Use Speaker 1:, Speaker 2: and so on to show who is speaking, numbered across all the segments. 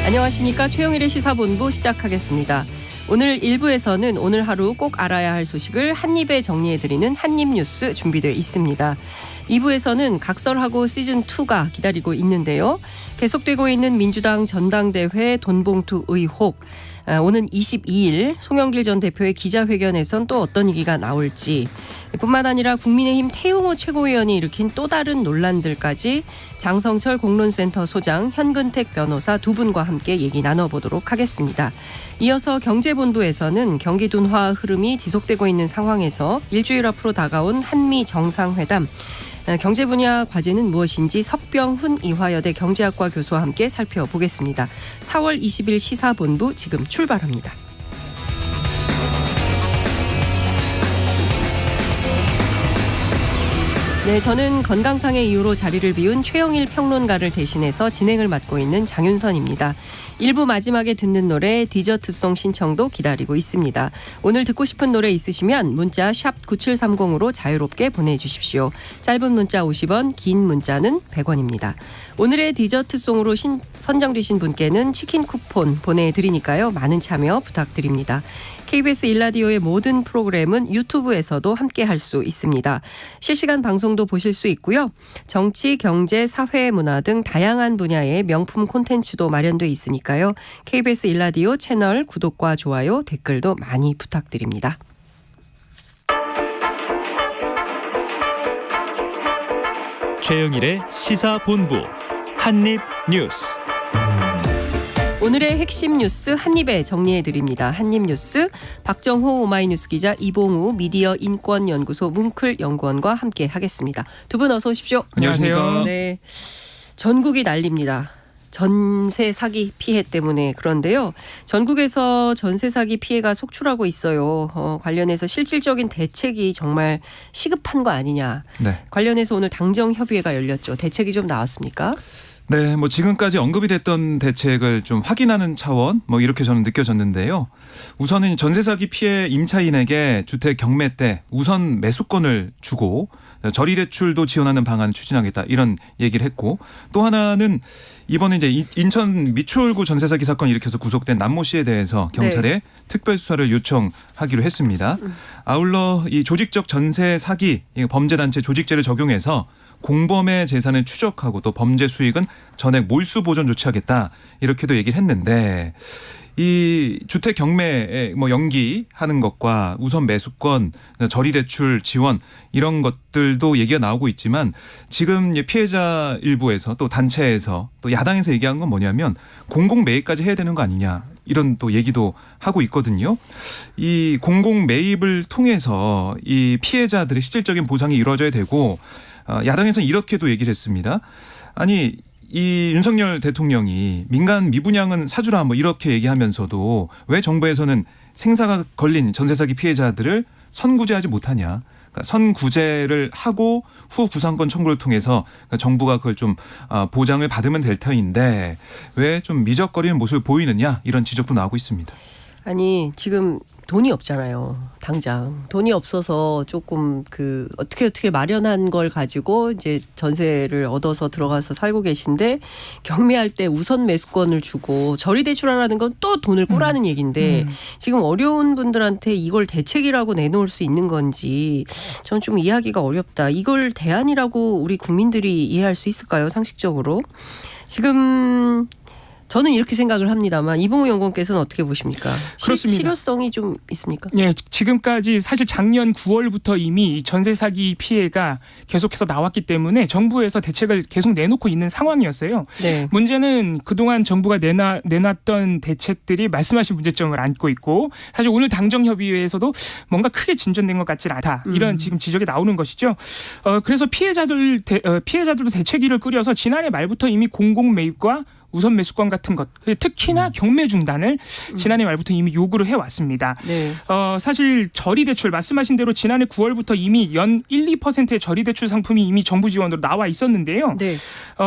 Speaker 1: 안녕하십니까. 최영일의 시사본부 시작하겠습니다. 오늘 1부에서는 오늘 하루 꼭 알아야 할 소식을 한입에 정리해드리는 한입뉴스 준비되어 있습니다. 2부에서는 각설하고 시즌2가 기다리고 있는데요. 계속되고 있는 민주당 전당대회 돈봉투 의혹. 오는 22일 송영길 전 대표의 기자회견에선 또 어떤 얘기가 나올지, 뿐만 아니라 국민의힘 태용호 최고위원이 일으킨 또 다른 논란들까지 장성철 공론센터 소장, 현근택 변호사 두 분과 함께 얘기 나눠보도록 하겠습니다. 이어서 경제본부에서는 경기 둔화 흐름이 지속되고 있는 상황에서 일주일 앞으로 다가온 한미 정상회담, 경제 분야 과제는 무엇인지 석병훈 이화여대 경제학과 교수와 함께 살펴보겠습니다. 4월 20일 시사본부 지금 출발합니다. 네, 저는 건강상의 이유로 자리를 비운 최영일 평론가를 대신해서 진행을 맡고 있는 장윤선입니다. 1부 마지막에 듣는 노래 디저트송 신청도 기다리고 있습니다. 오늘 듣고 싶은 노래 있으시면 문자 샵 9730으로 자유롭게 보내주십시오. 짧은 문자 50원, 긴 문자는 100원입니다. 오늘의 디저트송으로 선정되신 분께는 치킨 쿠폰 보내드리니까요. 많은 참여 부탁드립니다. KBS 1라디오의 모든 프로그램은 유튜브에서도 함께할 수 있습니다. 실시간 방송도 보실 수 있고요. 정치, 경제, 사회, 문화 등 다양한 분야의 명품 콘텐츠도 마련돼 있으니까요. KBS 1라디오 채널 구독과 좋아요, 댓글도 많이 부탁드립니다.
Speaker 2: 최영일의 시사본부 한입뉴스.
Speaker 1: 오늘의 핵심 뉴스 한입에 정리해드립니다. 한입뉴스 박정호 오마이뉴스 기자, 이봉우 미디어 인권연구소 뭉클 연구원과 함께 하겠습니다. 두 분 어서 오십시오.
Speaker 3: 안녕하십니까.
Speaker 1: 네, 전국이 난립니다. 전세 사기 피해 때문에. 그런데요, 전국에서 전세 사기 피해가 속출하고 있어요. 관련해서 실질적인 대책이 정말 시급한 거 아니냐.
Speaker 3: 네.
Speaker 1: 관련해서 오늘 당정협의회가 열렸죠. 대책이 좀 나왔습니까?
Speaker 3: 네, 지금까지 언급이 됐던 대책을 좀 확인하는 차원, 이렇게 저는 느껴졌는데요. 우선은 전세 사기 피해 임차인에게 주택 경매 때 우선 매수권을 주고 저리 대출도 지원하는 방안을 추진하겠다, 이런 얘기를 했고, 또 하나는 이번에 이제 인천 미추홀구 전세 사기 사건 일으켜서 구속된 남모 씨에 대해서 경찰에 특별 수사를 요청하기로 했습니다. 아울러 이 조직적 전세 사기 범죄단체 조직죄를 적용해서 공범의 재산을 추적하고 또 범죄 수익은 전액 몰수 보전 조치하겠다, 이렇게도 얘기를 했는데, 이 주택 경매에 연기하는 것과 우선 매수권, 저리 대출 지원, 이런 것들도 얘기가 나오고 있지만, 지금 피해자 일부에서 또 단체에서 또 야당에서 얘기한 건 뭐냐면 공공 매입까지 해야 되는 거 아니냐, 이런 또 얘기도 하고 있거든요. 이 공공 매입을 통해서 이 피해자들의 실질적인 보상이 이루어져야 되고, 야당에서는 이렇게도 얘기를 했습니다. 아니, 이 윤석열 대통령이 민간 미분양은 사주라 이렇게 얘기하면서도 왜 정부에서는 생사가 걸린 전세 사기 피해자들을 선구제하지 못하냐. 그러니까 선구제를 하고 후 구상권 청구를 통해서 정부가 그걸 좀 보장을 받으면 될 터인데 왜 좀 미적거리는 모습을 보이느냐, 이런 지적도 나오고 있습니다.
Speaker 1: 아니, 지금 돈이 없잖아요. 당장 돈이 없어서 조금 어떻게 마련한 걸 가지고 이제 전세를 얻어서 들어가서 살고 계신데, 경매할 때 우선 매수권을 주고 저리 대출하라는 건 또 돈을 꾸라는 얘기인데, 지금 어려운 분들한테 이걸 대책이라고 내놓을 수 있는 건지 저는 좀 이해하기가 어렵다. 이걸 대안이라고 우리 국민들이 이해할 수 있을까요? 상식적으로. 지금 저는 이렇게 생각을 합니다만, 이봉우 연구원께서는 어떻게 보십니까?
Speaker 4: 그렇습니다.
Speaker 1: 실효성이 좀 있습니까?
Speaker 4: 예, 지금까지 사실 작년 9월부터 이미 전세 사기 피해가 계속해서 나왔기 때문에 정부에서 대책을 계속 내놓고 있는 상황이었어요.
Speaker 1: 네.
Speaker 4: 문제는 그동안 정부가 내놨던 대책들이 말씀하신 문제점을 안고 있고, 사실 오늘 당정협의회에서도 뭔가 크게 진전된 것 같지 않다, 이런 지금 지적이 나오는 것이죠. 그래서 피해자들도 대책위를 꾸려서 지난해 말부터 이미 공공 매입과 우선 매수권 같은 것, 특히나 경매 중단을 지난해 말부터 이미 요구를 해왔습니다.
Speaker 1: 네.
Speaker 4: 사실 저리 대출 말씀하신 대로 지난해 9월부터 이미 연 1, 2%의 저리 대출 상품이 이미 정부 지원으로 나와 있었는데요.
Speaker 1: 네.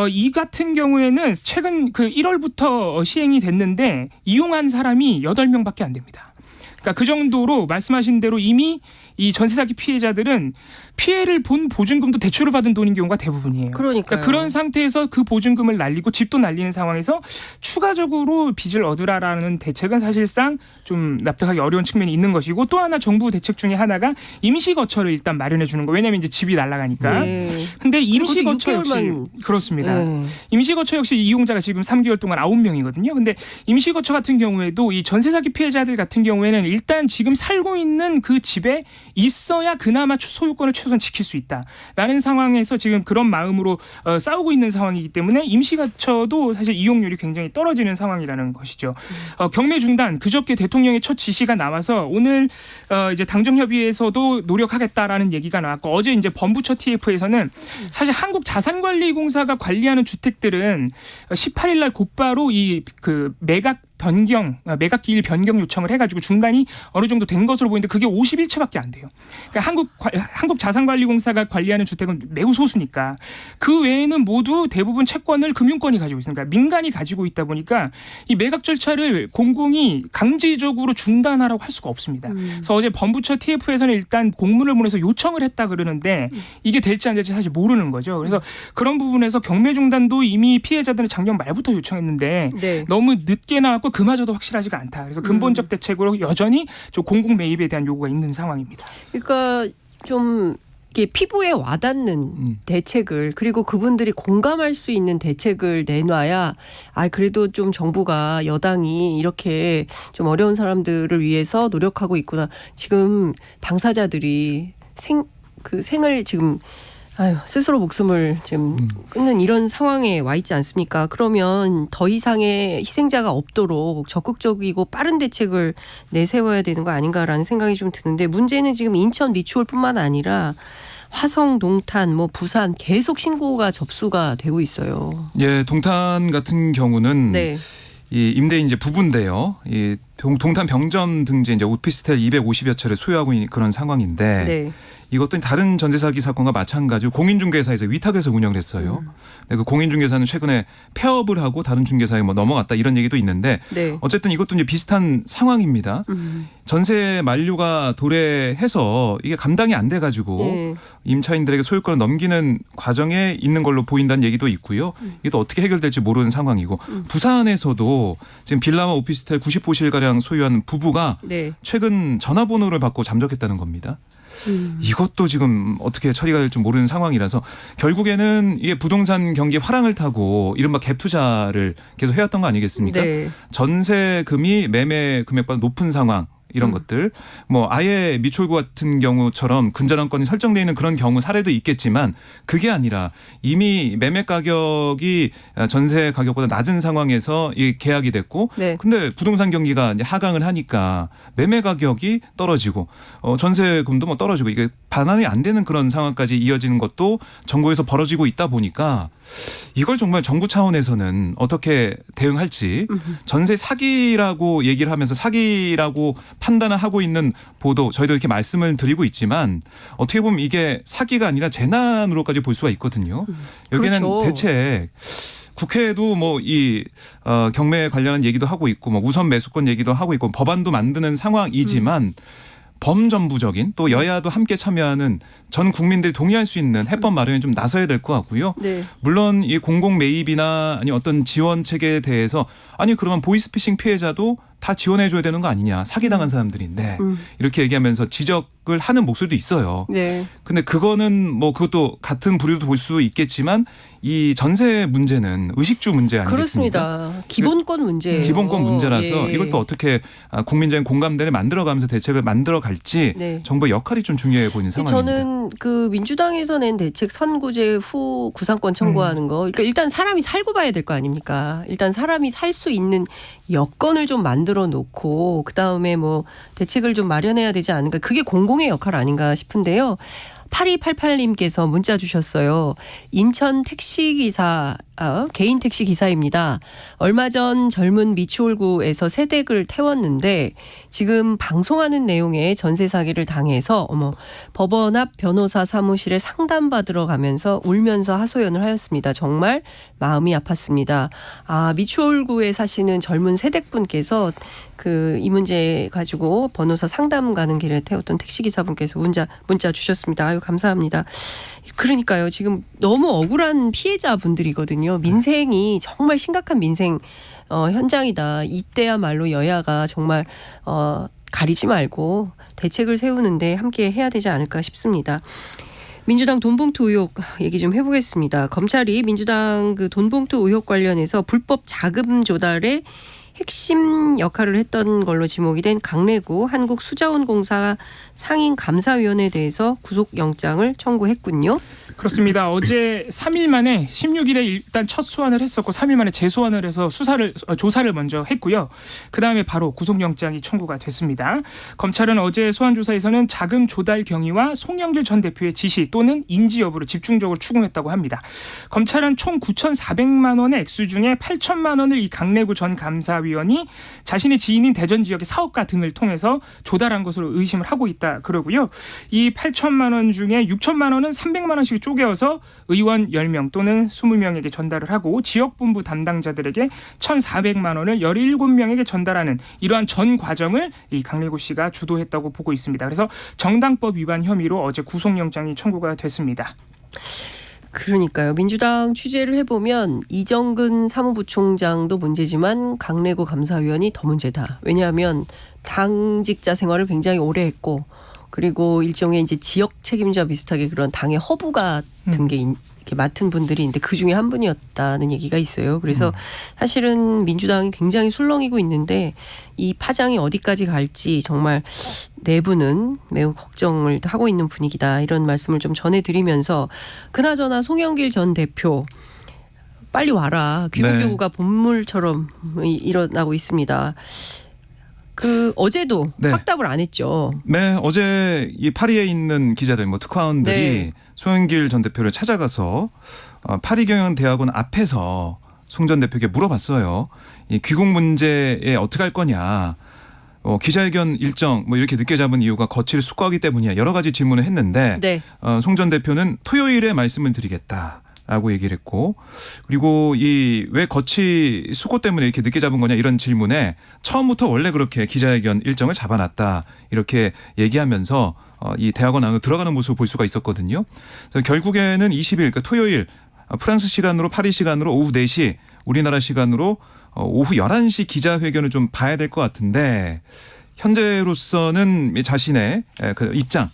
Speaker 4: 이 같은 경우에는 최근 1월부터 시행이 됐는데 이용한 사람이 8명밖에 안 됩니다. 그러니까 그 정도로 말씀하신 대로 이미 이 전세 사기 피해자들은 피해를 본 보증금도 대출을 받은 돈인 경우가 대부분이에요.
Speaker 1: 그러니까요.
Speaker 4: 그런 상태에서 그 보증금을 날리고 집도 날리는 상황에서 추가적으로 빚을 얻으라라는 대책은 사실상 좀 납득하기 어려운 측면이 있는 것이고, 또 하나 정부 대책 중에 하나가 임시거처를 일단 마련해 주는 거. 왜냐하면 이제 집이 날아가니까.
Speaker 1: 네.
Speaker 4: 근데 임시거처 역시
Speaker 1: 6개월만.
Speaker 4: 그렇습니다.
Speaker 1: 네.
Speaker 4: 임시거처 역시 이용자가 지금 3개월 동안 9명이거든요. 근데 임시거처 같은 경우에도 이 전세 사기 피해자들 같은 경우에는 일단 지금 살고 있는 그 집에 있어야 그나마 소유권을 최소한 지킬 수 있다라는 상황에서 지금 그런 마음으로 싸우고 있는 상황이기 때문에 임시거처도 사실 이용률이 굉장히 떨어지는 상황이라는 것이죠. 경매 중단, 그저께 대통령의 첫 지시가 나와서 오늘 이제 당정협의회에서도 노력하겠다라는 얘기가 나왔고, 어제 이제 범부처 TF에서는 사실 한국자산관리공사가 관리하는 주택들은 18일 날 곧바로 이 그 매각 기일 변경 요청을 해가지고 중단이 어느 정도 된 것으로 보이는데 그게 51채밖에 안 돼요. 그러니까 한국자산관리공사가 관리하는 주택은 매우 소수니까 그 외에는 모두 대부분 채권을 금융권이 가지고 있습니다. 그러니까 민간이 가지고 있다 보니까 이 매각 절차를 공공이 강제적으로 중단하라고 할 수가 없습니다. 그래서 어제 범부처 TF에서는 일단 공문을 보내서 요청을 했다 그러는데 이게 될지 안 될지 사실 모르는 거죠. 그래서 그런 부분에서 경매 중단도 이미 피해자들은 작년 말부터 요청했는데
Speaker 1: 네. 너무
Speaker 4: 너무 늦게 나왔고 그마저도 확실하지가 않다. 그래서 근본적 대책으로 여전히 좀 공공 매입에 대한 요구가 있는 상황입니다.
Speaker 1: 그러니까 좀 이게 피부에 와닿는 대책을, 그리고 그분들이 공감할 수 있는 대책을 내놔야 그래도 좀 정부가, 여당이 이렇게 좀 어려운 사람들을 위해서 노력하고 있구나. 지금 당사자들이 생을 지금 스스로 목숨을 지금 끊는 이런 상황에 와 있지 않습니까? 그러면 더 이상의 희생자가 없도록 적극적이고 빠른 대책을 내세워야 되는 거 아닌가라는 생각이 좀 드는데, 문제는 지금 인천 미추홀뿐만 아니라 화성, 동탄, 부산 계속 신고가 접수가 되고 있어요.
Speaker 3: 예, 동탄 같은 경우는
Speaker 1: 네.
Speaker 3: 이 임대인 이제 부부인데요. 이 동탄 병점 등지 이제 오피스텔 250여 채를 소유하고 있는 그런 상황인데,
Speaker 1: 네.
Speaker 3: 이것도 다른 전세 사기 사건과 마찬가지로 공인중개사에서 위탁해서 운영을 했어요. 근데 그 공인중개사는 최근에 폐업을 하고 다른 중개사에 넘어갔다 이런 얘기도 있는데,
Speaker 1: 네.
Speaker 3: 어쨌든 이것도 이제 비슷한 상황입니다. 전세 만료가 도래해서 이게 감당이 안 돼가지고
Speaker 1: 네.
Speaker 3: 임차인들에게 소유권을 넘기는 과정에 있는 걸로 보인다는 얘기도 있고요. 이게 또 어떻게 해결될지 모르는 상황이고, 부산에서도 지금 빌라와 오피스텔 90호실 가량 소유한 부부가
Speaker 1: 네.
Speaker 3: 최근 전화번호를 받고 잠적했다는 겁니다. 이것도 지금 어떻게 처리가 될지 모르는 상황이라서 결국에는 이게 부동산 경기 화랑을 타고 이른바 갭 투자를 계속 해왔던 거 아니겠습니까?
Speaker 1: 네.
Speaker 3: 전세금이 매매 금액보다 높은 상황. 이런 것들 아예 미추홀구 같은 경우처럼 근저당권이 설정되어 있는 그런 경우 사례도 있겠지만, 그게 아니라 이미 매매 가격이 전세 가격보다 낮은 상황에서 이 계약이 됐고,
Speaker 1: 네.
Speaker 3: 근데 부동산 경기가 이제 하강을 하니까 매매 가격이 떨어지고 전세금도 떨어지고, 이게 반환이 안 되는 그런 상황까지 이어지는 것도 전국에서 벌어지고 있다 보니까 이걸 정말 정부 차원에서는 어떻게 대응할지, 전세 사기라고 얘기를 하면서 사기라고 판단을 하고 있는 보도 저희도 이렇게 말씀을 드리고 있지만, 어떻게 보면 이게 사기가 아니라 재난으로까지 볼 수가 있거든요. 여기는
Speaker 1: 그렇죠.
Speaker 3: 대책 국회에도 이 경매 관련한 얘기도 하고 있고 우선 매수권 얘기도 하고 있고 법안도 만드는 상황이지만 범정부적인, 또 여야도 함께 참여하는, 전 국민들이 동의할 수 있는 해법 마련에 좀 나서야 될 것 같고요.
Speaker 1: 네.
Speaker 3: 물론 이 공공 매입이나 아니 어떤 지원 체계에 대해서 그러면 보이스피싱 피해자도 다 지원해 줘야 되는 거 아니냐, 사기당한 사람들인데 이렇게 얘기하면서 지적을 하는 목소리도 있어요.
Speaker 1: 네.
Speaker 3: 근데 그거는 그것도 같은 부류도 볼 수 있겠지만, 이 전세 문제는 의식주 문제 아니겠습니까?
Speaker 1: 그렇습니다. 기본권 문제예요.
Speaker 3: 기본권 문제라서
Speaker 1: 예.
Speaker 3: 이걸 또 어떻게 국민적인 공감대를 만들어가면서 대책을 만들어갈지
Speaker 1: 네.
Speaker 3: 정부의 역할이 좀 중요해 보이는 상황입니다.
Speaker 1: 저는 그 민주당에서 낸 대책 선구제 후 구상권 청구하는 거, 그러니까 일단 사람이 살고 봐야 될 거 아닙니까? 일단 사람이 살 수 있는 여건을 좀 만들어 놓고 그다음에 대책을 좀 마련해야 되지 않을까. 그게 공공의 역할 아닌가 싶은데요. 8288님께서 문자 주셨어요. 인천 택시기사 개인 택시 기사입니다. 얼마 전 젊은 미추홀구에서 새댁을 태웠는데 지금 방송하는 내용에 전세 사기를 당해서 법원 앞 변호사 사무실에 상담받으러 가면서 울면서 하소연을 하였습니다. 정말 마음이 아팠습니다. 미추홀구에 사시는 젊은 새댁분께서 이 문제 가지고 변호사 상담 가는 길에 태웠던 택시기사분께서 문자 주셨습니다. 아유, 감사합니다. 그러니까요. 지금 너무 억울한 피해자분들이거든요. 민생이 정말 심각한 민생 현장이다. 이때야말로 여야가 정말 가리지 말고 대책을 세우는데 함께 해야 되지 않을까 싶습니다. 민주당 돈봉투 의혹 얘기 좀 해보겠습니다. 검찰이 민주당 돈봉투 의혹 관련해서 불법 자금 조달에 핵심 역할을 했던 걸로 지목이 된 강래구 한국수자원공사 상임감사위원회에 대해서 구속영장을 청구했군요.
Speaker 4: 그렇습니다. 어제 3일 만에 16일에 일단 첫 소환을 했었고 3일 만에 재소환을 해서 조사를 먼저 했고요. 그다음에 바로 구속영장이 청구가 됐습니다. 검찰은 어제 소환 조사에서는 자금 조달 경위와 송영길 전 대표의 지시 또는 인지 여부를 집중적으로 추궁했다고 합니다. 검찰은 총 9,400만 원의 액수 중에 8천만 원을 이 강래구 전 감사위원이 자신의 지인인 대전 지역의 사업가 등을 통해서 조달한 것으로 의심을 하고 있다 그러고요. 이 8천만 원 중에 6천만 원은 300만 원씩 쪼개어서 의원 10명 또는 20명에게 전달을 하고 지역본부 담당자들에게 1,400만 원을 17명에게 전달하는 이러한 전 과정을 이 강래구 씨가 주도했다고 보고 있습니다. 그래서 정당법 위반 혐의로 어제 구속영장이 청구가 됐습니다.
Speaker 1: 그러니까요. 민주당 취재를 해보면 이정근 사무부총장도 문제지만 강래구 감사위원이 더 문제다. 왜냐하면 당직자 생활을 굉장히 오래 했고 그리고 일종의 이제 지역 책임자 비슷하게 그런 당의 허브 같은 게 이렇게 맡은 분들이 있는데 그 중에 한 분이었다는 얘기가 있어요. 그래서 사실은 민주당이 굉장히 술렁이고 있는데 이 파장이 어디까지 갈지 정말 내부는 매우 걱정을 하고 있는 분위기다. 이런 말씀을 좀 전해드리면서 그나저나 송영길 전 대표 빨리 와라. 귀국요구가 본물처럼 일어나고 있습니다. 어제도
Speaker 3: 네.
Speaker 1: 확답을 안 했죠.
Speaker 3: 네, 어제 이 파리에 있는 기자들, 특파원들이
Speaker 1: 네.
Speaker 3: 송영길 전 대표를 찾아가서 파리경영대학원 앞에서 송 전 대표에게 물어봤어요. 이 귀국 문제에 어떻게 할 거냐. 기자회견 일정 이렇게 늦게 잡은 이유가 거취를 숙고하기 때문이야. 여러 가지 질문을 했는데
Speaker 1: 네.
Speaker 3: 송 전 대표는 토요일에 말씀을 드리겠다. 라고 얘기를 했고 그리고 왜 거취 수고 때문에 이렇게 늦게 잡은 거냐 이런 질문에 처음부터 원래 그렇게 기자회견 일정을 잡아놨다 이렇게 얘기하면서 이 대학원 안으로 들어가는 모습을 볼 수가 있었거든요. 그래서 결국에는 20일 그러니까 토요일 프랑스 시간으로 파리 시간으로 오후 4시 우리나라 시간으로 오후 11시 기자회견을 좀 봐야 될 것 같은데 현재로서는 자신의 그 입장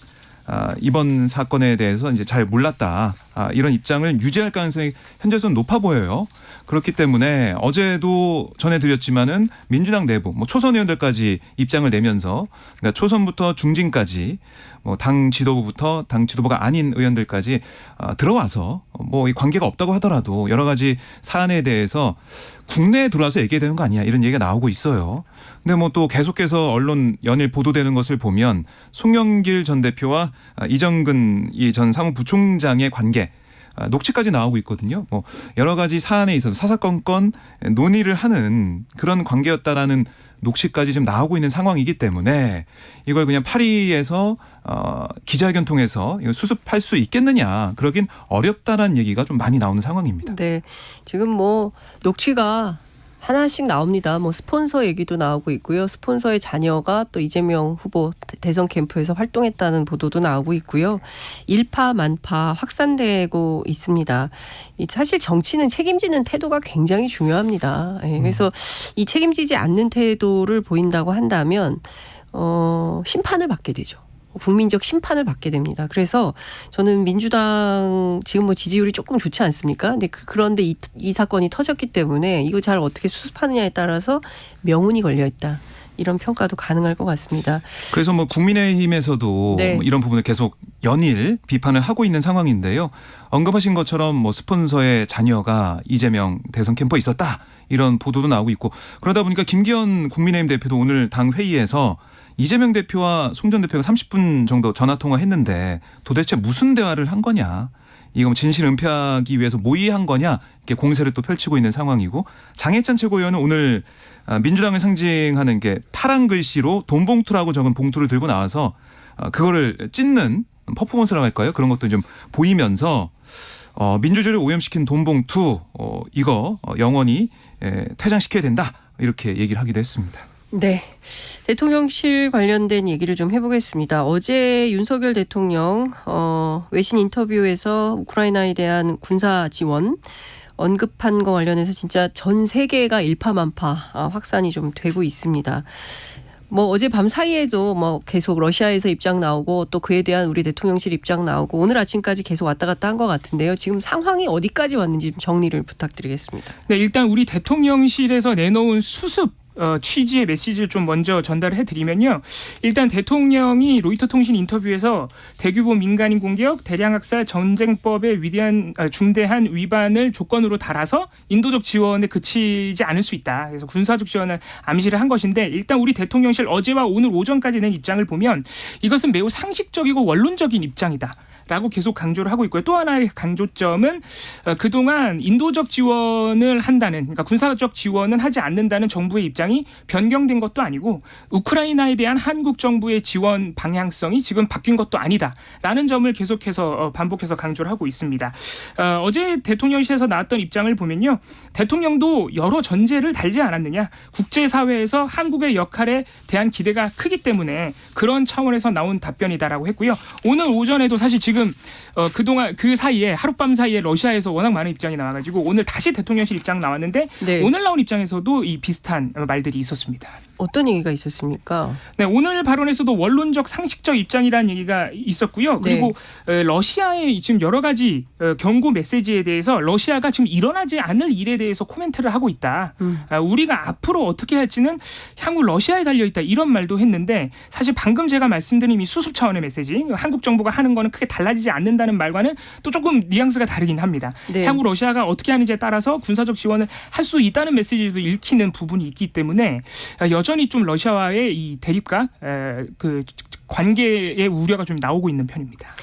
Speaker 3: 이번 사건에 대해서 이제 잘 몰랐다. 이런 입장을 유지할 가능성이 현재로서는 높아 보여요. 그렇기 때문에 어제도 전해드렸지만은 민주당 내부, 초선 의원들까지 입장을 내면서 그러니까 초선부터 중진까지 당 지도부부터 당 지도부가 아닌 의원들까지 들어와서 이 관계가 없다고 하더라도 여러 가지 사안에 대해서 국내에 들어와서 얘기해야 되는 거 아니야 이런 얘기가 나오고 있어요. 근데 또 계속해서 언론 연일 보도되는 것을 보면 송영길 전 대표와 이정근 전 사무부총장의 관계 녹취까지 나오고 있거든요. 여러 가지 사안에 있어서 사사건건 논의를 하는 그런 관계였다라는 녹취까지 좀 나오고 있는 상황이기 때문에 이걸 그냥 파리에서 기자회견 통해서 이거 수습할 수 있겠느냐 그러긴 어렵다라는 얘기가 좀 많이 나오는 상황입니다.
Speaker 1: 네, 지금 녹취가 하나씩 나옵니다. 스폰서 얘기도 나오고 있고요. 스폰서의 자녀가 또 이재명 후보 대선 캠프에서 활동했다는 보도도 나오고 있고요. 일파만파 확산되고 있습니다. 사실 정치는 책임지는 태도가 굉장히 중요합니다. 그래서 이 책임지지 않는 태도를 보인다고 한다면 심판을 받게 되죠. 국민적 심판을 받게 됩니다. 그래서 저는 민주당 지금 지지율이 조금 좋지 않습니까? 근데 그런데 이 사건이 터졌기 때문에 이거 잘 어떻게 수습하느냐에 따라서 명운이 걸려 있다. 이런 평가도 가능할 것 같습니다.
Speaker 3: 그래서 국민의힘에서도
Speaker 1: 네.
Speaker 3: 이런 부분을 계속 연일 비판을 하고 있는 상황인데요. 언급하신 것처럼 스폰서의 자녀가 이재명 대선 캠프에 있었다. 이런 보도도 나오고 있고 그러다 보니까 김기현 국민의힘 대표도 오늘 당 회의에서 이재명 대표와 송 전 대표가 30분 정도 전화 통화했는데 도대체 무슨 대화를 한 거냐. 이거 뭐 진실 은폐하기 위해서 모의한 거냐 이렇게 공세를 또 펼치고 있는 상황이고 장해찬 최고위원은 오늘 민주당을 상징하는 게 파란 글씨로 돈봉투라고 적은 봉투를 들고 나와서 그거를 찢는 퍼포먼스라고 할까요? 그런 것도 좀 보이면서 민주주의를 오염시킨 돈봉투 이거 영원히 퇴장시켜야 된다 이렇게 얘기를 하기도 했습니다.
Speaker 1: 네. 대통령실 관련된 얘기를 좀 해보겠습니다. 어제 윤석열 대통령 외신 인터뷰에서 우크라이나에 대한 군사 지원 언급한 거 관련해서 진짜 전 세계가 일파만파 확산이 좀 되고 있습니다. 뭐 어제 밤 사이에도 뭐 계속 러시아에서 입장 나오고 또 그에 대한 우리 대통령실 입장 나오고 오늘 아침까지 계속 왔다 갔다 한 것 같은데요. 지금 상황이 어디까지 왔는지 좀 정리를 부탁드리겠습니다.
Speaker 4: 네, 일단 우리 대통령실에서 내놓은 수습 취지의 메시지를 좀 먼저 전달을 해드리면요. 일단 대통령이 로이터 통신 인터뷰에서 대규모 민간인 공격, 대량 학살, 전쟁법의 위대한 중대한 위반을 조건으로 달아서 인도적 지원에 그치지 않을 수 있다. 그래서 군사적 지원을 암시를 한 것인데 일단 우리 대통령실 어제와 오늘 오전까지 낸 입장을 보면 이것은 매우 상식적이고 원론적인 입장이다. 라고 계속 강조를 하고 있고요. 또 하나의 강조점은 그동안 인도적 지원을 한다는 그러니까 군사적 지원은 하지 않는다는 정부의 입장이 변경된 것도 아니고 우크라이나에 대한 한국 정부의 지원 방향성이 지금 바뀐 것도 아니다라는 점을 계속해서 반복해서 강조를 하고 있습니다. 어제 대통령실에서 나왔던 입장을 보면요. 대통령도 여러 전제를 달지 않았느냐. 국제사회에서 한국의 역할에 대한 기대가 크기 때문에 그런 차원에서 나온 답변이다라고 했고요. 오늘 오전에도 사실 지금 그동안 그 사이에 하룻밤 사이에 러시아에서 워낙 많은 입장이 나와가지고 오늘 다시 대통령실 입장 나왔는데
Speaker 1: 네.
Speaker 4: 오늘 나온 입장에서도 이 비슷한 말들이 있었습니다.
Speaker 1: 어떤 얘기가 있었습니까?
Speaker 4: 네, 오늘 발언에서도 원론적 상식적 입장이라는 얘기가 있었고요. 그리고 러시아의 지금 여러 가지 경고 메시지에 대해서 러시아가 지금 일어나지 않을 일에 대해서 코멘트를 하고 있다. 우리가 앞으로 어떻게 할지는 향후 러시아에 달려있다. 이런 말도 했는데 사실 방금 제가 말씀드린 이 수습 차원의 메시지 한국 정부가 하는 거는 크게 달라지지 않는다는 말과는 또 조금 뉘앙스가 다르긴 합니다.
Speaker 1: 네.
Speaker 4: 향후 러시아가 어떻게 하는지에 따라서 군사적 지원을 할 수 있다는 메시지도 읽히는 부분이 있기 때문에 여전히 좀 러시아와의 이 대립과 그 관계의 우려가 좀 나오고 있는 편입니다.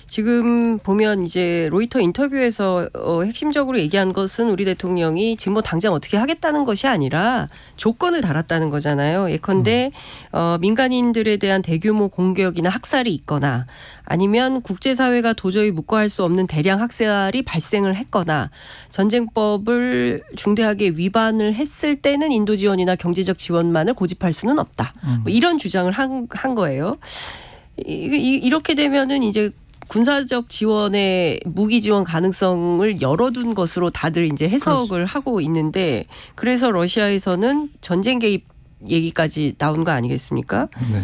Speaker 1: 지금 보면 이제 로이터 인터뷰에서 핵심적으로 얘기한 것은 우리 대통령이 지금 뭐 당장 어떻게 하겠다는 것이 아니라 조건을 달았다는 거잖아요. 예컨대 민간인들에 대한 대규모 공격이나 학살이 있거나 아니면 국제사회가 도저히 묵과할 수 없는 대량 학살이 발생을 했거나 전쟁법을 중대하게 위반을 했을 때는 인도 지원이나 경제적 지원만을 고집할 수는 없다. 뭐 이런 주장을 한 거예요. 이렇게 되면은 이제 군사적 지원의 무기 지원 가능성을 열어둔 것으로 다들 이제 해석을 하고 있는데 그래서 러시아에서는 전쟁 개입 얘기까지 나온 거 아니겠습니까?
Speaker 3: 네.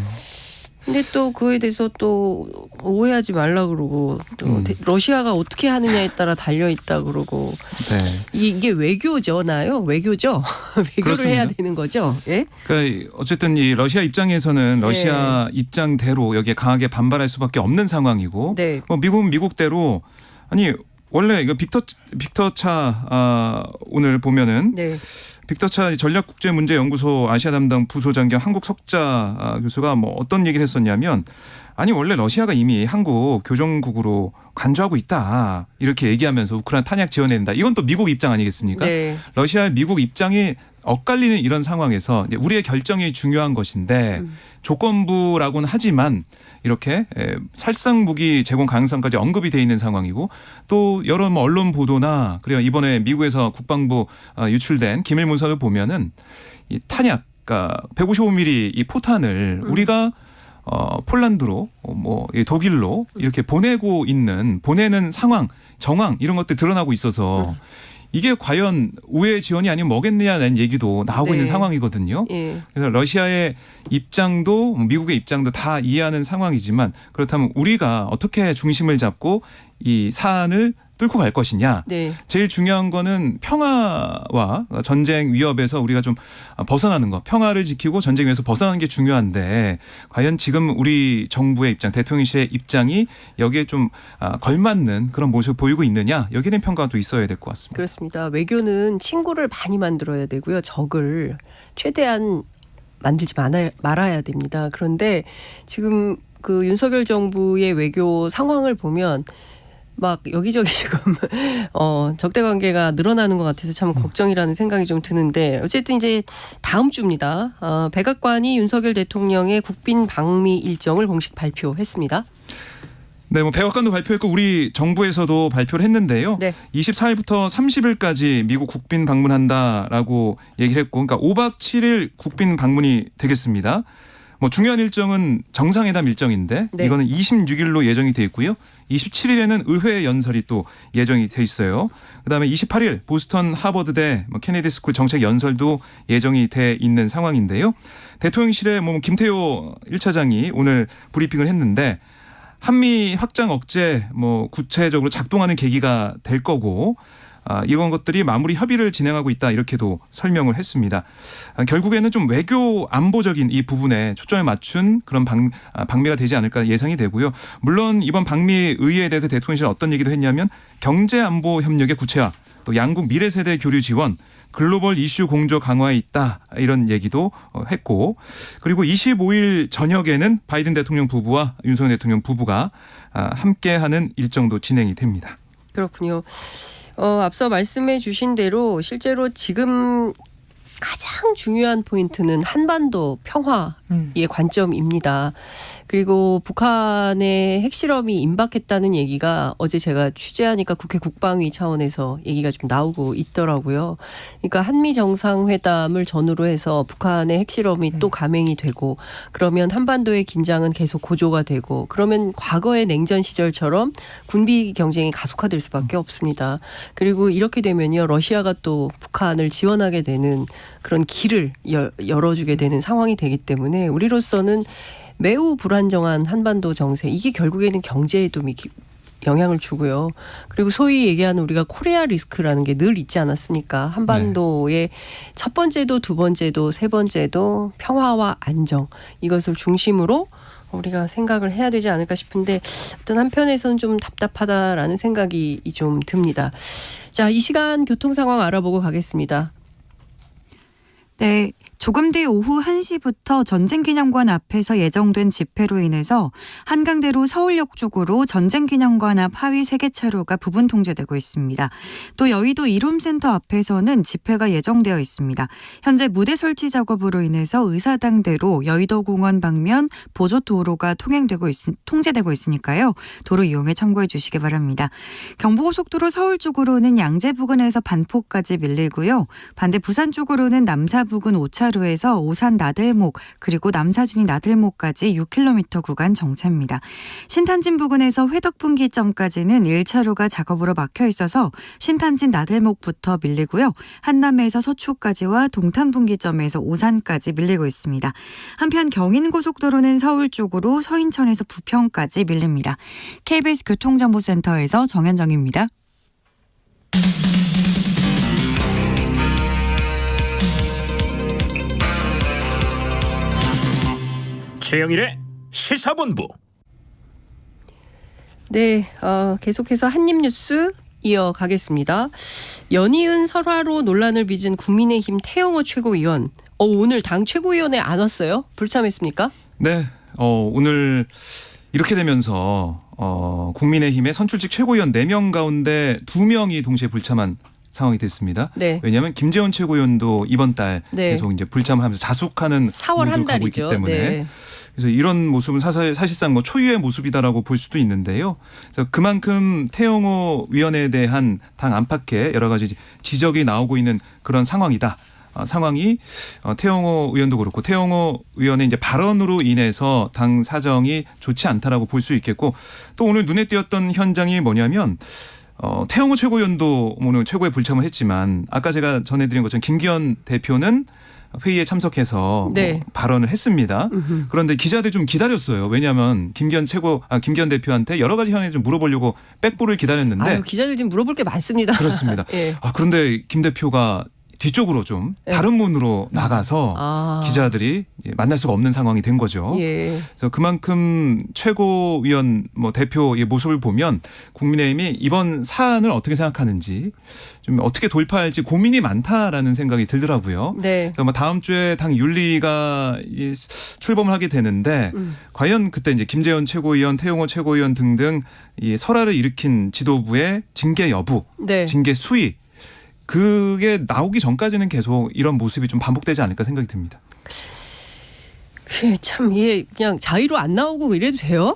Speaker 1: 근데 또 그에 대해서 또 오해하지 말라 그러고 또 러시아가 어떻게 하느냐에 따라 달려 있다 그러고
Speaker 3: 네.
Speaker 1: 이게 외교잖아요. 외교죠. 외교를
Speaker 3: 그렇습니다.
Speaker 1: 해야 되는 거죠. 예?
Speaker 3: 그러니까 어쨌든 이 러시아 입장에서는 러시아 입장대로 여기에 강하게 반발할 수밖에 없는 상황이고
Speaker 1: 네.
Speaker 3: 뭐 미국은 미국대로 아니 원래 이거 빅터 차 오늘 보면은
Speaker 1: 네.
Speaker 3: 빅터 차 전략국제문제연구소 아시아 담당 부소장 겸 한국 석자 교수가 뭐 어떤 얘기를 했었냐면 아니 원래 러시아가 이미 한국 교정국으로 간주하고 있다 이렇게 얘기하면서 우크라이나 탄약 지원해야 된다. 이건 또 미국 입장 아니겠습니까?
Speaker 1: 네.
Speaker 3: 러시아 미국 입장이 엇갈리는 이런 상황에서 이제 우리의 결정이 중요한 것인데 조건부라고는 하지만 이렇게 살상 무기 제공 가능성까지 언급이 돼 있는 상황이고 또 여러 뭐 언론 보도나 그리고 이번에 미국에서 국방부 유출된 기밀 문서를 보면은 이 탄약, 그러니까 155mm 이 포탄을 우리가 폴란드로 뭐 독일로 이렇게 보내는 상황, 정황 이런 것들 드러나고 있어서. 이게 과연 우회 지원이 아니면 뭐겠느냐는 얘기도 나오고 있는 상황이거든요.
Speaker 1: 예.
Speaker 3: 그래서 러시아의 입장도 미국의 입장도 다 이해하는 상황이지만 그렇다면 우리가 어떻게 중심을 잡고 이 사안을 뚫고 갈 것이냐.
Speaker 1: 네.
Speaker 3: 제일 중요한 거는 평화와 전쟁 위협에서 우리가 좀 벗어나는 것. 평화를 지키고 전쟁 위협에서 벗어나는 게 중요한데 과연 지금 우리 정부의 입장, 대통령실의 입장이 여기에 좀 걸맞는 그런 모습을 보이고 있느냐. 여기에 대한 평가도 있어야 될 것 같습니다.
Speaker 1: 그렇습니다. 외교는 친구를 많이 만들어야 되고요. 적을 최대한 만들지 말아야 됩니다. 그런데 지금 그 윤석열 정부의 외교 상황을 보면 막 여기저기 지금 적대 관계가 늘어나는 것 같아서 참 걱정이라는 생각이 좀 드는데 어쨌든 이제 다음 주입니다. 백악관이 윤석열 대통령의 국빈 방미 일정을 공식 발표했습니다.
Speaker 3: 네, 뭐 백악관도 발표했고 우리 정부에서도 발표를 했는데요.
Speaker 1: 네.
Speaker 3: 24일부터 30일까지 미국 국빈 방문한다라고 얘기를 했고, 그러니까 5박 7일 국빈 방문이 되겠습니다. 뭐 중요한 일정은 정상회담 일정인데
Speaker 1: 네.
Speaker 3: 이거는 26일로 예정이 돼 있고요. 27일에는 의회 연설이 또 예정이 돼 있어요. 그다음에 28일 보스턴 하버드대 케네디 스쿨 정책 연설도 예정이 돼 있는 상황인데요. 대통령실의 김태효 1차장이 오늘 브리핑을 했는데 한미 확장 억제 구체적으로 작동하는 계기가 될 거고 이런 것들이 마무리 협의를 진행하고 있다 이렇게도 설명을 했습니다. 결국에는 좀 외교 안보적인 이 부분에 초점을 맞춘 그런 방미가 되지 않을까 예상이 되고요. 물론 이번 방미 의회에 대해서 대통령실은 어떤 얘기도 했냐면 경제 안보 협력의 구체화, 또 양국 미래 세대 교류 지원, 글로벌 이슈 공조 강화에 있다 이런 얘기도 했고, 그리고 25일 저녁에는 바이든 대통령 부부와 윤석열 대통령 부부가 함께하는 일정도 진행이 됩니다.
Speaker 1: 그렇군요. 앞서 말씀해 주신 대로 실제로 지금 가장 중요한 포인트는 한반도 평화의 관점입니다. 그리고 북한의 핵실험이 임박했다는 얘기가 어제 제가 취재하니까 국회 국방위 차원에서 얘기가 좀 나오고 있더라고요. 그러니까 한미 정상회담을 전후로 해서 북한의 핵실험이 또 감행이 되고 그러면 한반도의 긴장은 계속 고조가 되고 그러면 과거의 냉전 시절처럼 군비 경쟁이 가속화될 수밖에 없습니다. 그리고 이렇게 되면요 러시아가 또 북한을 지원하게 되는 그런 길을 열어주게 되는 상황이 되기 때문에 우리로서는 매우 불안정한 한반도 정세, 이게 결국에는 경제에도 영향을 주고요. 그리고 소위 얘기하는 우리가 코리아 리스크라는 게 늘 있지 않았습니까? 한반도의 첫 번째도 두 번째도 세 번째도 평화와 안정, 이것을 중심으로 우리가 생각을 해야 되지 않을까 싶은데 어떤 한편에서는 좀 답답하다라는 생각이 좀 듭니다. 자, 이 시간 교통 상황 알아보고 가겠습니다.
Speaker 5: 네. 조금 뒤 오후 1시부터 전쟁기념관 앞에서 예정된 집회로 인해서 한강대로 서울역 쪽으로 전쟁기념관 앞 하위 3개 차로가 부분 통제되고 있습니다. 또 여의도 이룸센터 앞에서는 집회가 예정되어 있습니다. 현재 무대 설치 작업으로 인해서 의사당대로 여의도공원 방면 보조도로가 통제되고 있으니까요. 도로 이용에 참고해 주시기 바랍니다. 경부고속도로 서울 쪽으로는 양재 부근에서 반포까지 밀리고요. 반대 부산 쪽으로는 남사 부근 5차로에서 오산 나들목 그리고 남사진이 나들목까지 6km 구간 정체입니다. 신탄진 부근에서 회덕분기점까지는 1차로가 작업으로 막혀 있어서 신탄진 나들목부터 밀리고요. 한남에서 서초까지와 동탄분기점에서 오산까지 밀리고 있습니다. 한편 경인고속도로는 서울 쪽으로 서인천에서 부평까지 밀립니다. KBS 교통정보센터에서 정현정입니다.
Speaker 2: 최영일의 시사본부.
Speaker 1: 네, 계속해서 한입뉴스 이어가겠습니다. 연이은 설화로 논란을 빚은 국민의힘 태영호 최고위원. 오늘 당 최고위원회 안 왔어요? 불참했습니까?
Speaker 3: 네, 오늘 이렇게 되면서 국민의힘의 선출직 최고위원 4명 가운데 2명이 동시에 불참한 상황이 됐습니다.
Speaker 1: 네.
Speaker 3: 왜냐하면 김재원 최고위원도 이번 달
Speaker 1: 네.
Speaker 3: 계속 이제 불참을 하면서 자숙하는
Speaker 1: 4월 한
Speaker 3: 모드로 가고 있기
Speaker 1: 달이죠.
Speaker 3: 때문에
Speaker 1: 네.
Speaker 3: 그래서 이런 모습은 사실상 초유의 모습이다라고 볼 수도 있는데요. 그래서 그만큼 태영호 위원에 대한 당 안팎에 여러 가지 지적이 나오고 있는 그런 상황이다. 상황이 태영호 의원도 그렇고 태영호 의원의 이제 발언으로 인해서 당 사정이 좋지 않다라고 볼 수 있겠고, 또 오늘 눈에 띄었던 현장이 뭐냐면 태영호 최고위원도 오늘 최고에 불참을 했지만 아까 제가 전해드린 것처럼 김기현 대표는 회의에 참석해서
Speaker 1: 네.
Speaker 3: 발언을 했습니다. 그런데 기자들이 좀 기다렸어요. 왜냐하면 김기현 대표한테 여러 가지 현안에 좀 물어보려고 백부를 기다렸는데
Speaker 1: 기자들 지금 물어볼 게 많습니다.
Speaker 3: 그렇습니다.
Speaker 1: 예.
Speaker 3: 그런데 김 대표가 뒤쪽으로 좀
Speaker 1: 네.
Speaker 3: 다른 문으로 나가서 기자들이 만날 수가 없는 상황이 된 거죠.
Speaker 1: 예.
Speaker 3: 그래서 그만큼 최고위원 대표의 모습을 보면 국민의힘이 이번 사안을 어떻게 생각하는지 좀 어떻게 돌파할지 고민이 많다라는 생각이 들더라고요.
Speaker 1: 네.
Speaker 3: 그래서 다음 주에 당 윤리가 출범을 하게 되는데 과연 그때 이제 김재현 최고위원, 태용호 최고위원 등등 이 설화를 일으킨 지도부의 징계 여부,
Speaker 1: 네.
Speaker 3: 징계 수위 그게 나오기 전까지는 계속 이런 모습이 좀 반복되지 않을까 생각이 듭니다.
Speaker 1: 참, 이게 그냥 자의로 안 나오고 이래도 돼요?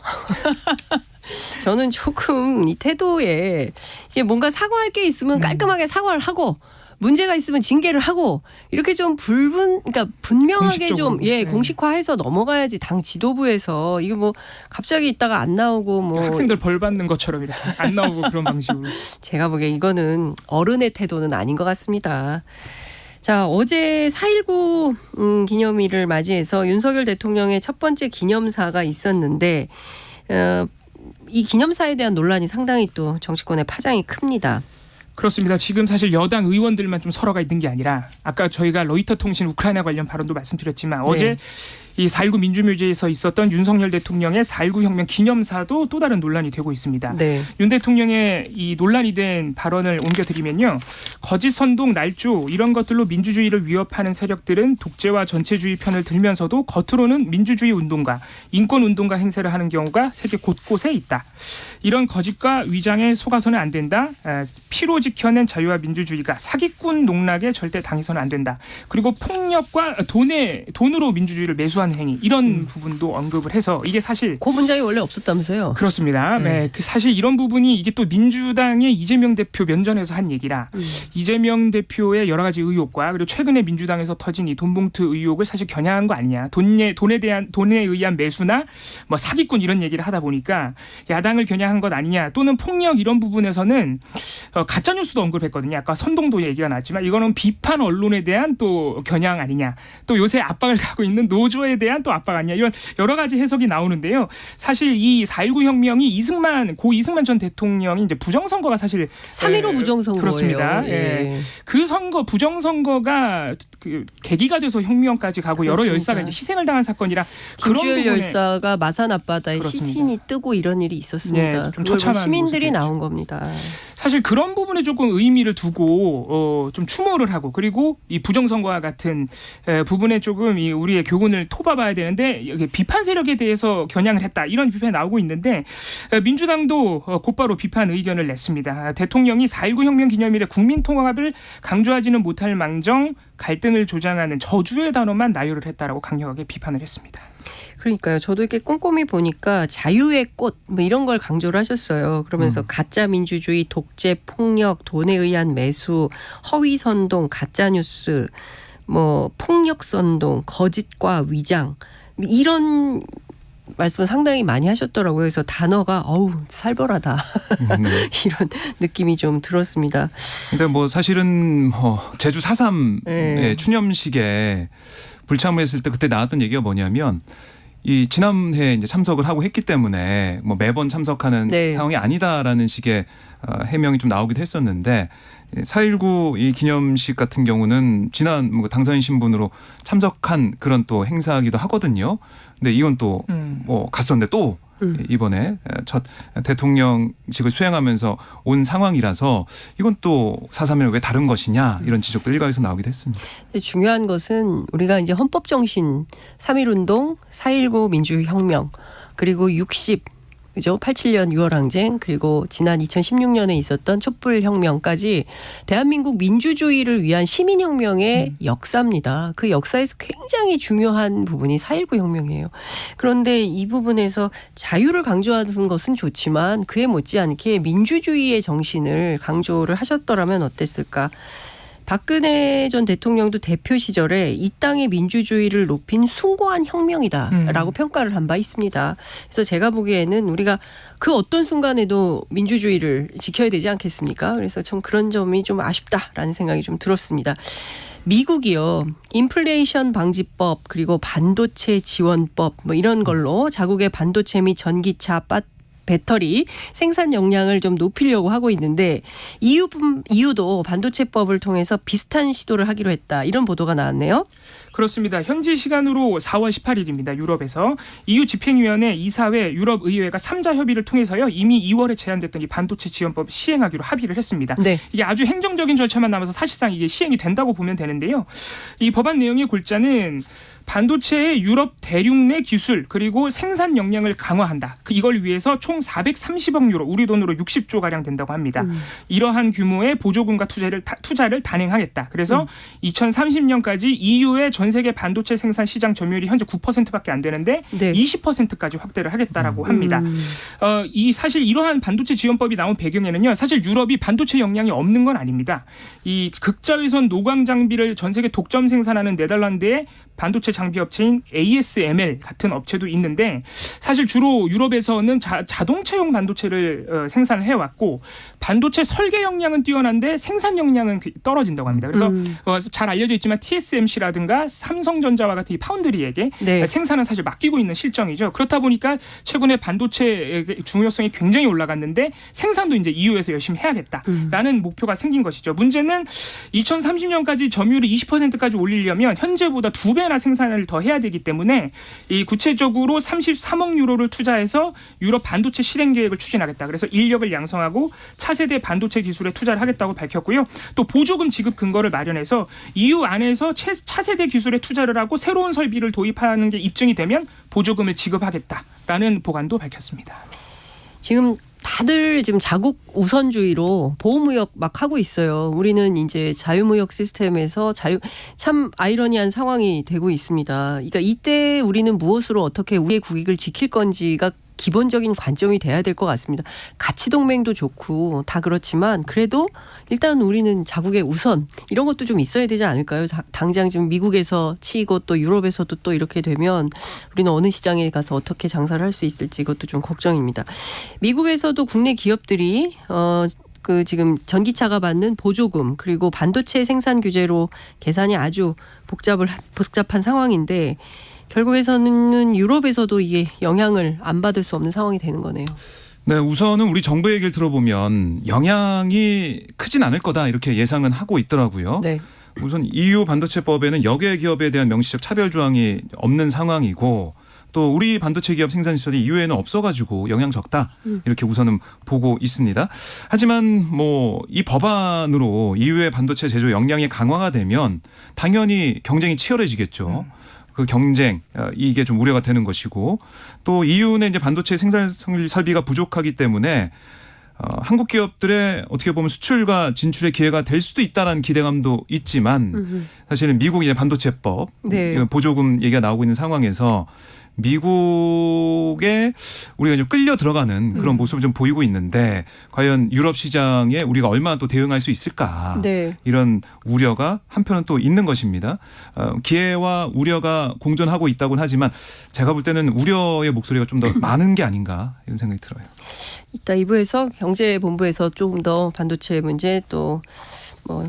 Speaker 1: 저는 조금 이 태도에 이게 뭔가 사과할 게 있으면 깔끔하게 사과를 하고 문제가 있으면 징계를 하고 이렇게 좀 그러니까 분명하게
Speaker 4: 공식적으로.
Speaker 1: 좀 공식화해서 넘어가야지 당 지도부에서 이게 뭐 갑자기 있다가 안 나오고 뭐
Speaker 4: 학생들 벌 받는 것처럼 이렇게 안 나오고 그런 방식으로.
Speaker 1: 제가 보기에 이거는 어른의 태도는 아닌 것 같습니다. 자, 어제 4.19 기념일을 맞이해서 윤석열 대통령의 첫 번째 기념사가 있었는데 이 기념사에 대한 논란이 상당히 또 정치권의 파장이 큽니다.
Speaker 4: 그렇습니다. 지금 사실 여당 의원들만 좀 설화가 있는 게 아니라 아까 저희가 로이터 통신 우크라이나 관련 발언도 말씀드렸지만 어제 이 4.19 민주묘지에서 있었던 윤석열 대통령의 4.19 혁명 기념사도 또 다른 논란이 되고 있습니다.
Speaker 1: 네.
Speaker 4: 윤 대통령의 이 논란이 된 발언을 옮겨드리면요. 거짓 선동, 날조 이런 것들로 민주주의를 위협하는 세력들은 독재와 전체주의 편을 들면서도 겉으로는 민주주의 운동가, 인권 운동가 행세를 하는 경우가 세계 곳곳에 있다. 이런 거짓과 위장에 속아서는 안 된다. 피로 지켜낸 자유와 민주주의가 사기꾼 농락에 절대 당해서는 안 된다. 그리고 폭력과 돈으로 민주주의를 매수하는 행위 이런 부분도 언급을 해서 이게 사실
Speaker 1: 그 문장이 원래 없었다면서요?
Speaker 4: 그렇습니다. 네. 사실 이런 부분이 이게 또 민주당의 이재명 대표 면전에서 한 얘기라 이재명 대표의 여러 가지 의혹과 그리고 최근에 민주당에서 터진 이 돈봉투 의혹을 사실 겨냥한 거 아니냐. 돈에 의한 매수나 뭐 사기꾼 이런 얘기를 하다 보니까 야당을 겨냥한 것 아니냐. 또는 폭력 이런 부분에서는 가짜 뉴스도 언급했거든요. 아까 선동도 얘기가 나왔지만 이거는 비판 언론에 대한 또 겨냥 아니냐. 또 요새 압박을 가고 있는 노조에 대한 또 압박 아니냐. 이런 여러 가지 해석이 나오는데요. 사실 이 4.19 혁명이 고 이승만 전 대통령이 이제 부정선거가 사실
Speaker 1: 3.15 부정선거예요.
Speaker 4: 그렇습니다.
Speaker 1: 예.
Speaker 4: 그 선거 부정선거가 그 계기가 돼서 혁명까지 가고
Speaker 1: 그렇습니다.
Speaker 4: 여러 열사가 이제 희생을 당한 사건이라 그런
Speaker 1: 김주열
Speaker 4: 부분에
Speaker 1: 열사가 마산 앞바다에
Speaker 4: 그렇습니다.
Speaker 1: 시신이 뜨고 이런 일이 있었습니다.
Speaker 4: 네, 좀
Speaker 1: 그걸
Speaker 4: 처참한
Speaker 1: 시민들이
Speaker 4: 모습이었죠.
Speaker 1: 나온 겁니다.
Speaker 4: 사실 그런 부분에 조금 의미를 두고 좀 추모를 하고 그리고 이 부정선거와 같은 부분에 조금 이 우리의 교훈을 토봐봐야 되는데 비판 세력에 대해서 겨냥을 했다 이런 비판이 나오고 있는데 민주당도 곧바로 비판 의견을 냈습니다. 대통령이 4.19 혁명 기념일에 국민 통합을 강조하지는 못할 망정 갈등을 조장하는 저주의 단어만 나열을 했다라고 강력하게 비판을 했습니다.
Speaker 1: 그러니까요. 저도 이렇게 꼼꼼히 보니까 자유의 꽃 뭐 이런 걸 강조를 하셨어요. 그러면서 가짜 민주주의, 독재, 폭력, 돈에 의한 매수, 허위 선동, 가짜 뉴스, 뭐 폭력 선동, 거짓과 위장 이런 말씀을 상당히 많이 하셨더라고요. 그래서 단어가 살벌하다 이런 느낌이 좀 들었습니다.
Speaker 3: 근데 뭐 사실은 제주 4.3
Speaker 1: 네.
Speaker 3: 추념식에 불참했을 때 그때 나왔던 얘기가 뭐냐면 이 지난해 이제 참석을 하고 했기 때문에 뭐 매번 참석하는
Speaker 1: 네.
Speaker 3: 상황이 아니다라는 식의 해명이 좀 나오기도 했었는데 4.19 이 기념식 같은 경우는 지난 뭐 당선인 신분으로 참석한 그런 또 행사이기도 하거든요. 근데 이건 또 뭐 갔었는데 또 이번에 첫 대통령직을 수행하면서 온 상황이라서 이건 또 4.3을 왜 다른 것이냐 이런 지적도 일각에서 나오기도 했습니다.
Speaker 1: 중요한 것은 우리가 이제 헌법 정신 3.1운동, 4.19 민주혁명 그리고 60 그죠? 87년 6월 항쟁 그리고 지난 2016년에 있었던 촛불혁명까지 대한민국 민주주의를 위한 시민혁명의 역사입니다. 그 역사에서 굉장히 중요한 부분이 4.19 혁명이에요. 그런데 이 부분에서 자유를 강조하는 것은 좋지만 그에 못지않게 민주주의의 정신을 강조를 하셨더라면 어땠을까? 박근혜 전 대통령도 대표 시절에 이 땅의 민주주의를 높인 숭고한 혁명이다라고 평가를 한 바 있습니다. 그래서 제가 보기에는 우리가 그 어떤 순간에도 민주주의를 지켜야 되지 않겠습니까? 그래서 좀 그런 점이 좀 아쉽다라는 생각이 좀 들었습니다. 미국이요. 인플레이션 방지법 그리고 반도체 지원법 뭐 이런 걸로 자국의 반도체 및 전기차, 배터리 생산 역량을 좀 높이려고 하고 있는데 EU도 반도체법을 통해서 비슷한 시도를 하기로 했다. 이런 보도가 나왔네요.
Speaker 4: 그렇습니다. 현지 시간으로 4월 18일입니다. 유럽에서 EU 집행위원회 이사회 유럽의회가 3자 협의를 통해서요. 이미 2월에 제안됐던 이 반도체 지원법 시행하기로 합의를 했습니다.
Speaker 1: 네.
Speaker 4: 이게 아주 행정적인 절차만 남아서 사실상 이게 시행이 된다고 보면 되는데요. 이 법안 내용의 골자는 반도체의 유럽 대륙 내 기술 그리고 생산 역량을 강화한다. 이걸 위해서 총 430억 유로, 우리 돈으로 60조 가량 된다고 합니다. 이러한 규모의 보조금과 투자를 단행하겠다. 그래서 2030년까지 EU의 전 세계 반도체 생산 시장 점유율이 현재 9%밖에 안 되는데
Speaker 1: 네.
Speaker 4: 20%까지 확대를 하겠다라고 합니다. 이 사실 이러한 반도체 지원법이 나온 배경에는요. 사실 유럽이 반도체 역량이 없는 건 아닙니다. 이 극자위선 노광 장비를 전 세계 독점 생산하는 네덜란드의 반도체 장비 업체인 ASML 같은 업체도 있는데 사실 주로 유럽에서는 자동차용 반도체를 생산을 해왔고 반도체 설계 역량은 뛰어난데 생산 역량은 떨어진다고 합니다. 그래서 잘 알려져 있지만 TSMC라든가 삼성전자와 같은 이 파운드리에게
Speaker 1: 네.
Speaker 4: 생산은 사실 맡기고 있는 실정이죠. 그렇다 보니까 최근에 반도체의 중요성이 굉장히 올라갔는데 생산도 이제 EU에서 열심히 해야겠다라는 목표가 생긴 것이죠. 문제는 2030년까지 점유율을 20%까지 올리려면 현재보다 2배나 생산을 더 해야 되기 때문에 이 구체적으로 33억 유로를 투자해서 유럽 반도체 실행 계획을 추진하겠다. 그래서 인력을 양성하고 차세대 반도체 기술에 투자를 하겠다고 밝혔고요. 또 보조금 지급 근거를 마련해서 EU 안에서 차세대 기술에 투자를 하고 새로운 설비를 도입하는 게 입증이 되면 보조금을 지급하겠다라는 보관도 밝혔습니다.
Speaker 1: 지금 다들 지금 자국 우선주의로 보호무역 막 하고 있어요. 우리는 이제 자유무역 시스템에서 참 아이러니한 상황이 되고 있습니다. 그러니까 이때 우리는 무엇으로 어떻게 우리의 국익을 지킬 건지가 기본적인 관점이 돼야 될 것 같습니다. 가치 동맹도 좋고 다 그렇지만 그래도 일단 우리는 자국의 우선 이런 것도 좀 있어야 되지 않을까요? 당장 지금 미국에서 치이고 또 유럽에서도 또 이렇게 되면 우리는 어느 시장에 가서 어떻게 장사를 할 수 있을지 이것도 좀 걱정입니다. 미국에서도 국내 기업들이 지금 전기차가 받는 보조금 그리고 반도체 생산 규제로 계산이 아주 복잡한 상황인데 결국에서는 유럽에서도 이게 영향을 안 받을 수 없는 상황이 되는 거네요.
Speaker 3: 네, 우선은 우리 정부 얘기를 들어보면 영향이 크진 않을 거다 이렇게 예상은 하고 있더라고요.
Speaker 1: 네.
Speaker 3: 우선 EU 반도체법에는 역외 기업에 대한 명시적 차별 조항이 없는 상황이고 또 우리 반도체 기업 생산 시설이 EU에는 없어가지고 영향 적다 이렇게 우선은 보고 있습니다. 하지만 이 법안으로 EU의 반도체 제조 역량이 강화가 되면 당연히 경쟁이 치열해지겠죠. 그 경쟁 이게 좀 우려가 되는 것이고 또 EU는 이제 반도체 생산 설비가 부족하기 때문에 한국 기업들의 어떻게 보면 수출과 진출의 기회가 될 수도 있다라는 기대감도 있지만 사실은 미국 이제 반도체법
Speaker 1: 네.
Speaker 3: 보조금 얘기가 나오고 있는 상황에서 미국에 우리가 좀 끌려 들어가는 그런 모습을 좀 보이고 있는데 과연 유럽 시장에 우리가 얼마나 또 대응할 수 있을까
Speaker 1: 네.
Speaker 3: 이런 우려가 한편은 또 있는 것입니다. 기회와 우려가 공존하고 있다고는 하지만 제가 볼 때는 우려의 목소리가 좀 더 많은 게 아닌가 이런 생각이 들어요.
Speaker 1: 이따 2부에서 경제본부에서 조금 더 반도체 문제 또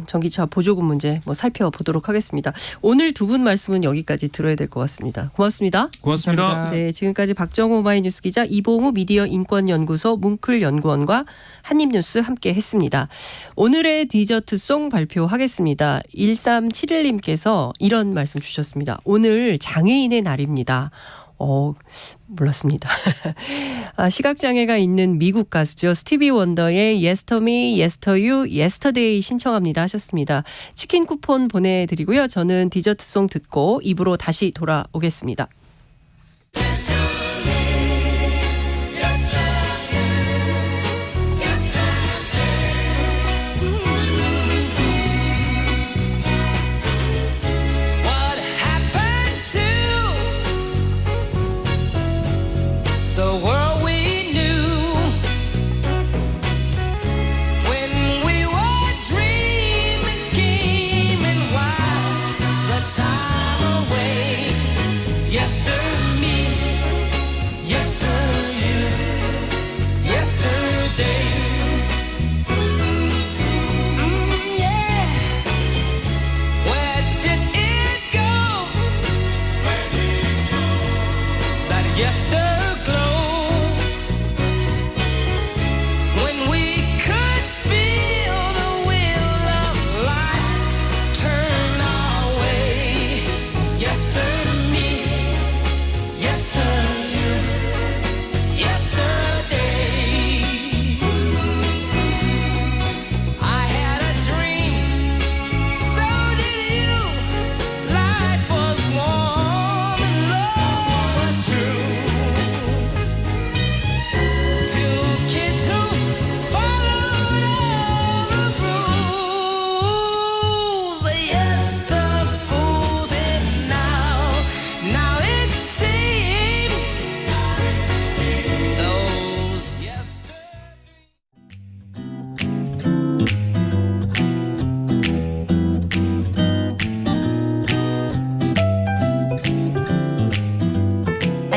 Speaker 1: 전기차 보조금 문제 살펴보도록 하겠습니다. 오늘 두 분 말씀은 여기까지 들어야 될 것 같습니다. 고맙습니다.
Speaker 3: 고맙습니다.
Speaker 4: 감사합니다.
Speaker 1: 네, 지금까지 박정호 오마이뉴스 기자, 이봉우 미디어 인권연구소 뭉클연구원과 한입뉴스 함께했습니다. 오늘의 디저트송 발표하겠습니다. 1371님께서 이런 말씀 주셨습니다. 오늘 장애인의 날입니다. 몰랐습니다. 시각장애가 있는 미국 가수죠. 스티비 원더의 Yesterday, Yester유, Yesterday 신청합니다 하셨습니다. 치킨 쿠폰 보내드리고요. 저는 디저트송 듣고 입으로 다시 돌아오겠습니다.
Speaker 6: Yes.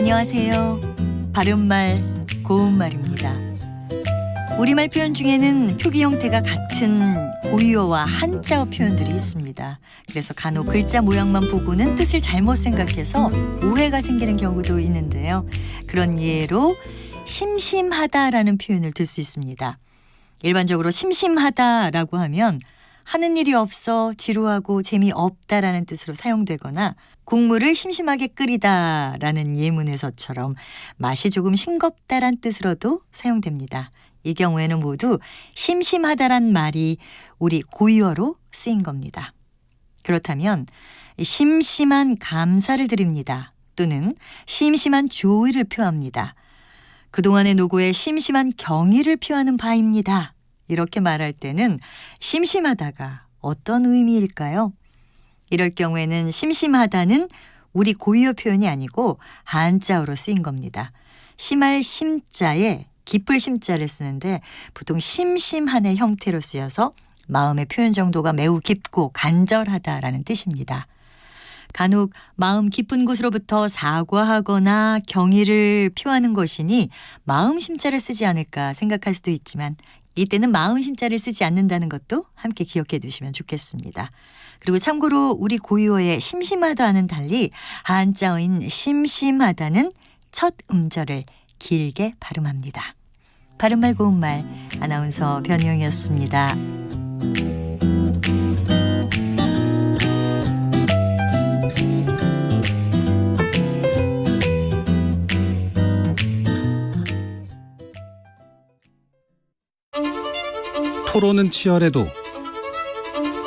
Speaker 6: 안녕하세요. 바른말, 고운말입니다. 우리말 표현 중에는 표기 형태가 같은 고유어와 한자어 표현들이 있습니다. 그래서 간혹 글자 모양만 보고는 뜻을 잘못 생각해서 오해가 생기는 경우도 있는데요. 그런 예로 심심하다라는 표현을 들 수 있습니다. 일반적으로 심심하다라고 하면 하는 일이 없어 지루하고 재미없다라는 뜻으로 사용되거나 국물을 심심하게 끓이다라는 예문에서처럼 맛이 조금 싱겁다란 뜻으로도 사용됩니다. 이 경우에는 모두 심심하다란 말이 우리 고유어로 쓰인 겁니다. 그렇다면 심심한 감사를 드립니다. 또는 심심한 조의를 표합니다. 그동안의 노고에 심심한 경의를 표하는 바입니다. 이렇게 말할 때는 심심하다가 어떤 의미일까요? 이럴 경우에는 심심하다는 우리 고유어 표현이 아니고 한자어로 쓰인 겁니다. 심할 심자에 깊을 심자를 쓰는데 보통 심심한의 형태로 쓰여서 마음의 표현 정도가 매우 깊고 간절하다라는 뜻입니다. 간혹 마음 깊은 곳으로부터 사과하거나 경의를 표하는 것이니 마음 심자를 쓰지 않을까 생각할 수도 있지만 이때는 마음 심자를 쓰지 않는다는 것도 함께 기억해 두시면 좋겠습니다. 그리고 참고로 우리 고유어의 심심하다는 달리 한자어인 심심하다는 첫 음절을 길게 발음합니다. 바른말 고운말 아나운서 변희영이었습니다.
Speaker 7: 토론은 치열해도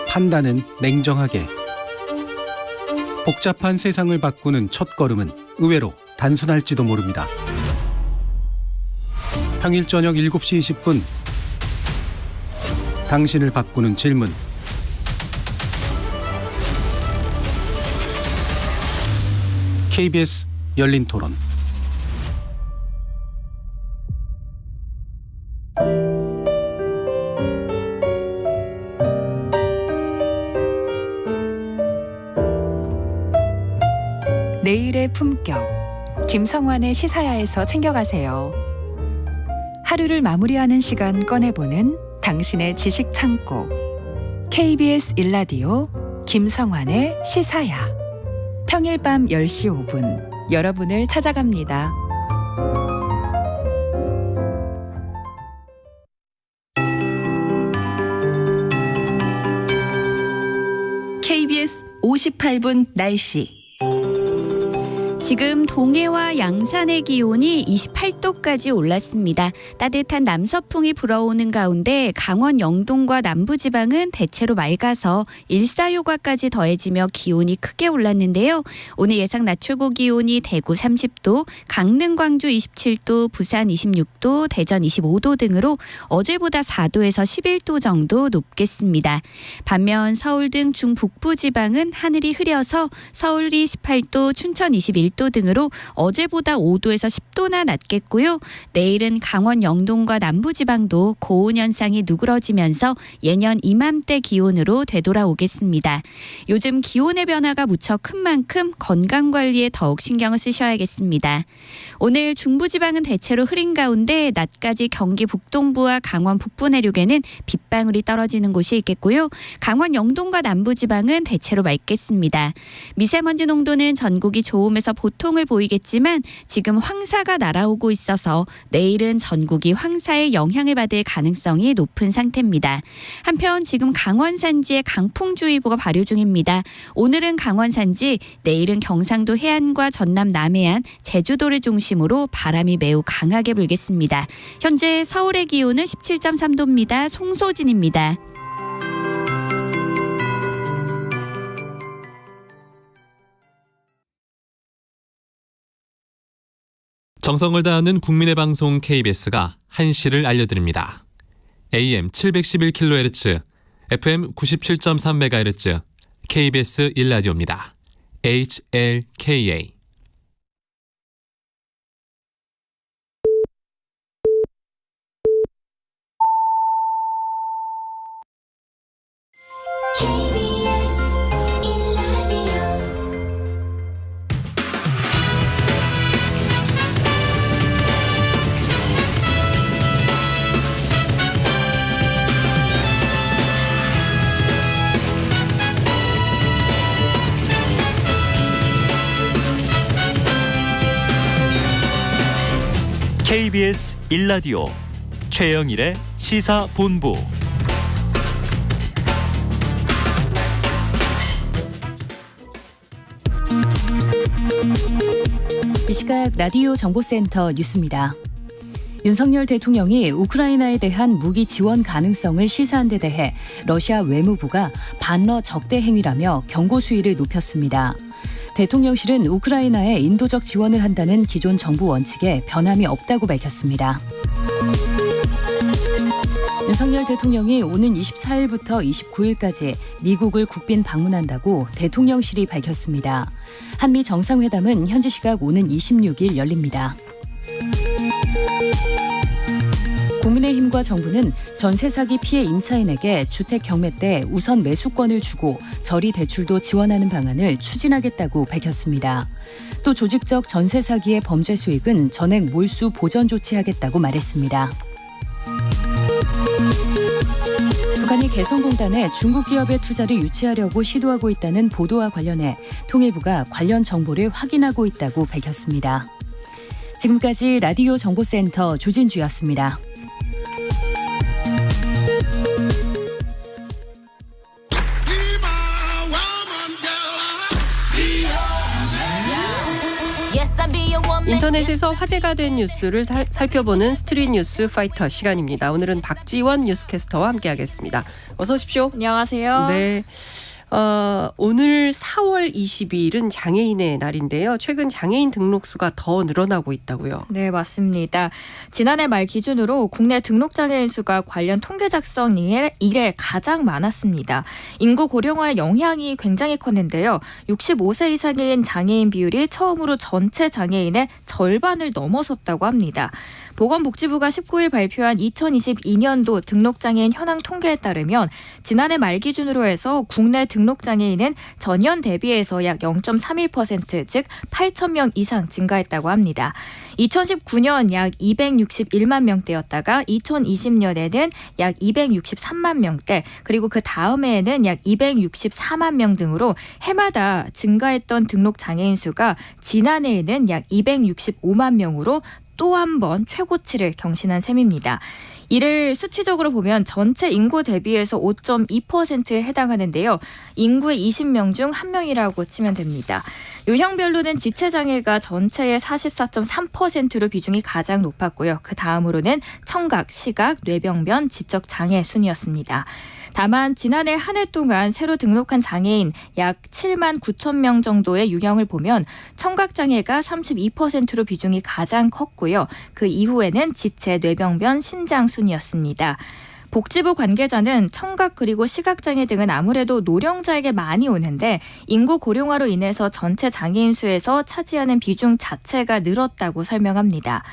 Speaker 7: 판단은 냉정하게. 복잡한 세상을 바꾸는 첫걸음은 의외로 단순할지도 모릅니다. 평일 저녁 7시 20분 당신을 바꾸는 질문. KBS 열린 토론.
Speaker 8: 내일의 품격, 김성환의 시사야에서 챙겨가세요. 하루를 마무리하는 시간 꺼내보는 당신의 지식 창고. KBS 일라디오 김성환의 시사야. 평일 밤 10시 5분 여러분을 찾아갑니다.
Speaker 9: KBS 58분 날씨.
Speaker 10: 지금 동해와 양산의 기온이 28도까지 올랐습니다. 따뜻한 남서풍이 불어오는 가운데 강원 영동과 남부지방은 대체로 맑아서 일사효과까지 더해지며 기온이 크게 올랐는데요. 오늘 예상 낮 최고 기온이 대구 30도, 강릉 광주 27도, 부산 26도, 대전 25도 등으로 어제보다 4도에서 11도 정도 높겠습니다. 반면 서울 등 중북부 지방은 하늘이 흐려서 서울이 18도, 춘천 21도 등으로 어제보다 5도에서 10도나 낮겠고요. 내일은 강원 영동과 남부지방도 고온 현상이 누그러지면서 예년 이맘때 기온으로 되돌아오겠습니다. 요즘 기온의 변화가 무척 큰 만큼 건강관리에 더욱 신경을 쓰셔야겠습니다. 오늘 중부지방은 대체로 흐린 가운데 낮까지 경기 북동부와 강원 북부 내륙에는 빗방울이 떨어지는 곳이 있겠고요. 강원 영동과 남부지방은 대체로 맑겠습니다. 미세먼지 농도는 전국이 좋음에서 보통을 보이겠지만 지금 황사가 날아오고 있어서 내일은 전국이 황사의 영향을 받을 가능성이 높은 상태입니다. 한편 지금 강원 산지에 강풍주의보가 발효 중입니다. 오늘은 강원 산지, 내일은 경상도 해안과 전남 남해안, 제주도를 중심으로 바람이 매우 강하게 불겠습니다. 현재 서울의 기온은 17.3도입니다. 송소진입니다.
Speaker 11: 정성을 다하는 국민의 방송 KBS가 한시를 알려드립니다. AM 711kHz, FM 97.3MHz, KBS 일라디오입니다. HLKA.
Speaker 12: KBS 1라디오 최영일의 시사본부.
Speaker 13: 이 시각 라디오 정보센터 뉴스입니다. 윤석열 대통령이 우크라이나에 대한 무기 지원 가능성을 시사한 데 대해 러시아 외무부가 반러 적대 행위라며 경고 수위를 높였습니다. 대통령실은 우크라이나에 인도적 지원을 한다는 기존 정부 원칙에 변함이 없다고 밝혔습니다. 윤석열 대통령이 오는 24일부터 29일까지 미국을 국빈 방문한다고 대통령실이 밝혔습니다. 한미 정상회담은 현지 시각 오는 26일 열립니다. 국민의힘과 정부는 전세 사기 피해 임차인에게 주택 경매 때 우선 매수권을 주고 저리 대출도 지원하는 방안을 추진하겠다고 밝혔습니다. 또 조직적 전세 사기의 범죄 수익은 전액 몰수 보전 조치하겠다고 말했습니다. 북한이 개성공단에 중국 기업의 투자를 유치하려고 시도하고 있다는 보도와 관련해 통일부가 관련 정보를 확인하고 있다고 밝혔습니다. 지금까지 라디오 정보센터 조진주였습니다.
Speaker 1: 인터넷에서 화제가 된 뉴스를 살펴보는 스트릿 뉴스 파이터 시간입니다. 오늘은 박지원 뉴스캐스터와 함께하겠습니다. 어서 오십시오.
Speaker 14: 안녕하세요.
Speaker 1: 네. 오늘 4월 22일은 장애인의 날인데요. 최근 장애인 등록수가 더 늘어나고 있다고요.
Speaker 14: 네, 맞습니다. 지난해 말 기준으로 국내 등록장애인 수가 관련 통계 작성 이래 가장 많았습니다. 인구 고령화의 영향이 굉장히 컸는데요. 65세 이상인 장애인 비율이 처음으로 전체 장애인의 절반을 넘어섰다고 합니다. 보건복지부가 19일 발표한 2022년도 등록장애인 현황 통계에 따르면 지난해 말 기준으로 해서 국내 등록장애인은 전년 대비해서 약 0.31%, 즉 8천 명 이상 증가했다고 합니다. 2019년 약 261만 명대였다가 2020년에는 약 263만 명대, 그리고 그 다음해에는 약 264만 명 등으로 해마다 증가했던 등록장애인 수가 지난해에는 약 265만 명으로 또 한 번 최고치를 경신한 셈입니다. 이를 수치적으로 보면 전체 인구 대비해서 5.2%에 해당하는데요. 인구의 20명 중 1명이라고 치면 됩니다. 유형별로는 지체장애가 전체의 44.3%로 비중이 가장 높았고요. 그 다음으로는 청각, 시각, 뇌병변, 지적장애 순이었습니다. 다만 지난해 한 해 동안 새로 등록한 장애인 약 7만 9천 명 정도의 유형을 보면 청각장애가 32%로 비중이 가장 컸고요. 그 이후에는 지체, 뇌병변, 신장 순이었습니다. 복지부 관계자는 청각 그리고 시각장애 등은 아무래도 노령자에게 많이 오는데 인구 고령화로 인해서 전체 장애인 수에서 차지하는 비중 자체가 늘었다고 설명합니다.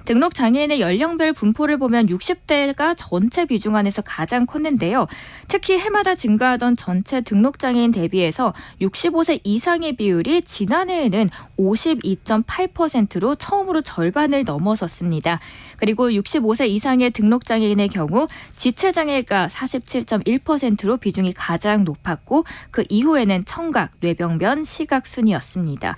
Speaker 14: 등록 장애인의 연령별 분포를 보면 60대가 전체 비중 안에서 가장 컸는데요. 특히 해마다 증가하던 전체 등록 장애인 대비해서 65세 이상의 비율이 지난해에는 52.8%로 처음으로 절반을 넘어섰습니다. 그리고 65세 이상의 등록 장애인의 경우 지체 장애가 47.1%로 비중이 가장 높았고 그 이후에는 청각, 뇌병변, 시각 순이었습니다.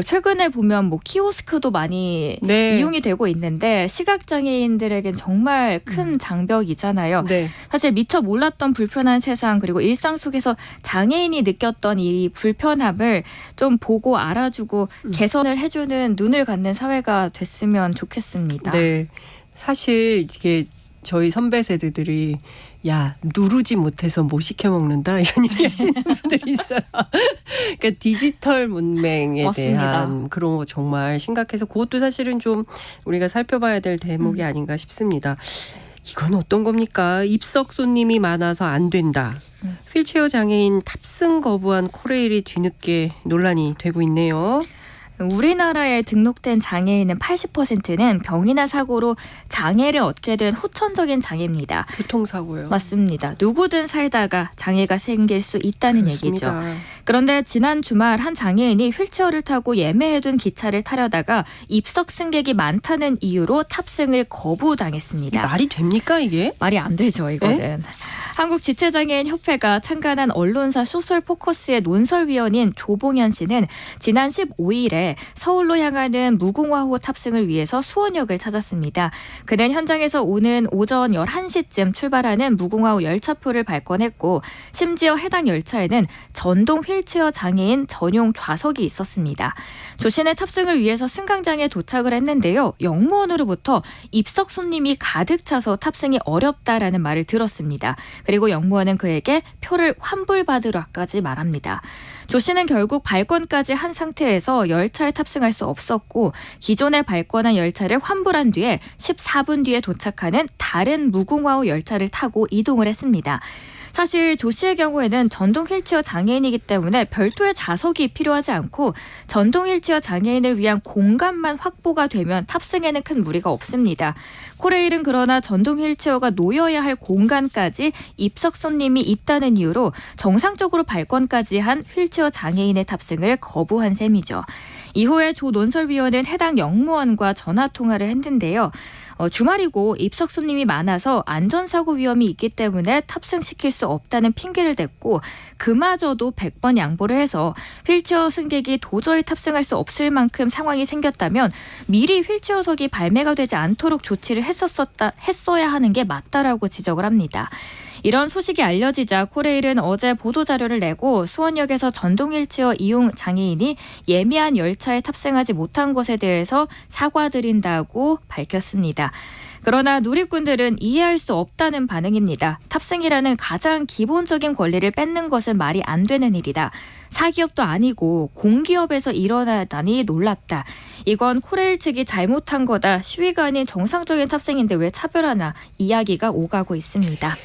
Speaker 14: 최근에 보면 뭐 키오스크도 많이 이용이 되고 있는데 시각장애인들에겐 정말 큰 장벽이잖아요.
Speaker 1: 네.
Speaker 14: 사실 미처 몰랐던 불편한 세상 그리고 일상 속에서 장애인이 느꼈던 이 불편함을 좀 보고 알아주고 개선을 해주는 눈을 갖는 사회가 됐으면 좋겠습니다.
Speaker 1: 네. 사실 이게 저희 선배 세대들이 야 누르지 못해서 못 시켜 먹는다 이런 얘기 하시는 분들이 있어요. 그러니까 디지털 문맹에
Speaker 14: 맞습니다.
Speaker 1: 대한 그런 거 정말 심각해서 그것도 사실은 좀 우리가 살펴봐야 될 대목이 아닌가 싶습니다. 이건 어떤 겁니까? 입석 손님이 많아서 안 된다. 휠체어 장애인 탑승 거부한 코레일이 뒤늦게 논란이 되고 있네요.
Speaker 14: 우리나라에 등록된 장애인은 80%는 병이나 사고로 장애를 얻게 된 후천적인 장애입니다.
Speaker 1: 교통사고요.
Speaker 14: 맞습니다. 누구든 살다가 장애가 생길 수 있다는
Speaker 1: 그렇습니다.
Speaker 14: 얘기죠. 그런데 지난 주말 한 장애인이 휠체어를 타고 예매해둔 기차를 타려다가 입석 승객이 많다는 이유로 탑승을 거부당했습니다.
Speaker 1: 말이 됩니까 이게?
Speaker 14: 말이 안 되죠 이거는. 한국지체장애인협회가 창간한 언론사 소셜포커스의 논설위원인 조봉현 씨는 지난 15일에 서울로 향하는 무궁화호 탑승을 위해서 수원역을 찾았습니다. 그는 현장에서 오는 오전 11시쯤 출발하는 무궁화호 열차표를 발권했고 심지어 해당 열차에는 전동 휠체어 장애인 전용 좌석이 있었습니다. 조 씨는 탑승을 위해서 승강장에 도착을 했는데요. 영무원으로부터 입석 손님이 가득 차서 탑승이 어렵다라는 말을 들었습니다. 그리고 영무원은 그에게 표를 환불받으라까지 말합니다. 조 씨는 결국 발권까지 한 상태에서 열차에 탑승할 수 없었고 기존에 발권한 열차를 환불한 뒤에 14분 뒤에 도착하는 다른 무궁화호 열차를 타고 이동을 했습니다. 사실 조 씨의 경우에는 전동 휠체어 장애인이기 때문에 별도의 좌석이 필요하지 않고 전동 휠체어 장애인을 위한 공간만 확보가 되면 탑승에는 큰 무리가 없습니다. 코레일은 그러나 전동 휠체어가 놓여야 할 공간까지 입석 손님이 있다는 이유로 정상적으로 발권까지 한 휠체어 장애인의 탑승을 거부한 셈이죠. 이후에 조 논설위원은 해당 영무원과 전화통화를 했는데요. 주말이고 입석 손님이 많아서 안전사고 위험이 있기 때문에 탑승시킬 수 없다는 핑계를 댔고 그마저도 100번 양보를 해서 휠체어 승객이 도저히 탑승할 수 없을 만큼 상황이 생겼다면 미리 휠체어석이 발매가 되지 않도록 조치를 했어야 하는 게 맞다라고 지적을 합니다. 이런 소식이 알려지자 코레일은 어제 보도자료를 내고 수원역에서 전동 휠체어 이용 장애인이 예매한 열차에 탑승하지 못한 것에 대해서 사과드린다고 밝혔습니다. 그러나 누리꾼들은 이해할 수 없다는 반응입니다. 탑승이라는 가장 기본적인 권리를 뺏는 것은 말이 안 되는 일이다. 사기업도 아니고 공기업에서 일어나다니 놀랍다. 이건 코레일 측이 잘못한 거다. 시위가 아닌 정상적인 탑승인데 왜 차별하나 이야기가 오가고 있습니다.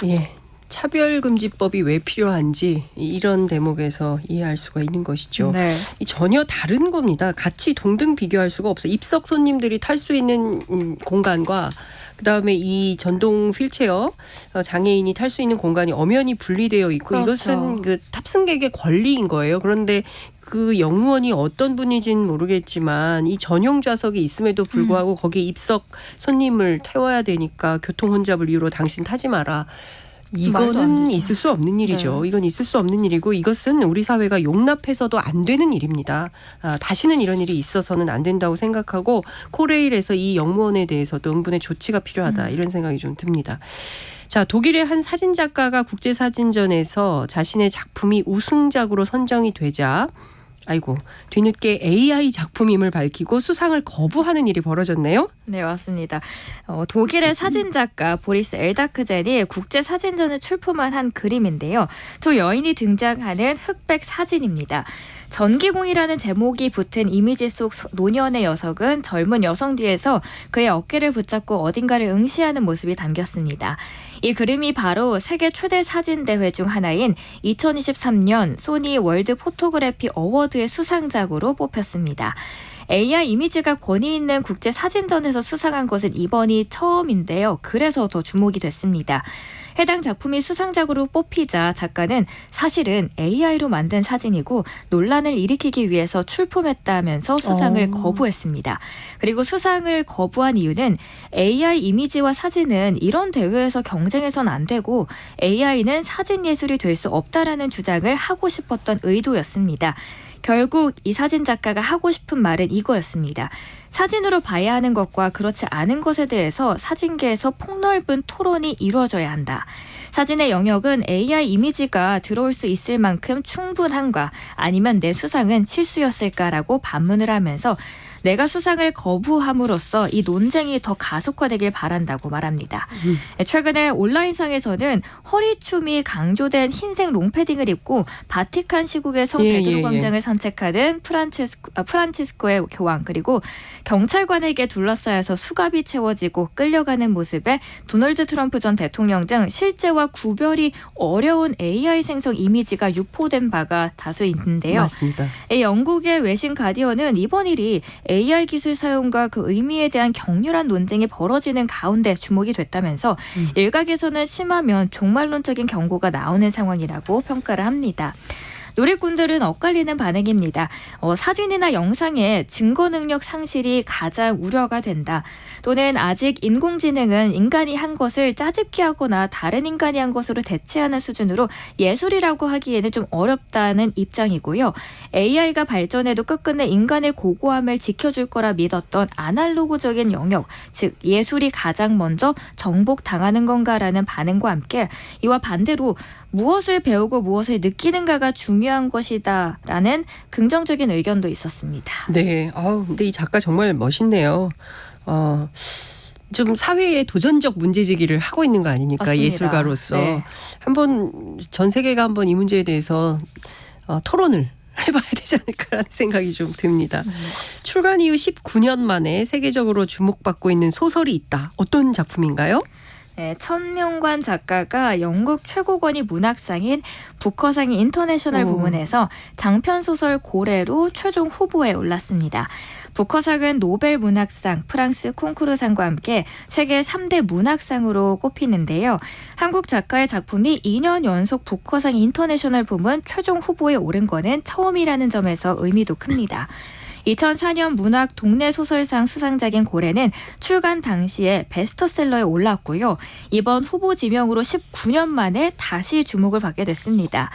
Speaker 1: 예, 차별금지법이 왜 필요한지 이런 대목에서 이해할 수가 있는 것이죠.
Speaker 14: 네.
Speaker 1: 이 전혀 다른 겁니다. 같이 동등 비교할 수가 없어요. 입석 손님들이 탈 수 있는 공간과 그다음에 이 전동 휠체어 장애인이 탈 수 있는 공간이 엄연히 분리되어 있고
Speaker 14: 그렇죠.
Speaker 1: 이것은 그 탑승객의 권리인 거예요. 그런데 그 영무원이 어떤 분인지는 모르겠지만 이 전용 좌석이 있음에도 불구하고 거기에 입석 손님을 태워야 되니까 교통 혼잡을 이유로 당신 타지 마라. 이거는 있을 수 없는 일이죠.
Speaker 14: 네.
Speaker 1: 이건 있을 수 없는 일이고 이것은 우리 사회가 용납해서도 안 되는 일입니다. 다시는 이런 일이 있어서는 안 된다고 생각하고 코레일에서 이 영무원에 대해서도 응분의 조치가 필요하다. 이런 생각이 좀 듭니다. 자, 독일의 한 사진작가가 국제사진전에서 자신의 작품이 우승작으로 선정이 되자 뒤늦게 AI 작품임을 밝히고 수상을 거부하는 일이 벌어졌네요.
Speaker 14: 네, 맞습니다. 독일의 사진작가 보리스 엘다크젠이 국제사진전을 출품한 한 그림인데요. 두 여인이 등장하는 흑백 사진입니다. 전기공이라는 제목이 붙은 이미지 속 노년의 녀석은 젊은 여성 뒤에서 그의 어깨를 붙잡고 어딘가를 응시하는 모습이 담겼습니다. 이 그림이 바로 세계 최대 사진 대회 중 하나인 2023년 소니 월드 포토그래피 어워드의 수상작으로 뽑혔습니다. AI 이미지가 권위 있는 국제 사진전에서 수상한 것은 이번이 처음인데요. 그래서 더 주목이 됐습니다. 해당 작품이 수상작으로 뽑히자 작가는 사실은 AI로 만든 사진이고 논란을 일으키기 위해서 출품했다면서 수상을 거부했습니다. 그리고 수상을 거부한 이유는 AI 이미지와 사진은 이런 대회에서 경쟁해서는 안 되고 AI는 사진 예술이 될 수 없다라는 주장을 하고 싶었던 의도였습니다. 결국 이 사진 작가가 하고 싶은 말은 이거였습니다. 사진으로 봐야 하는 것과 그렇지 않은 것에 대해서 사진계에서 폭넓은 토론이 이루어져야 한다. 사진의 영역은 AI 이미지가 들어올 수 있을 만큼 충분한가 아니면 내 수상은 실수였을까라고 반문을 하면서 내가 수상을 거부함으로써 이 논쟁이 더 가속화되길 바란다고 말합니다. 최근에 온라인상에서는 허리춤이 강조된 흰색 롱패딩을 입고 바티칸 시국의 성 베드로 광장을 산책하는 프란치스코의 교황 그리고 경찰관에게 둘러싸여서 수갑이 채워지고 끌려가는 모습에 도널드 트럼프 전 대통령 등 실제와 구별이 어려운 AI 생성 이미지가 유포된 바가 다수 있는데요.
Speaker 1: 맞습니다.
Speaker 14: 영국의 외신 가디언은 이번 일이 AI 기술 사용과 그 의미에 대한 격렬한 논쟁이 벌어지는 가운데 주목이 됐다면서 일각에서는 심하면 종말론적인 경고가 나오는 상황이라고 평가를 합니다. 누리꾼들은 엇갈리는 반응입니다. 사진이나 영상의 증거 능력 상실이 가장 우려가 된다. 또는 아직 인공지능은 인간이 한 것을 짜집기 하거나 다른 인간이 한 것으로 대체하는 수준으로 예술이라고 하기에는 좀 어렵다는 입장이고요. AI가 발전해도 끝끝내 인간의 고고함을 지켜줄 거라 믿었던 아날로그적인 영역, 즉 예술이 가장 먼저 정복당하는 건가라는 반응과 함께 이와 반대로 무엇을 배우고 무엇을 느끼는가가 중요한 것이다라는 긍정적인 의견도 있었습니다.
Speaker 1: 네. 근데 이 작가 정말 멋있네요. 좀 사회에 도전적 문제제기를 하고 있는 거 아닙니까?
Speaker 14: 맞습니다.
Speaker 1: 예술가로서.
Speaker 14: 네.
Speaker 1: 한번 전 세계가 한번 이 문제에 대해서 토론을 해봐야 되지 않을까라는 생각이 좀 듭니다. 출간 이후 19년 만에 세계적으로 주목받고 있는 소설이 있다. 어떤 작품인가요?
Speaker 14: 네, 천명관 작가가 영국 최고권위 문학상인 부커상 인터내셔널 부문에서 장편소설 고래로 최종 후보에 올랐습니다. 부커상은 노벨 문학상, 프랑스 콩쿠르상과 함께 세계 3대 문학상으로 꼽히는데요. 한국 작가의 작품이 2년 연속 부커상 인터내셔널 부문 최종 후보에 오른 거는 처음이라는 점에서 의미도 큽니다. 2004년 문학 동네 소설상 수상작인 고래는 출간 당시에 베스트셀러에 올랐고요. 이번 후보 지명으로 19년 만에 다시 주목을 받게 됐습니다.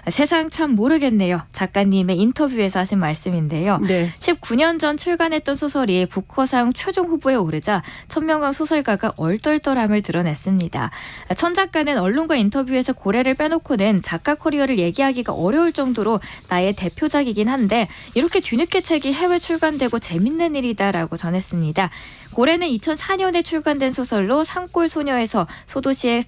Speaker 14: 세상 참 모르겠네요. 작가님의 인터뷰에서 하신 말씀인데요.
Speaker 1: 네.
Speaker 14: 19년 전 출간했던 소설이 부커상 최종 후보에 오르자 천명관 소설가가 얼떨떨함을 드러냈습니다. 천 작가는 언론과 인터뷰에서 고래를 빼놓고는 작가 커리어를 얘기하기가 어려울 정도로 나의 대표작이긴 한데 이렇게 뒤늦게 책이 해외 출간되고 재밌는 일이다라고 전했습니다. 고래는 2004년에 출간된 소설로 산골 소녀에서 소도시의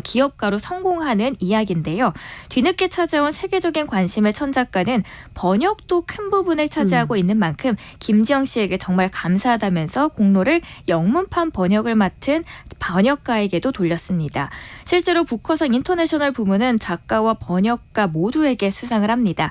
Speaker 14: 기업가로 성공하는 이야기인데요. 뒤늦게 찾아온 세계적인 관심의 천 작가는 번역도 큰 부분을 차지하고 있는 만큼 김지영 씨에게 정말 감사하다면서 공로를 영문판 번역을 맡은 번역가에게도 돌렸습니다. 실제로 부커상 인터내셔널 부문은 작가와 번역가 모두에게 수상을 합니다.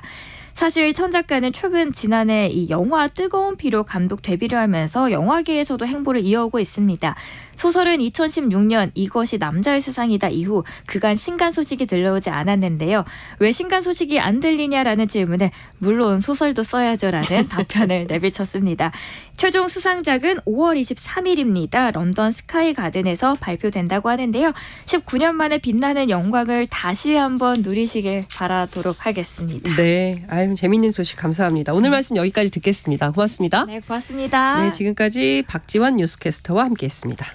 Speaker 14: 사실 천 작가는 최근 지난해 이 영화 뜨거운 피로 감독 데뷔를 하면서 영화계에서도 행보를 이어오고 있습니다. 소설은 2016년 이것이 남자의 세상이다 이후 그간 신간 소식이 들려오지 않았는데요. 왜 신간 소식이 안 들리냐라는 질문에 물론 소설도 써야죠라는 답변을 내비쳤습니다. 최종 수상작은 5월 23일입니다. 런던 스카이 가든에서 발표된다고 하는데요. 19년 만에 빛나는 영광을 다시 한번 누리시길 바라도록 하겠습니다.
Speaker 1: 네. 아유, 재밌는 소식 감사합니다. 오늘 말씀 여기까지 듣겠습니다. 고맙습니다.
Speaker 14: 네, 고맙습니다.
Speaker 1: 네, 지금까지 박지원 뉴스캐스터와 함께했습니다.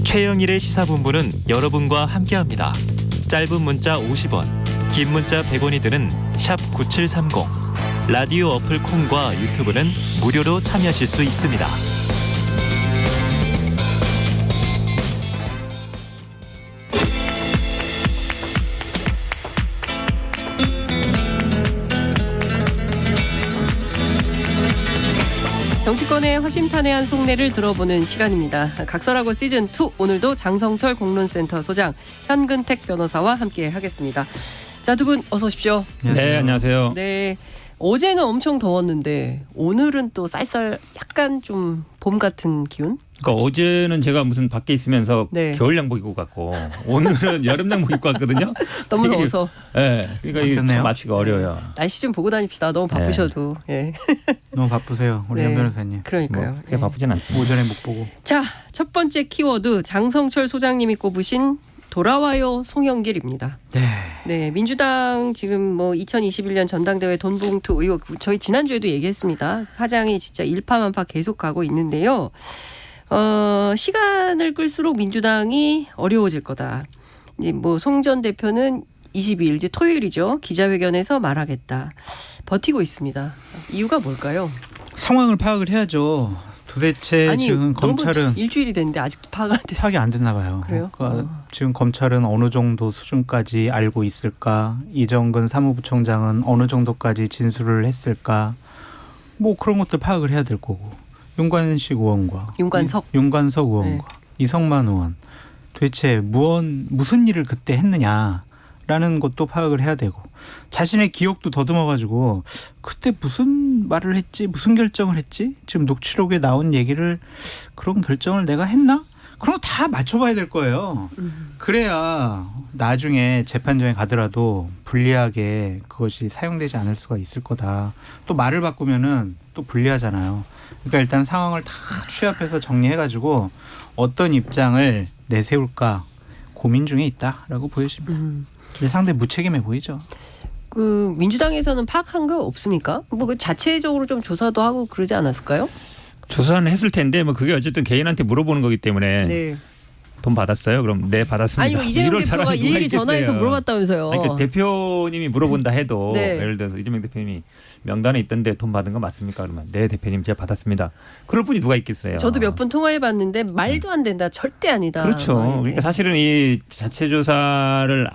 Speaker 12: 최영일의 시사본부는 여러분과 함께합니다. 짧은 문자 50원, 긴 문자 100원이 드는 샵 9730. 라디오 어플 콩과 유튜브는 무료로 참여하실 수 있습니다.
Speaker 1: 정치권의 허심탄회한 속내를 들어보는 시간입니다. 각설하고 시즌2 오늘도 장성철 공론센터 소장 현근택 변호사와 함께 하겠습니다. 자, 두 분 어서 오십시오.
Speaker 15: 네, 안녕하세요.
Speaker 1: 네, 어제는 엄청 더웠는데 오늘은 또 쌀쌀 약간 좀 봄 같은 기운?
Speaker 15: 그러니까 어제는 제가 무슨 밖에 있으면서
Speaker 1: 네.
Speaker 15: 겨울 양복 입고 갔고 오늘은 여름 양복 입고 왔거든요.
Speaker 1: 너무 더워서.
Speaker 15: 네, 그러니까 이게 참 맞추기가 어려워요.
Speaker 1: 날씨 좀 보고 다닙시다. 너무 바쁘셔도. 예.
Speaker 16: 너무 바쁘세요, 우리 현 변호사님.
Speaker 1: 그러니까요.
Speaker 15: 그렇게 바쁘진 않습니다.
Speaker 16: 오전에 못 보고.
Speaker 1: 자, 첫 번째 키워드 장성철 소장님이 꼽으신 돌아와요 송영길입니다. 네, 민주당 지금 뭐 2021년 전당대회 돈봉투 의혹 저희 지난주에도 얘기했습니다. 파장이 진짜 일파만파 계속 가고 있는데요. 시간을 끌수록 민주당이 어려워질 거다. 이제 뭐 송 전 대표는 22일 이제 토요일이죠. 기자회견에서 말하겠다. 버티고 있습니다. 이유가 뭘까요?
Speaker 16: 상황을 파악을 해야죠. 도대체 지금 검찰은
Speaker 1: 일주일이 됐는데 아직도
Speaker 16: 파악이 안 됐나 봐요.
Speaker 1: 그래요?
Speaker 16: 그러니까 지금 검찰은 어느 정도 수준까지 알고 있을까? 이정근 사무부총장은 어느 정도까지 진술을 했을까? 뭐 그런 것들 파악을 해야 될 거고. 윤관석 의원과 이성만 의원 도대체 무슨 일을 그때 했느냐라는 것도 파악을 해야 되고 자신의 기억도 더듬어가지고 그때 무슨 말을 했지 무슨 결정을 했지 지금 녹취록에 나온 얘기를 그런 결정을 내가 했나 그런 거 다 맞춰봐야 될 거예요. 그래야 나중에 재판정에 가더라도 불리하게 그것이 사용되지 않을 수가 있을 거다. 또 말을 바꾸면은 또 불리하잖아요. 그러니까 일단 상황을 다 취합해서 정리해가지고 어떤 입장을 내세울까 고민 중에 있다라고 보여집니다. 근데 상당히 무책임해 보이죠.
Speaker 1: 그 민주당에서는 파악한 거 없습니까? 뭐 그 자체적으로 좀 조사도 하고 그러지 않았을까요?
Speaker 15: 조사는 했을 텐데 뭐 그게 어쨌든 개인한테 물어보는 거기 때문에
Speaker 1: 네.
Speaker 15: 돈 받았어요? 그럼 네 받았습니다.
Speaker 1: 아니 이거 이재명
Speaker 15: 이럴
Speaker 1: 대표가
Speaker 15: 사람이 누가
Speaker 1: 일일이
Speaker 15: 있겠어요.
Speaker 1: 전화해서 물어봤다면서요.
Speaker 15: 아니, 그러니까 대표님이 물어본다 해도
Speaker 1: 네.
Speaker 15: 예를 들어서 이재명 대표님이 명단에 있던데 돈 받은 거 맞습니까? 그러면 네 대표님 제가 받았습니다. 그럴 분이 누가 있겠어요.
Speaker 1: 저도 몇 분 통화해봤는데 말도 안 된다. 절대 아니다.
Speaker 15: 그렇죠.
Speaker 1: 막 이렇게.
Speaker 15: 그러니까 사실은 이 자체 조사를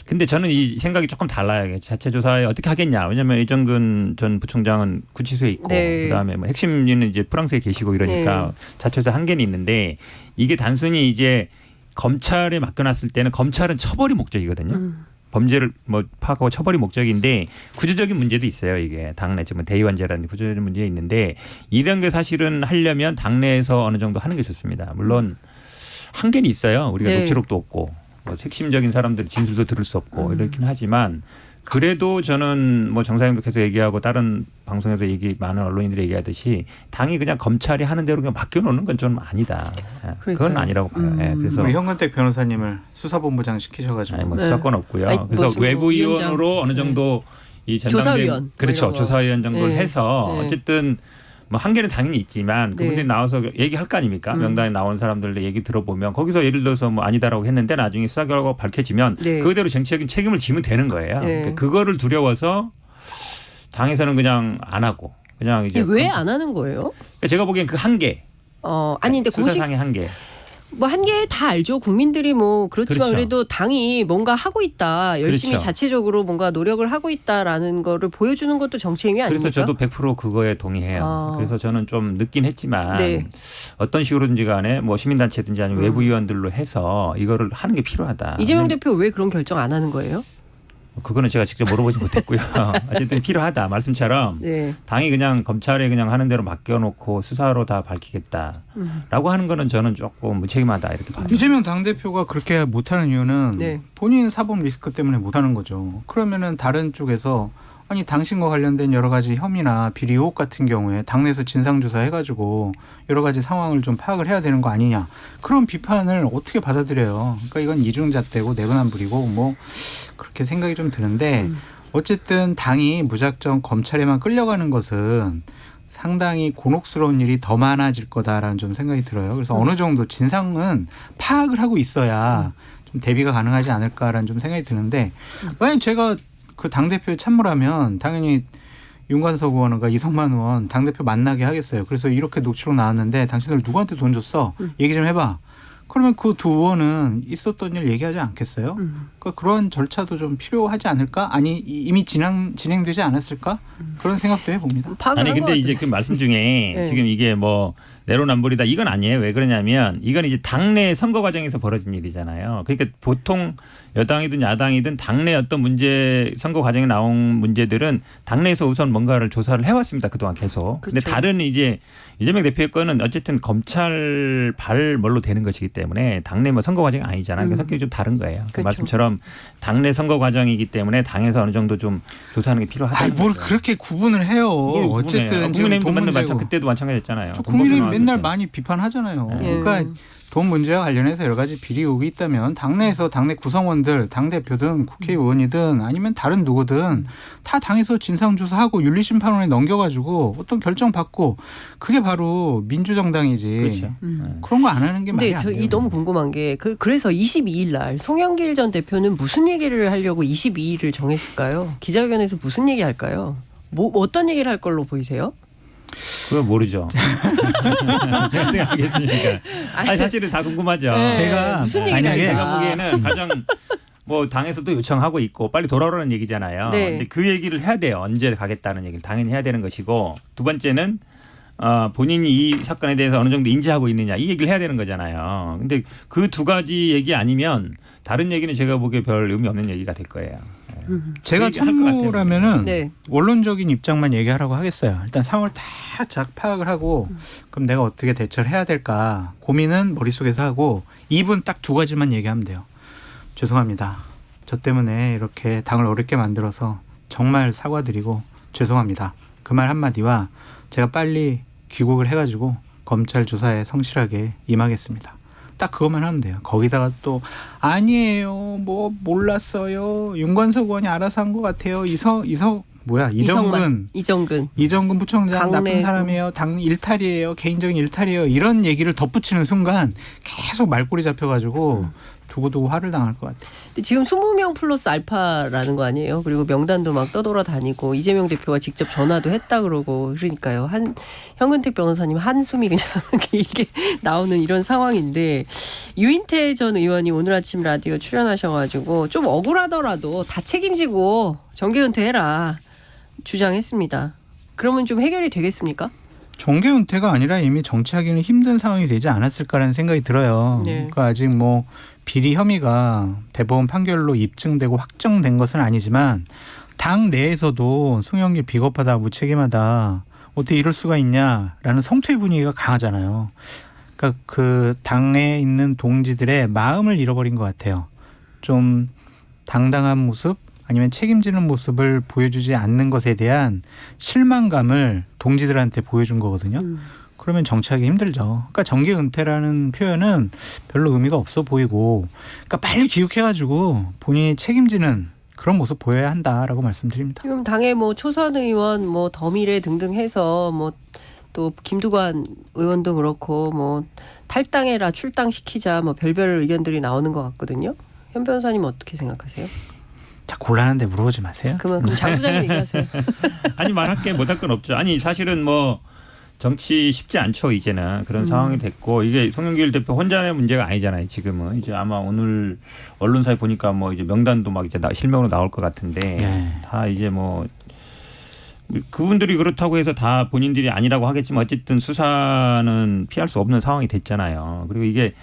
Speaker 15: 근데 저는 이 생각이 조금 달라요. 자체 조사에 어떻게 하겠냐. 왜냐하면 이정근 전 부총장은 구치소에 있고
Speaker 1: 네.
Speaker 15: 그다음에 뭐 핵심인은 이제 프랑스에 계시고 이러니까
Speaker 1: 네.
Speaker 15: 자체 조사 한계는 있는데 이게 단순히 이제 검찰에 맡겨놨을 때는 검찰은 처벌이 목적이거든요. 범죄를 뭐 파악하고 처벌이 목적인데 구조적인 문제도 있어요. 이게 당내 지금 대의원제라는 구조적인 문제가 있는데 이런 게 사실은 하려면 당내에서 어느 정도 하는 게 좋습니다. 물론 한계는 있어요. 우리가
Speaker 1: 네.
Speaker 15: 녹취록도 없고 뭐 핵심적인 사람들의 진술도 들을 수 없고 이렇긴 하지만 그래도 저는 뭐 정상님도 계속 얘기하고 다른 방송에서 많은 언론인들이 얘기하듯이 당이 그냥 검찰이 하는 대로 그냥 맡겨놓는 건 좀 아니다. 그건 아니라고 봐요. 그래서
Speaker 16: 우리 현근택 변호사님을 수사본부장 시키셔가지고
Speaker 15: 아니, 뭐 수사권 없고요.
Speaker 1: 아니,
Speaker 15: 그래서
Speaker 1: 무슨
Speaker 15: 외부위원으로
Speaker 1: 위원장.
Speaker 15: 어느 정도 이 전당대
Speaker 1: 조사위원.
Speaker 15: 그렇죠.
Speaker 1: 뭐 이런 거.
Speaker 15: 조사위원 정도를
Speaker 1: 네.
Speaker 15: 해서
Speaker 1: 네.
Speaker 15: 어쨌든 뭐 한계는 당연히 있지만
Speaker 1: 네.
Speaker 15: 그분들이 나와서 얘기할 거 아닙니까? 명단에 나온 사람들의 얘기 들어보면 거기서 예를 들어서 뭐 아니다라고 했는데 나중에 수사 결과가 밝혀지면
Speaker 1: 네.
Speaker 15: 그대로 정치적인 책임을 지면 되는 거예요.
Speaker 1: 네.
Speaker 15: 그러니까 그거를 두려워서 당에서는 그냥 안 하고 그냥 이제
Speaker 1: 왜 안 하는 거예요?
Speaker 15: 그러니까 제가 보기엔 그 한계.
Speaker 1: 아니 근데 공식
Speaker 15: 수사상의 한계.
Speaker 1: 뭐 한계 다 알죠. 국민들이 뭐 그렇지만
Speaker 15: 그렇죠.
Speaker 1: 그래도 당이 뭔가 하고 있다. 열심히
Speaker 15: 그렇죠.
Speaker 1: 자체적으로 뭔가 노력을 하고 있다라는 거를 보여주는 것도 정치 행위 아닙니까?
Speaker 15: 그래서 저도 100% 그거에 동의해요. 그래서 저는 좀 늦긴 했지만
Speaker 1: 네.
Speaker 15: 어떤 식으로든지 간에 뭐 시민단체든지 아니면 외부위원들로 해서 이거를 하는 게 필요하다.
Speaker 1: 이재명 대표 왜 그런 결정 안 하는 거예요?
Speaker 15: 그거는 제가 직접 물어보지 못했고요. 어쨌든 필요하다. 말씀처럼
Speaker 1: 네.
Speaker 15: 당이 그냥 검찰에 그냥 하는 대로 맡겨놓고 수사로 다 밝히겠다라고 하는 거는 저는 조금 무책임하다 이렇게 봐요.
Speaker 16: 이재명 당대표가 그렇게 못하는 이유는
Speaker 1: 네.
Speaker 16: 본인 사법 리스크 때문에 못하는 거죠. 그러면은 다른 쪽에서 아니 당신과 관련된 여러 가지 혐의나 비리 의혹 같은 경우에 당내에서 진상조사 해가지고 여러 가지 상황을 좀 파악을 해야 되는 거 아니냐. 그런 비판을 어떻게 받아들여요. 그러니까 이건 이중잣대고 내분한불이고 뭐 그렇게 생각이 좀 드는데 어쨌든 당이 무작정 검찰에만 끌려가는 것은 상당히 곤혹스러운 일이 더 많아질 거다라는 좀 생각이 들어요. 그래서 어느 정도 진상은 파악을 하고 있어야 좀 대비가 가능하지 않을까라는 좀 생각이 드는데 만약 제가 그 당대표에 참모라면 당연히 윤관석 의원과 이성만 의원 당대표 만나게 하겠어요. 그래서 이렇게 녹취록 나왔는데 당신들 누구한테 돈 줬어? 얘기 좀 해봐. 그러면 그 두 의원은 있었던 일 얘기하지 않겠어요? 그러니까 그런 절차도 좀 필요하지 않을까? 아니 이미 진행되지 않았을까? 그런 생각도 해봅니다.
Speaker 15: 아니 근데 이제 그 말씀 중에
Speaker 1: 네.
Speaker 15: 지금 이게 뭐 내로남불이다 이건 아니에요. 왜 그러냐면 이건 이제 당내 선거 과정에서 벌어진 일이잖아요. 그러니까 보통 여당이든 야당이든 당내 어떤 문제 선거 과정에 나온 문제들은 당내에서 우선 뭔가를 조사를 해왔습니다. 그동안 계속. 근데
Speaker 1: 그렇죠.
Speaker 15: 다른 이제 이재명 대표의 건은 어쨌든 검찰 발mol로 되는 것이기 때문에 당내 뭐 선거 과정이 아니잖아요. 그러니까 성격이 좀 다른 거예요. 그
Speaker 1: 그렇죠.
Speaker 15: 말씀처럼 당내 선거 과정이기 때문에 당에서 어느 정도 좀 조사하는 게 필요하다.
Speaker 16: 뭘 그렇게 구분을 해요. 어쨌든 지금 돈
Speaker 15: 국민의힘도
Speaker 16: 문제고.
Speaker 15: 그때도 마찬가지였잖아요.
Speaker 16: 국민의힘 맨날 많이 비판하잖아요.
Speaker 1: 네.
Speaker 16: 그러니까 돈 문제와 관련해서 여러 가지 비리 의혹이 있다면 당내에서 당내 구성원들, 당대표든 국회의원이든 아니면 다른 누구든 다 당에서 진상조사하고 윤리심판원에 넘겨가지고 어떤 결정 받고 그게 바로 민주정당이지.
Speaker 15: 그렇죠.
Speaker 16: 그런 거 안 하는 게 말이
Speaker 1: 근데
Speaker 16: 안
Speaker 1: 저
Speaker 16: 돼요.
Speaker 1: 이 너무 궁금한 게 그래서 22일 날 송영길 전 대표는 무슨 얘기를 하려고 22일을 정했을까요? 기자회견에서 무슨 얘기 할까요? 뭐 어떤 얘기를 할 걸로 보이세요?
Speaker 15: 그건 모르죠. 제가 생각하겠습니까? 아니 사실은 다 궁금하죠.
Speaker 1: 네.
Speaker 16: 제가
Speaker 1: 무슨 얘기를
Speaker 16: 만약에
Speaker 1: 할까?
Speaker 15: 제가 보기에는 가장 뭐 당에서도 요청하고 있고 빨리 돌아오라는 얘기잖아요.
Speaker 1: 네.
Speaker 15: 근데 그 얘기를 해야 돼요. 언제 가겠다는 얘기를 당연히 해야 되는 것이고 두 번째는 본인이 이 사건에 대해서 어느 정도 인지하고 있느냐 이 얘기를 해야 되는 거잖아요. 근데 그 두 가지 얘기 아니면 다른 얘기는 제가 보기에 별 의미 없는 얘기가 될 거예요.
Speaker 16: 제가
Speaker 15: 그 얘기 할것 같아요.
Speaker 16: 참모라면은
Speaker 1: 네.
Speaker 16: 원론적인 입장만 얘기하라고 하겠어요. 일단 상황을 다 파악을 하고 그럼 내가 어떻게 대처를 해야 될까 고민은 머릿속에서 하고 2분 딱 2가지만 얘기하면 돼요. 죄송합니다. 저 때문에 이렇게 당을 어렵게 만들어서 정말 사과드리고 죄송합니다. 그 말 한마디와 제가 빨리 귀국을 해가지고 검찰 조사에 성실하게 임하겠습니다. 딱 그것만 하면 돼요. 거기다가 또 아니에요. 뭐 몰랐어요. 윤관석 의원이 알아서 한 것 같아요. 이정근 부총장 나쁜 사람이에요. 당 일탈이에요. 개인적인 일탈이에요. 이런 얘기를 덧붙이는 순간 계속 말꼬리 잡혀가지고 두고두고 화를 당할 것 같아요.
Speaker 1: 근데 지금 20명 플러스 알파라는 거 아니에요? 그리고 명단도 막 떠돌아다니고 이재명 대표가 직접 전화도 했다 그러고 그러니까요. 현근택 변호사님 한숨이 그냥 길게 나오는 이런 상황인데 유인태 전 의원이 오늘 아침 라디오 출연하셔가지고 좀 억울하더라도 다 책임지고 정계 은퇴해라 주장했습니다. 그러면 좀 해결이 되겠습니까?
Speaker 16: 정계 은퇴가 아니라 이미 정치하기는 힘든 상황이 되지 않았을까라는 생각이 들어요.
Speaker 1: 네.
Speaker 16: 그러니까 아직 뭐 비리 혐의가 대법원 판결로 입증되고 확정된 것은 아니지만 당 내에서도 송영길 비겁하다 무책임하다 어떻게 이럴 수가 있냐라는 성토의 분위기가 강하잖아요. 그러니까 그 당에 있는 동지들의 마음을 잃어버린 것 같아요. 좀 당당한 모습 아니면 책임지는 모습을 보여주지 않는 것에 대한 실망감을 동지들한테 보여준 거거든요. 그러면 정치하기 힘들죠. 그러니까 정계 은퇴라는 표현은 별로 의미가 없어 보이고 그러니까 빨리 귀국해가지고 본인이 책임지는 그런 모습 보여야 한다라고 말씀드립니다.
Speaker 1: 지금 당의 뭐 초선 의원, 뭐 더미래 등등 해서 뭐 또 김두관 의원도 그렇고 뭐 탈당해라, 출당시키자 뭐 별별 의견들이 나오는 것 같거든요. 현 변호사님 어떻게 생각하세요?
Speaker 16: 자, 곤란한데 물어보지 마세요.
Speaker 1: 그럼 장 부장님 얘기하세요.
Speaker 15: 아니 말할 게 못할 건 없죠. 아니 사실은 뭐 정치 쉽지 않죠. 이제는 그런 상황이 됐고 이게 송영길 대표 혼자의 문제가 아니잖아요. 지금은 이제 아마 오늘 언론사에 보니까 뭐 이제 명단도 막 이제 실명으로 나올 것 같은데 다 이제 뭐 그분들이 그렇다고 해서 다 본인들이 아니라고 하겠지만 어쨌든 수사는 피할 수 없는 상황이 됐잖아요. 그리고 이게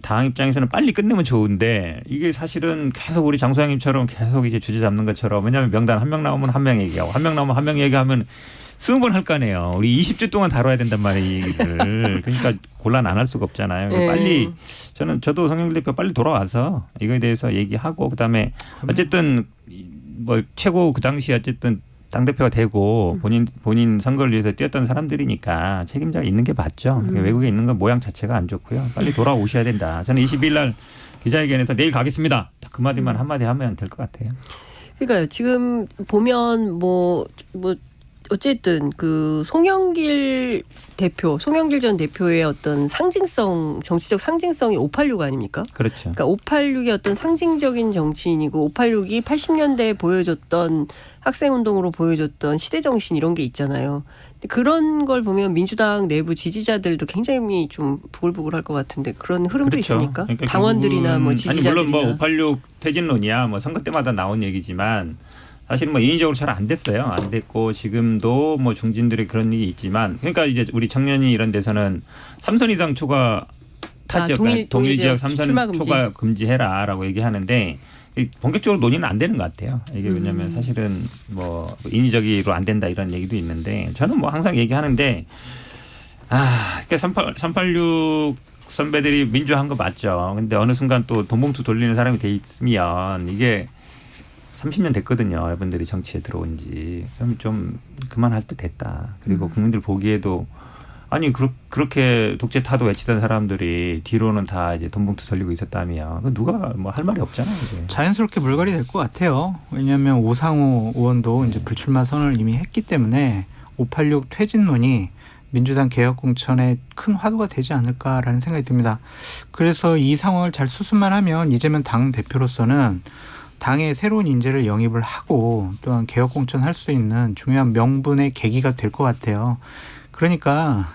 Speaker 15: 당 입장에서는 빨리 끝내면 좋은데 이게 사실은 계속 우리 장 소장님처럼 계속 이제 주제 잡는 것처럼 왜냐하면 명단 한 명 나오면 한 명 얘기하고 한 명 나오면 한 명 얘기하면 20번 할 거 아니에요. 우리 20주 동안 다뤄야 된단 말이에요. 얘기를. 그러니까 곤란 안 할 수가 없잖아요. 빨리 저도 송영길 대표 빨리 돌아와서 이거에 대해서 얘기하고 그다음에 어쨌든 뭐 최고 그 당시 어쨌든 당대표가 되고 본인 선거를 위해서 뛰었던 사람들이니까 책임자가 있는 게 맞죠. 외국에 있는 건 모양 자체가 안 좋고요. 빨리 돌아오셔야 된다. 저는 20일 날 기자회견에서 내일 가겠습니다. 그 마디만 한마디 하면 될 것 같아요.
Speaker 1: 그러니까요. 지금 보면 뭐 어쨌든 그 송영길 전 대표의 어떤 상징성, 정치적 상징성이 586 아닙니까?
Speaker 15: 그렇죠.
Speaker 1: 그러니까 586이 어떤 상징적인 정치인이고 586이 80년대에 보여줬던 학생운동으로 보여줬던 시대정신 이런 게 있잖아요. 그런 걸 보면 민주당 내부 지지자들도 굉장히 좀 부글부글할 것 같은데 그런 흐름도
Speaker 15: 그렇죠.
Speaker 1: 있습니까?
Speaker 15: 그러니까
Speaker 1: 당원들이나 뭐 지지자들이나.
Speaker 15: 아니 물론 뭐 586 퇴진론이야 뭐 선거 때마다 나온 얘기지만 사실 뭐 인위적으로 잘 안 됐어요. 안 됐고 지금도 뭐 중진들이 그런 일이 있지만 그러니까 이제 우리 청년이 이런 데서는 3선 이상 초과 타지역 동일 지역 3선 초과 금지해라라고 얘기하는데 본격적으로 논의는 안 되는 것 같아요. 이게 왜냐하면 사실은 뭐 인위적으로 안 된다 이런 얘기도 있는데 저는 뭐 항상 얘기하는데 그러니까 386 선배들이 민주화한 거 맞죠. 근데 어느 순간 또 돈봉투 돌리는 사람이 돼 있으면 이게 30년 됐거든요. 여러분들이 정치에 들어온 지. 그럼 좀 그만할 때 됐다. 그리고 국민들 보기에도 아니 그렇게 독재 타도 외치던 사람들이 뒤로는 다 이제 돈봉투 돌리고 있었다면 누가 뭐 할 말이 없잖아요. 이제.
Speaker 16: 자연스럽게 물갈이 될 것 같아요. 왜냐하면 오상호 의원도 이제 불출마 선언을 이미 했기 때문에 586 퇴진론이 민주당 개혁 공천에 큰 화두가 되지 않을까라는 생각이 듭니다. 그래서 이 상황을 잘 수습만 하면 이재명 당 대표로서는 당의 새로운 인재를 영입을 하고 또한 개혁 공천할 수 있는 중요한 명분의 계기가 될 것 같아요. 그러니까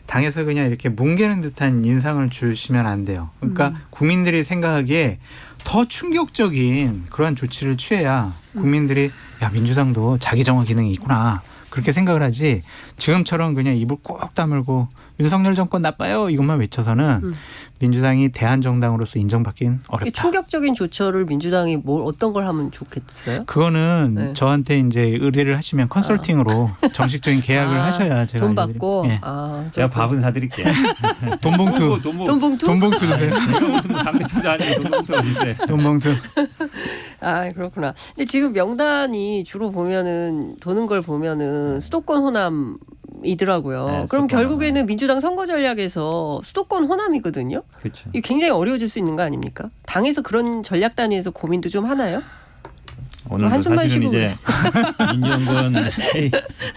Speaker 16: 당에서 그냥 이렇게 뭉개는 듯한 인상을 주시면 안 돼요. 그러니까 국민들이 생각하기에 더 충격적인 그러한 조치를 취해야 국민들이 야 민주당도 자기 정화 기능이 있구나. 그렇게 생각을 하지 지금처럼 그냥 입을 꼭 다물고 윤석열 정권 나빠요 이것만 외쳐서는 민주당이 대한정당으로서 인정받긴 어렵다.
Speaker 1: 충격적인 조처를 민주당이 어떤 걸 하면 좋겠어요?
Speaker 16: 그거는
Speaker 1: 네.
Speaker 16: 저한테 이제 의뢰를 하시면 컨설팅으로 정식적인 계약을 하셔야 제가
Speaker 1: 돈 받고
Speaker 16: 예.
Speaker 15: 제가 밥은 사드릴게요.
Speaker 16: 돈봉투.
Speaker 1: 돈봉투?
Speaker 16: 돈봉투 주세요.
Speaker 15: 제가 무슨 당대표도 아니고 돈봉투 주세요.
Speaker 16: 돈봉투.
Speaker 1: 아 그렇구나. 근데 지금 명단이 주로 보면은 도는 걸 보면은 수도권 호남이더라고요.
Speaker 15: 네,
Speaker 1: 그럼
Speaker 15: 수도권
Speaker 1: 결국에는 민주당 선거 전략에서 수도권 호남이거든요.
Speaker 15: 그렇죠.
Speaker 1: 이게 굉장히 어려워질 수 있는 거 아닙니까? 당에서 그런 전략 단위에서 고민도 좀 하나요?
Speaker 15: 오늘
Speaker 1: 한숨만
Speaker 15: 사실은
Speaker 1: 쉬고
Speaker 15: 이제 민주연구원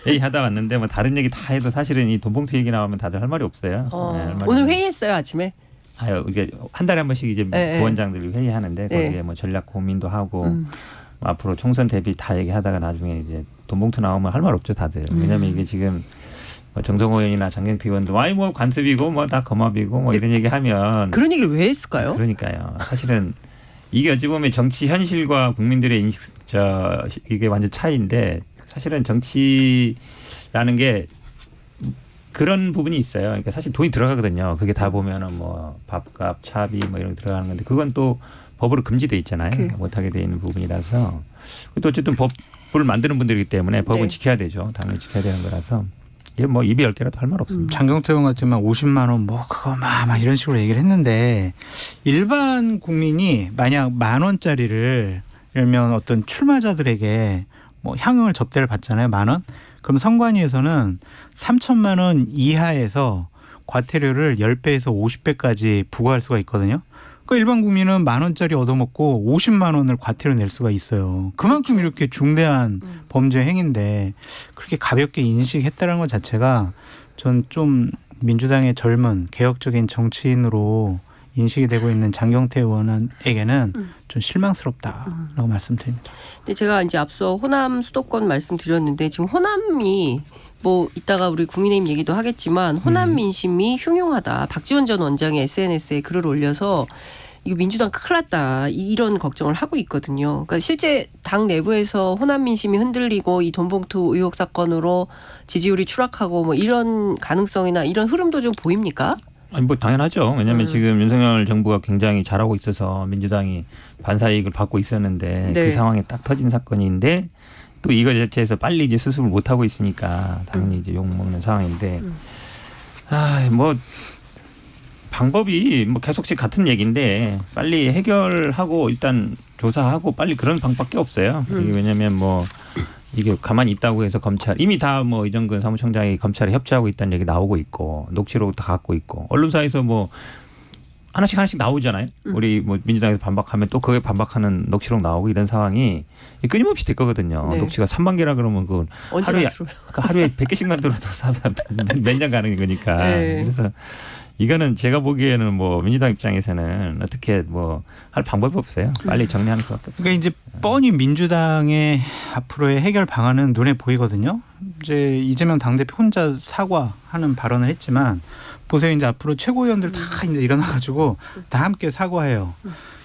Speaker 15: 회의 하다 왔는데 뭐 다른 얘기 다 해도 사실은 이 돈봉투 얘기 나오면 다들 할 말이 없어요. 네, 할 말이
Speaker 1: 오늘
Speaker 15: 없는데.
Speaker 1: 회의했어요 아침에.
Speaker 15: 아유 이게 한 달에 한 번씩 이제
Speaker 1: 네,
Speaker 15: 부원장들이 회의하는데
Speaker 1: 네.
Speaker 15: 거기에 뭐 전략 고민도 하고 앞으로 총선 대비 다 얘기하다가 나중에 이제 돈봉투 나오면 할 말 없죠 다들. 왜냐하면 이게 지금 뭐 정성호 의원이나 장경태 의원도 아이 뭐 관습이고 뭐 다 검압이고 뭐 이런 얘기하면
Speaker 1: 그런 얘기를 왜 했을까요?
Speaker 15: 그러니까요. 사실은 이게 어찌 보면 정치 현실과 국민들의 인식 이게 완전 차이인데 사실은 정치라는 게 그런 부분이 있어요. 그러니까 사실 돈이 들어가거든요. 그게 다 보면은 뭐 밥값, 차비 뭐 이런 게 들어가는 건데 그건 또 법으로 금지돼 있잖아요. 못하게 돼 있는 부분이라서 또 어쨌든 법을 만드는 분들이기 때문에 법은
Speaker 1: 네.
Speaker 15: 지켜야 되죠. 당연히 지켜야 되는 거라서 이게 뭐 입이 열 개라도 할 말 없습니다.
Speaker 16: 장경태 의원 같으면 50만 원 뭐 그거 막 이런 식으로 얘기를 했는데 일반 국민이 만약 10,000원짜리를 예를 들면 어떤 출마자들에게 뭐 향응을 접대를 받잖아요. 10,000원. 그럼 선관위에서는 3,000만 원 이하에서 과태료를 10배에서 50배까지 부과할 수가 있거든요. 그러니까 일반 국민은 10,000원짜리 얻어먹고 50만 원을 과태료 낼 수가 있어요. 그만큼 이렇게 중대한 범죄 행위인데 그렇게 가볍게 인식했다는 것 자체가 전 좀 민주당의 젊은 개혁적인 정치인으로 인식이 되고 있는 장경태 의원에게는 좀 실망스럽다라고 말씀드립니다.
Speaker 1: 근데 제가 이제 앞서 호남 수도권 말씀드렸는데 지금 호남이 뭐 이따가 우리 국민의힘 얘기도 하겠지만 호남 민심이 흉흉하다. 박지원 전 원장이 SNS에 글을 올려서 이거 민주당 큰일 났다. 이런 걱정을 하고 있거든요. 그러니까 실제 당 내부에서 호남 민심이 흔들리고 이 돈봉투 의혹 사건으로 지지율이 추락하고 뭐 이런 가능성이나 이런 흐름도 좀 보입니까?
Speaker 15: 아니 뭐 당연하죠. 왜냐하면 지금 윤석열 정부가 굉장히 잘하고 있어서 민주당이 반사 이익을 받고 있었는데
Speaker 1: 네.
Speaker 15: 그 상황에 딱 터진 사건인데 또 이거 자체에서 빨리 이제 수습을 못 하고 있으니까 당연히 이제 욕 먹는 상황인데 뭐 방법이 뭐 계속씩 같은 얘기인데 빨리 해결하고 일단 조사하고 빨리 그런 방법밖에 없어요. 이게 왜냐하면 뭐 이게 가만히 있다고 해서 검찰 이미 다 뭐 이정근 사무총장이 검찰에 협조하고 있다는 얘기 나오고 있고 녹취록 다 갖고 있고 언론사에서 뭐 하나씩 나오잖아요. 우리 뭐 민주당에서 반박하면 또 그게 반박하는 녹취록 나오고 이런 상황이 끊임없이 될 거거든요.
Speaker 1: 네.
Speaker 15: 녹취가 3만 개라 그러면 그 하루에 100개씩만 들어도 몇 년 가는 거니까.
Speaker 1: 네.
Speaker 15: 그래서 이거는 제가 보기에는 뭐 민주당 입장에서는 어떻게 뭐 할 방법이 없어요. 빨리 정리하는 수밖에 없어요.
Speaker 16: 그러니까 이제 뻔히 민주당의 앞으로의 해결 방안은 눈에 보이거든요. 이제 이재명 당대표 혼자 사과하는 발언을 했지만 보세요. 이제 앞으로 최고위원들 다 이제 일어나가지고 다 함께 사과해요.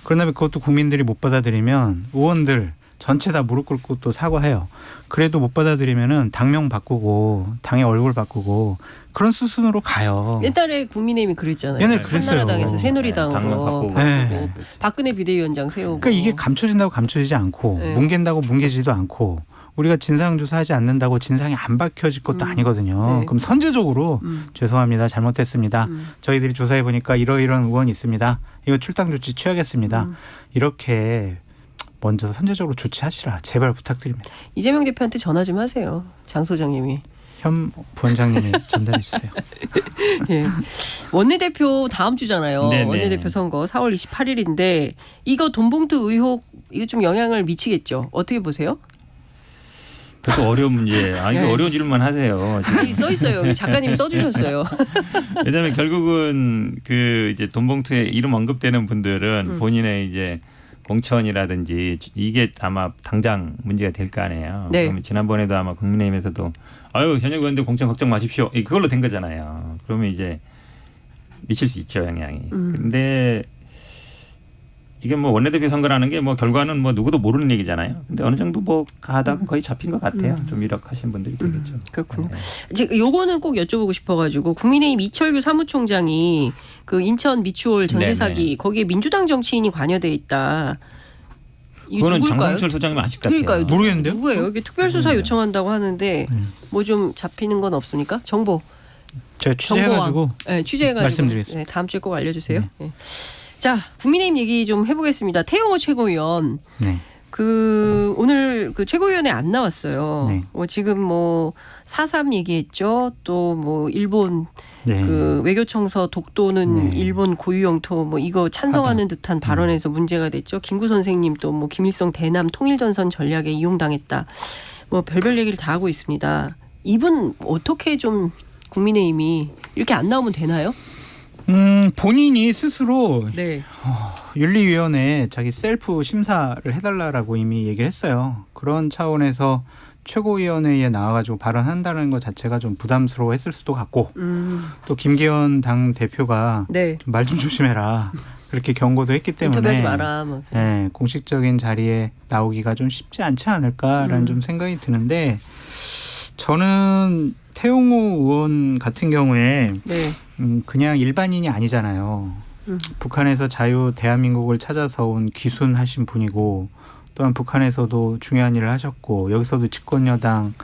Speaker 16: 그런 다음에 그것도 국민들이 못 받아들이면 의원들 전체 다 무릎 꿇고 또 사과해요. 그래도 못 받아들이면은 당명 바꾸고 당의 얼굴 바꾸고 그런 수순으로 가요.
Speaker 1: 옛날에 국민의힘이 그랬잖아요.
Speaker 16: 옛날에 그랬어요.
Speaker 1: 한나라당에서 새누리당으로
Speaker 15: 바꾸고.
Speaker 16: 네.
Speaker 1: 박근혜 비대위원장 세우고.
Speaker 16: 그러니까 이게 감춰진다고 감춰지지 않고
Speaker 1: 네.
Speaker 16: 뭉갠다고 뭉개지지도 않고 우리가 진상조사하지 않는다고 진상이 안 밝혀질 것도 아니거든요.
Speaker 1: 네.
Speaker 16: 그럼 선제적으로 죄송합니다. 잘못했습니다. 저희들이 조사해보니까 이러이러한 의원이 있습니다. 이거 출당 조치 취하겠습니다. 이렇게 먼저 선제적으로 조치하시라. 제발 부탁드립니다.
Speaker 1: 이재명 대표한테 전화 좀 하세요. 장 소장님이.
Speaker 16: 현 부원장님이 전달해 주세요.
Speaker 1: 예. 원내대표 다음 주잖아요.
Speaker 15: 네네.
Speaker 1: 원내대표 선거 4월 28일인데 이거 돈봉투 의혹 이거 좀 영향을 미치겠죠. 어떻게 보세요?
Speaker 15: 그것도 어려운 문제. 이거
Speaker 1: 네.
Speaker 15: 어려운 질문 하세요.
Speaker 1: 여기 써 있어요. 여기 작가님 써주셨어요.
Speaker 15: 왜냐하면 결국은 그 이제 돈봉투에 이름 언급되는 분들은 본인의 이제 공천이라든지 이게 아마 당장 문제가 될 거 아니에요.
Speaker 1: 네.
Speaker 15: 그러면 지난번에도 아마 국민의힘에서도 현역 의원들 공천 걱정 마십시오. 그걸로 된 거잖아요. 그러면 이제 미칠 수 있죠 영향이. 근데 이게 뭐 원내대표 선거라는 게 뭐 결과는 뭐 누구도 모르는 얘기잖아요. 근데 어느 정도 뭐 가다가 거의 잡힌 것 같아요. 좀 유력하신 분들이 되겠죠.
Speaker 1: 그렇군요. 지금 요거는 꼭 여쭤보고 싶어가지고 국민의힘 이철규 사무총장이 그 인천 미추홀 전세 사기 거기에 민주당 정치인이 관여돼 있다.
Speaker 15: 그거는 정상철 소장님 아실 것 같아요.
Speaker 1: 그러니까요.
Speaker 16: 모르겠는데요?
Speaker 1: 누구예요? 이게 특별수사 요청한다고 하는데 뭐 좀 잡히는 건 없습니까? 정보.
Speaker 16: 제가 취재해가지고
Speaker 1: 네, 취재해가지고
Speaker 16: 말씀드리겠습니다.
Speaker 1: 네, 다음 주에 꼭 알려주세요. 네. 자, 국민의힘 얘기 좀 해보겠습니다. 태영호 최고위원.
Speaker 16: 네.
Speaker 1: 그 오늘 그 최고위원회 안 나왔어요.
Speaker 16: 네.
Speaker 1: 지금 뭐 4.3 얘기했죠. 또 뭐 일본
Speaker 16: 네.
Speaker 1: 그 외교청서 독도는
Speaker 16: 네.
Speaker 1: 일본 고유 영토 뭐 이거 찬성하는 듯한 발언에서 문제가 됐죠. 김구 선생님 또 뭐 김일성 대남 통일전선 전략에 이용당했다. 뭐 별별 얘기를 다 하고 있습니다. 이분 어떻게 좀 국민의힘이 이렇게 안 나오면 되나요?
Speaker 16: 본인이 스스로
Speaker 1: 네.
Speaker 16: 윤리위원회에 자기 셀프 심사를 해달라고 이미 얘기를 했어요. 그런 차원에서 최고위원회에 나와가지고 발언한다는 것 자체가 좀 부담스러워했을 수도 같고 또 김기현 당 대표가
Speaker 1: 네.
Speaker 16: 말 좀 조심해라 그렇게 경고도 했기 때문에
Speaker 1: 인터뷰하지 마라. 뭐.
Speaker 16: 네, 공식적인 자리에 나오기가 좀 쉽지 않지 않을까라는 좀 생각이 드는데 저는 태용호 의원 같은 경우에
Speaker 1: 네.
Speaker 16: 그냥 일반인이 아니잖아요. 북한에서 자유 대한민국을 찾아서 온 귀순하신 분이고 또한 북한에서도 중요한 일을 하셨고 여기서도 집권여당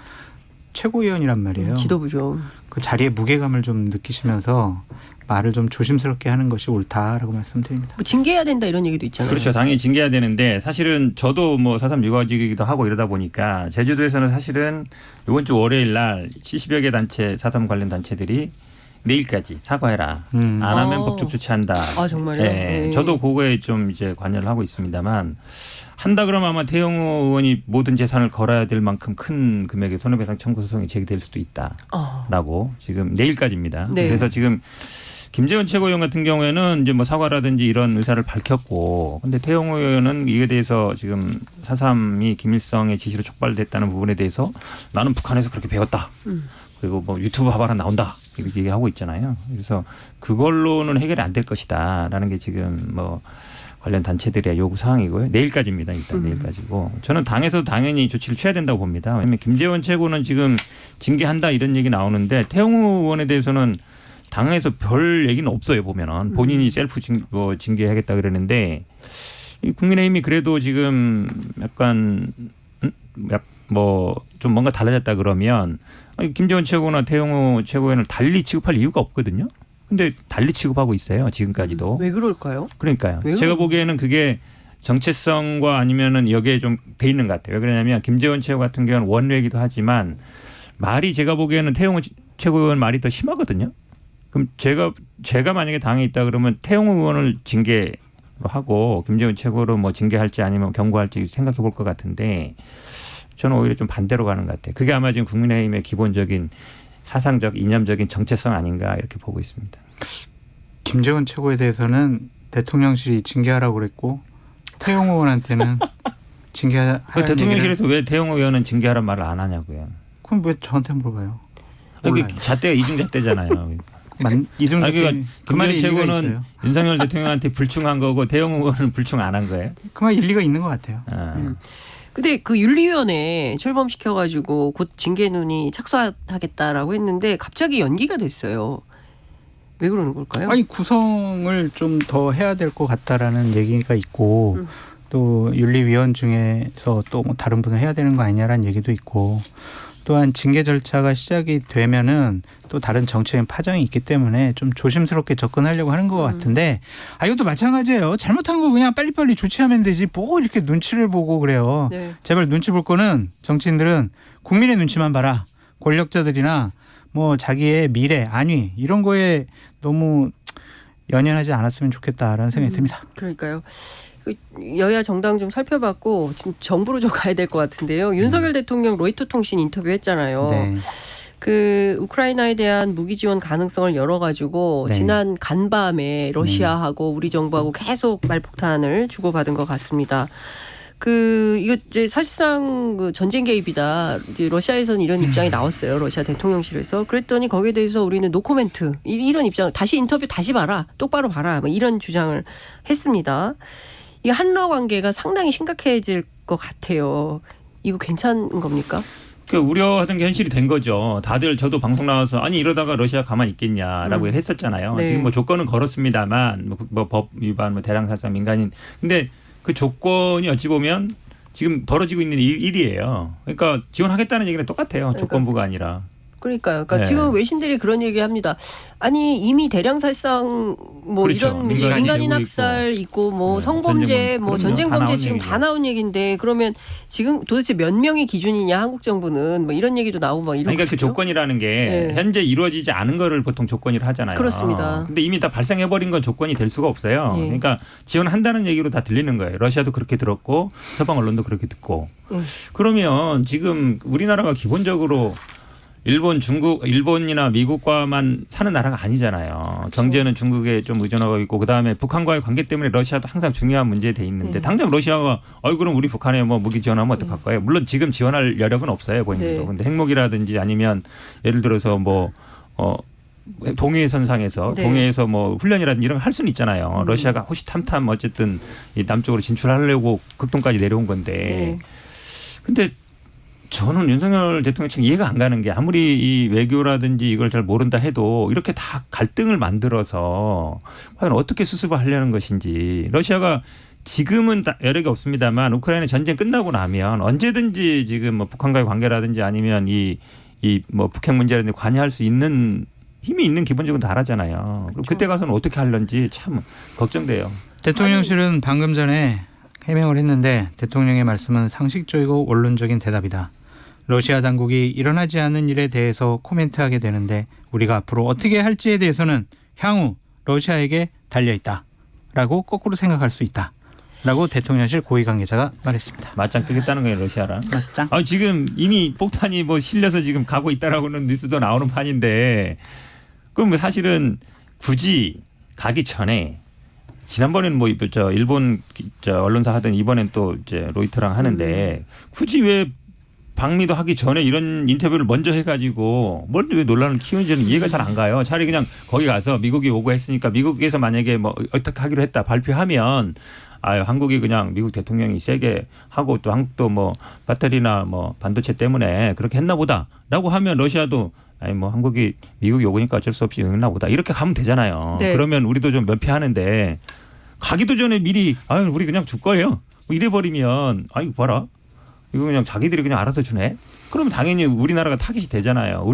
Speaker 16: 최고위원이란 말이에요.
Speaker 1: 지도부죠.
Speaker 16: 그 자리에 무게감을 좀 느끼시면서 말을 좀 조심스럽게 하는 것이 옳다라고 말씀드립니다.
Speaker 1: 뭐 징계해야 된다 이런 얘기도 있잖아요.
Speaker 15: 그렇죠. 당연히 징계해야 되는데 사실은 저도 뭐 4.3 유가지기도 하고 이러다 보니까 제주도에서는 사실은 이번 주 월요일 날 70여 개 단체 4.3 관련 단체들이 내일까지 사과해라. 안 하면 법적 조치한다.
Speaker 1: 아 정말요?
Speaker 15: 네.
Speaker 1: 네.
Speaker 15: 저도 그거에 좀 이제 관여를 하고 있습니다만 한다 그러면 아마 태영호 의원이 모든 재산을 걸어야 될 만큼 큰 금액의 손해배상 청구 소송이 제기될 수도 있다라고 지금 내일까지입니다.
Speaker 1: 네.
Speaker 15: 그래서 지금 김재원 최고위원 같은 경우에는 이제 뭐 사과라든지 이런 의사를 밝혔고, 근데 태영호 의원은 이에 대해서 지금 4.3이 김일성의 지시로 촉발됐다는 부분에 대해서 나는 북한에서 그렇게 배웠다. 그리고 뭐 유튜브 봐봐라 나온다. 이렇게 얘기하고 있잖아요. 그래서 그걸로는 해결이 안 될 것이다라는 게 지금 뭐 관련 단체들의 요구 사항이고요. 내일까지입니다. 일단 내일까지고. 저는 당에서 당연히 조치를 취해야 된다고 봅니다. 왜냐하면 김재원 최고는 지금 징계한다 이런 얘기 나오는데 태영호 의원에 대해서는 당에서 별 얘기는 없어요. 보면은 본인이 셀프 징계하겠다 그러는데 국민의힘이 그래도 지금 약간 뭐 좀 뭔가 달라졌다 그러면 김재원 최고나 태영호 최고위원을 달리 취급할 이유가 없거든요. 근데 달리 취급하고 있어요. 지금까지도.
Speaker 1: 왜 그럴까요?
Speaker 15: 그러니까요. 제가 보기에는 그게 정체성과 아니면은 여기에 좀 돼 있는 것 같아요. 왜 그러냐면 김재원 최고 같은 경우는 원외이기도 하지만 말이 제가 보기에는 태영호 최고위원 말이 더 심하거든요. 그럼 제가 만약에 당에 있다 그러면 태영호 의원을 징계로 하고 김재원 최고로 뭐 징계할지 아니면 경고할지 생각해 볼 것 같은데 저는 오히려 좀 반대로 가는 것 같아요. 그게 아마 지금 국민의힘의 기본적인 사상적 이념적인 정체성 아닌가 이렇게 보고 있습니다.
Speaker 16: 김재원 최고에 대해서는 대통령실이 징계하라고 그랬고 태용호 의원한테는 징계하라는
Speaker 15: 대통령실에서 왜 태용호 의원은 징계하라는 말을 안 하냐고요.
Speaker 16: 그럼 왜 저한테 물어봐요?
Speaker 15: 잣대가 이중잣대잖아요.
Speaker 16: 이중잣대 그 말에 일리가
Speaker 15: 최고는
Speaker 16: 있어요.
Speaker 15: 윤석열 대통령한테 불충한 거고 태용호 의원은 불충 안 한 거예요.
Speaker 16: 그 말 일리가 있는 것 같아요.
Speaker 1: 근데 그 윤리위원회 출범시켜가지고 곧 징계눈이 착수하겠다라고 했는데 갑자기 연기가 됐어요. 왜 그러는 걸까요?
Speaker 16: 아니 구성을 좀 더 해야 될 것 같다라는 얘기가 있고 또 윤리위원 중에서 또 뭐 다른 분을 해야 되는 거 아니냐라는 얘기도 있고 또한 징계 절차가 시작이 되면은 또 다른 정치적인 파장이 있기 때문에 좀 조심스럽게 접근하려고 하는 것 같은데 이것도 마찬가지예요. 잘못한 거 그냥 빨리빨리 조치하면 되지 뭐 이렇게 눈치를 보고 그래요.
Speaker 1: 네.
Speaker 16: 제발 눈치 볼 거는 정치인들은 국민의 눈치만 봐라. 권력자들이나 뭐 자기의 미래, 안위 이런 거에 너무 연연하지 않았으면 좋겠다라는 생각이 듭니다.
Speaker 1: 그러니까요. 여야 정당 좀 살펴봤고 지금 정부로 좀 가야 될 것 같은데요. 윤석열 대통령 로이터 통신 인터뷰했잖아요.
Speaker 16: 네.
Speaker 1: 그 우크라이나에 대한 무기 지원 가능성을 열어가지고
Speaker 16: 네.
Speaker 1: 지난 간밤에 러시아하고 우리 정부하고 계속 말폭탄을 주고받은 것 같습니다. 이거 이제 사실상 그 전쟁 개입이다. 이제 러시아에서는 이런 입장이 나왔어요. 러시아 대통령실에서. 그랬더니 거기에 대해서 우리는 노코멘트 이런 입장. 다시 인터뷰 다시 봐라. 똑바로 봐라. 뭐 이런 주장을 했습니다. 이 한러 관계가 상당히 심각해질 것 같아요. 이거 괜찮은 겁니까?
Speaker 15: 그 우려하던 게 현실이 된 거죠. 다들 저도 방송 나와서 아니 이러다가 러시아 가만히 있겠냐라고 했었잖아요.
Speaker 1: 네.
Speaker 15: 지금 뭐 조건은 걸었습니다만 뭐 법 위반, 뭐 대량살상 민간인. 근데 그 조건이 어찌 보면 지금 벌어지고 있는 일이에요. 그러니까 지원하겠다는 얘기는 똑같아요. 조건부가 아니라.
Speaker 1: 그러니까요. 그러니까
Speaker 15: 네.
Speaker 1: 지금 외신들이 그런 얘기합니다. 아니 이미 대량살상 뭐
Speaker 15: 그렇죠.
Speaker 1: 이런 문제, 민간인 학살 있고 뭐 성범죄, 뭐 전쟁 범죄 지금 다 나온 얘기인데 그러면 지금 도대체 몇 명이 기준이냐 한국 정부는 뭐 이런 얘기도 나오고 막 이런.
Speaker 15: 그러니까 그 조건이라는 게 현재 이루어지지 않은 거를 보통 조건이라 하잖아요.
Speaker 1: 그렇습니다.
Speaker 15: 근데 이미 다 발생해버린 건 조건이 될 수가 없어요.
Speaker 1: 예.
Speaker 15: 그러니까 지원한다는 얘기로 다 들리는 거예요. 러시아도 그렇게 들었고 서방 언론도 그렇게 듣고. 그러면 지금 우리나라가 기본적으로 일본, 중국, 일본이나 미국과만 사는 나라가 아니잖아요. 경제는 중국에 좀 의존하고 있고 그다음에 북한과의 관계 때문에 러시아도 항상 중요한 문제에 돼 있는데 당장 러시아가 그럼 우리 북한에 뭐 무기 지원하면 어떡할 거예요? 물론 지금 지원할 여력은 없어요. 본인도. 근데 핵무기라든지 아니면 예를 들어서 뭐 동해 선상에서 동해에서 뭐 훈련이라든지 이런 거 할 수는 있잖아요. 러시아가 호시탐탐 어쨌든 이 남쪽으로 진출하려고 극동까지 내려온 건데. 근데 저는 윤석열 대통령 참 이해가 안 가는 게 아무리 이 외교라든지 이걸 잘 모른다 해도 이렇게 다 갈등을 만들어서 과연 어떻게 수습을 하려는 것인지. 러시아가 지금은 여력이 없습니다만 우크라이나 전쟁 끝나고 나면 언제든지 지금 뭐 북한과의 관계라든지 아니면 이 뭐 북핵 문제라든지 관여할 수 있는 힘이 있는 기본적으로 다 알았잖아요. 그럼 그때 가서는 어떻게 하려는지 참 걱정돼요.
Speaker 16: 대통령실은 방금 전에 해명을 했는데 대통령의 말씀은 상식적이고 원론적인 대답이다. 러시아 당국이 일어나지 않은 일에 대해서 코멘트하게 되는데 우리가 앞으로 어떻게 할지에 대해서는 향후 러시아에게 달려있다. 라고 거꾸로 생각할 수 있다. 라고 대통령실 고위 관계자가 말했습니다.
Speaker 15: 맞짱 뜨겠다는 거예요, 러시아랑.
Speaker 16: 맞짱.
Speaker 15: 지금 이미 폭탄이 뭐 실려서 지금 가고 있다라고는 뉴스도 나오는 판인데 그럼 뭐 사실은 굳이 가기 전에 지난번에는 뭐 일본 언론사 하던 이번엔 또 이제 로이터랑 하는데 굳이 왜 방미도 하기 전에 이런 인터뷰를 먼저 해가지고 왜 논란을 키우는지는 이해가 잘 안 가요. 차라리 그냥 거기 가서 미국이 요구했으니까 미국에서 만약에 뭐 어떻게 하기로 했다 발표하면 한국이 그냥 미국 대통령이 세게 하고 또 한국도 뭐 배터리나 뭐 반도체 때문에 그렇게 했나 보다라고 하면 러시아도 뭐 한국이 미국이 요구니까 어쩔 수 없이 응했나 보다 이렇게 가면 되잖아요.
Speaker 1: 네.
Speaker 15: 그러면 우리도 좀 면피하는데 가기도 전에 미리 우리 그냥 줄 거예요. 뭐 이래버리면 봐라. 이거 그냥 자기들이 그냥 알아서 주네. 그러면 당연히 우리나라가 타깃이 되잖아요.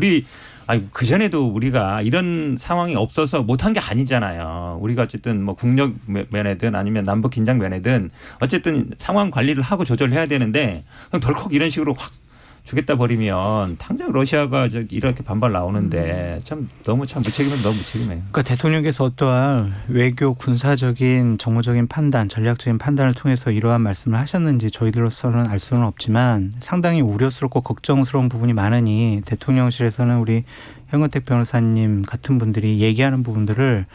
Speaker 15: 그 전에도 우리가 이런 상황이 없어서 못한 게 아니잖아요. 우리가 어쨌든 뭐 국력 면에든 아니면 남북 긴장 면에든 어쨌든 상황 관리를 하고 조절해야 되는데 그냥 덜컥 이런 식으로 확 주겠다 버리면 당장 러시아가 이렇게 반발 나오는데 참 무책임은 너무 무책임해요.
Speaker 16: 그러니까 대통령께서 어떠한 외교 군사적인 정무적인 판단, 전략적인 판단을 통해서 이러한 말씀을 하셨는지 저희들로서는 알 수는 없지만 상당히 우려스럽고 걱정스러운 부분이 많으니 대통령실에서는 우리 현근택 변호사님 같은 분들이 얘기하는 부분들을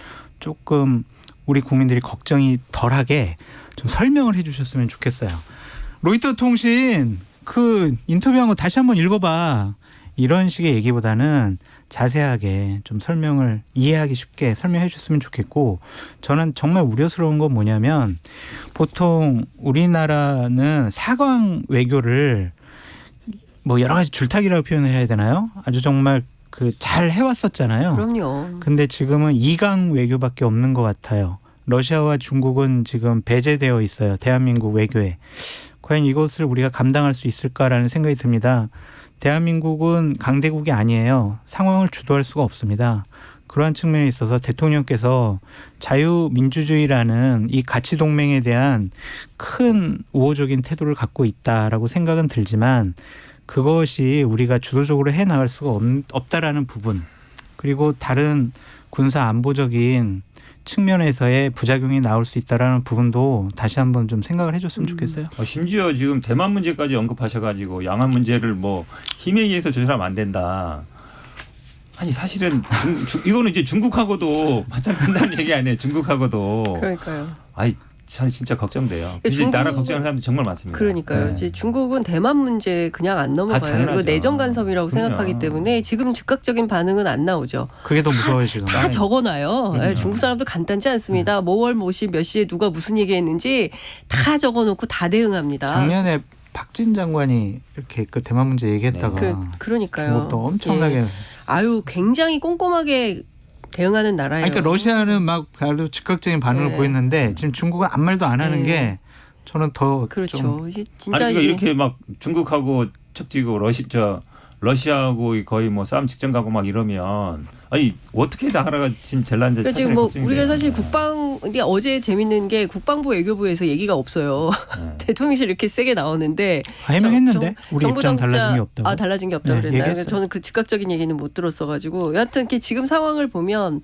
Speaker 16: 조금 우리 국민들이 걱정이 덜하게 좀 설명을 해 주셨으면 좋겠어요. 로이터 통신 그 인터뷰한 거 다시 한번 읽어봐. 이런 식의 얘기보다는 자세하게 좀 설명을 이해하기 쉽게 설명해 주셨으면 좋겠고 저는 정말 우려스러운 건 뭐냐면 보통 우리나라는 사강 외교를 뭐 여러 가지 줄타기라고 표현해야 되나요? 아주 정말 잘 해왔었잖아요.
Speaker 1: 그럼요.
Speaker 16: 근데 지금은 2강 외교밖에 없는 것 같아요. 러시아와 중국은 지금 배제되어 있어요. 대한민국 외교에. 과연 이것을 우리가 감당할 수 있을까라는 생각이 듭니다. 대한민국은 강대국이 아니에요. 상황을 주도할 수가 없습니다. 그러한 측면에 있어서 대통령께서 자유민주주의라는 이 가치 동맹에 대한 큰 우호적인 태도를 갖고 있다라고 생각은 들지만 그것이 우리가 주도적으로 해나갈 수가 없다라는 부분 그리고 다른 군사 안보적인 측면에서의 부작용이 나올 수 있다라는 부분도 다시 한번 좀 생각을 해줬으면 좋겠어요.
Speaker 15: 심지어 지금 대만 문제까지 언급하셔가지고 양안 문제를 뭐 힘에 의해서 조절하면 안 된다. 사실은 이거는 이제 중국하고도 맞짱 뜬다는 얘기 아니에요. 중국하고도.
Speaker 1: 그러니까요.
Speaker 15: 전 진짜 걱정돼요.
Speaker 1: 중국은-
Speaker 15: 나라 걱정하는 사람들이 정말 많습니다.
Speaker 1: 그러니까요.
Speaker 15: 네.
Speaker 1: 이제 중국은 대만 문제 그냥 안 넘어가요.
Speaker 15: 당연하죠.
Speaker 1: 이거 내정 간섭이라고
Speaker 15: 그럼요.
Speaker 1: 생각하기 때문에 지금 즉각적인 반응은 안 나오죠.
Speaker 16: 그게 더 무서워요 지금.
Speaker 1: 다 적어놔요.
Speaker 15: 그럼요.
Speaker 1: 예, 중국 사람도 간단치 않습니다. 뭐월 뭐시 몇 시에 누가 무슨 얘기했는지 다 적어놓고 다 대응합니다.
Speaker 16: 작년에 박진 장관이 이렇게 그 대만 문제 얘기했다가
Speaker 1: 그러니까요.
Speaker 16: 중국도 엄청나게.
Speaker 1: 예. 아유 굉장히 꼼꼼하게 대응하는 나라예요.
Speaker 16: 아니, 그러니까 러시아는 막 바로 즉각적인 반응을
Speaker 1: 네.
Speaker 16: 보였는데 지금 중국은 아무 말도 안 하는
Speaker 1: 네.
Speaker 16: 게 저는 더
Speaker 1: 그렇죠.
Speaker 16: 좀
Speaker 1: 이제 진짜
Speaker 15: 아니, 그러니까
Speaker 1: 이게
Speaker 15: 이렇게 막 중국하고 척지고 러시아하고 거의 뭐 싸움 직전 가고 막 이러면 아니 어떻게 나라가 지금 될란지
Speaker 1: 그러니까 지금 뭐 우리가 사실 근데 어제 재밌는 게 국방부 외교부에서 얘기가 없어요. 대통령실 이렇게 세게 나오는데
Speaker 16: 해명했는데 우리 입장 달라진 게 없다고.
Speaker 1: 달라진 게 없다고
Speaker 16: 네,
Speaker 1: 그랬나요?
Speaker 16: 얘기했어요.
Speaker 1: 저는 그 즉각적인 얘기는 못 들었어가지고 여하튼 이렇게 지금 상황을 보면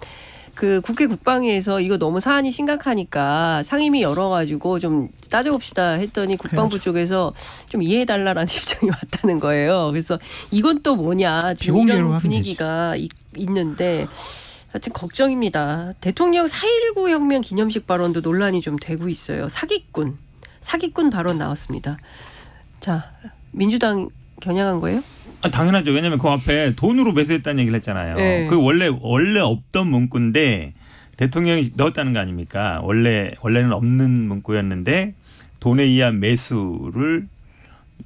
Speaker 1: 그 국회 국방위에서 이거 너무 사안이 심각하니까 상임위 열어가지고 좀 따져봅시다 했더니 국방부 쪽에서 좀 이해해달라라는 입장이 왔다는 거예요. 그래서 이건 또 뭐냐 지금
Speaker 16: 비공개로
Speaker 1: 이런
Speaker 16: 하면
Speaker 1: 분위기가 있는데 하여튼 걱정입니다. 대통령 4.19 혁명 기념식 발언도 논란이 좀 되고 있어요. 사기꾼 발언 나왔습니다. 자, 민주당 겨냥한 거예요?
Speaker 15: 당연하죠. 왜냐하면 그 앞에 돈으로 매수했다는 얘기를 했잖아요.
Speaker 1: 네.
Speaker 15: 그 원래 없던 문구인데 대통령이 넣었다는 거 아닙니까? 원래는 없는 문구였는데 돈에 의한 매수를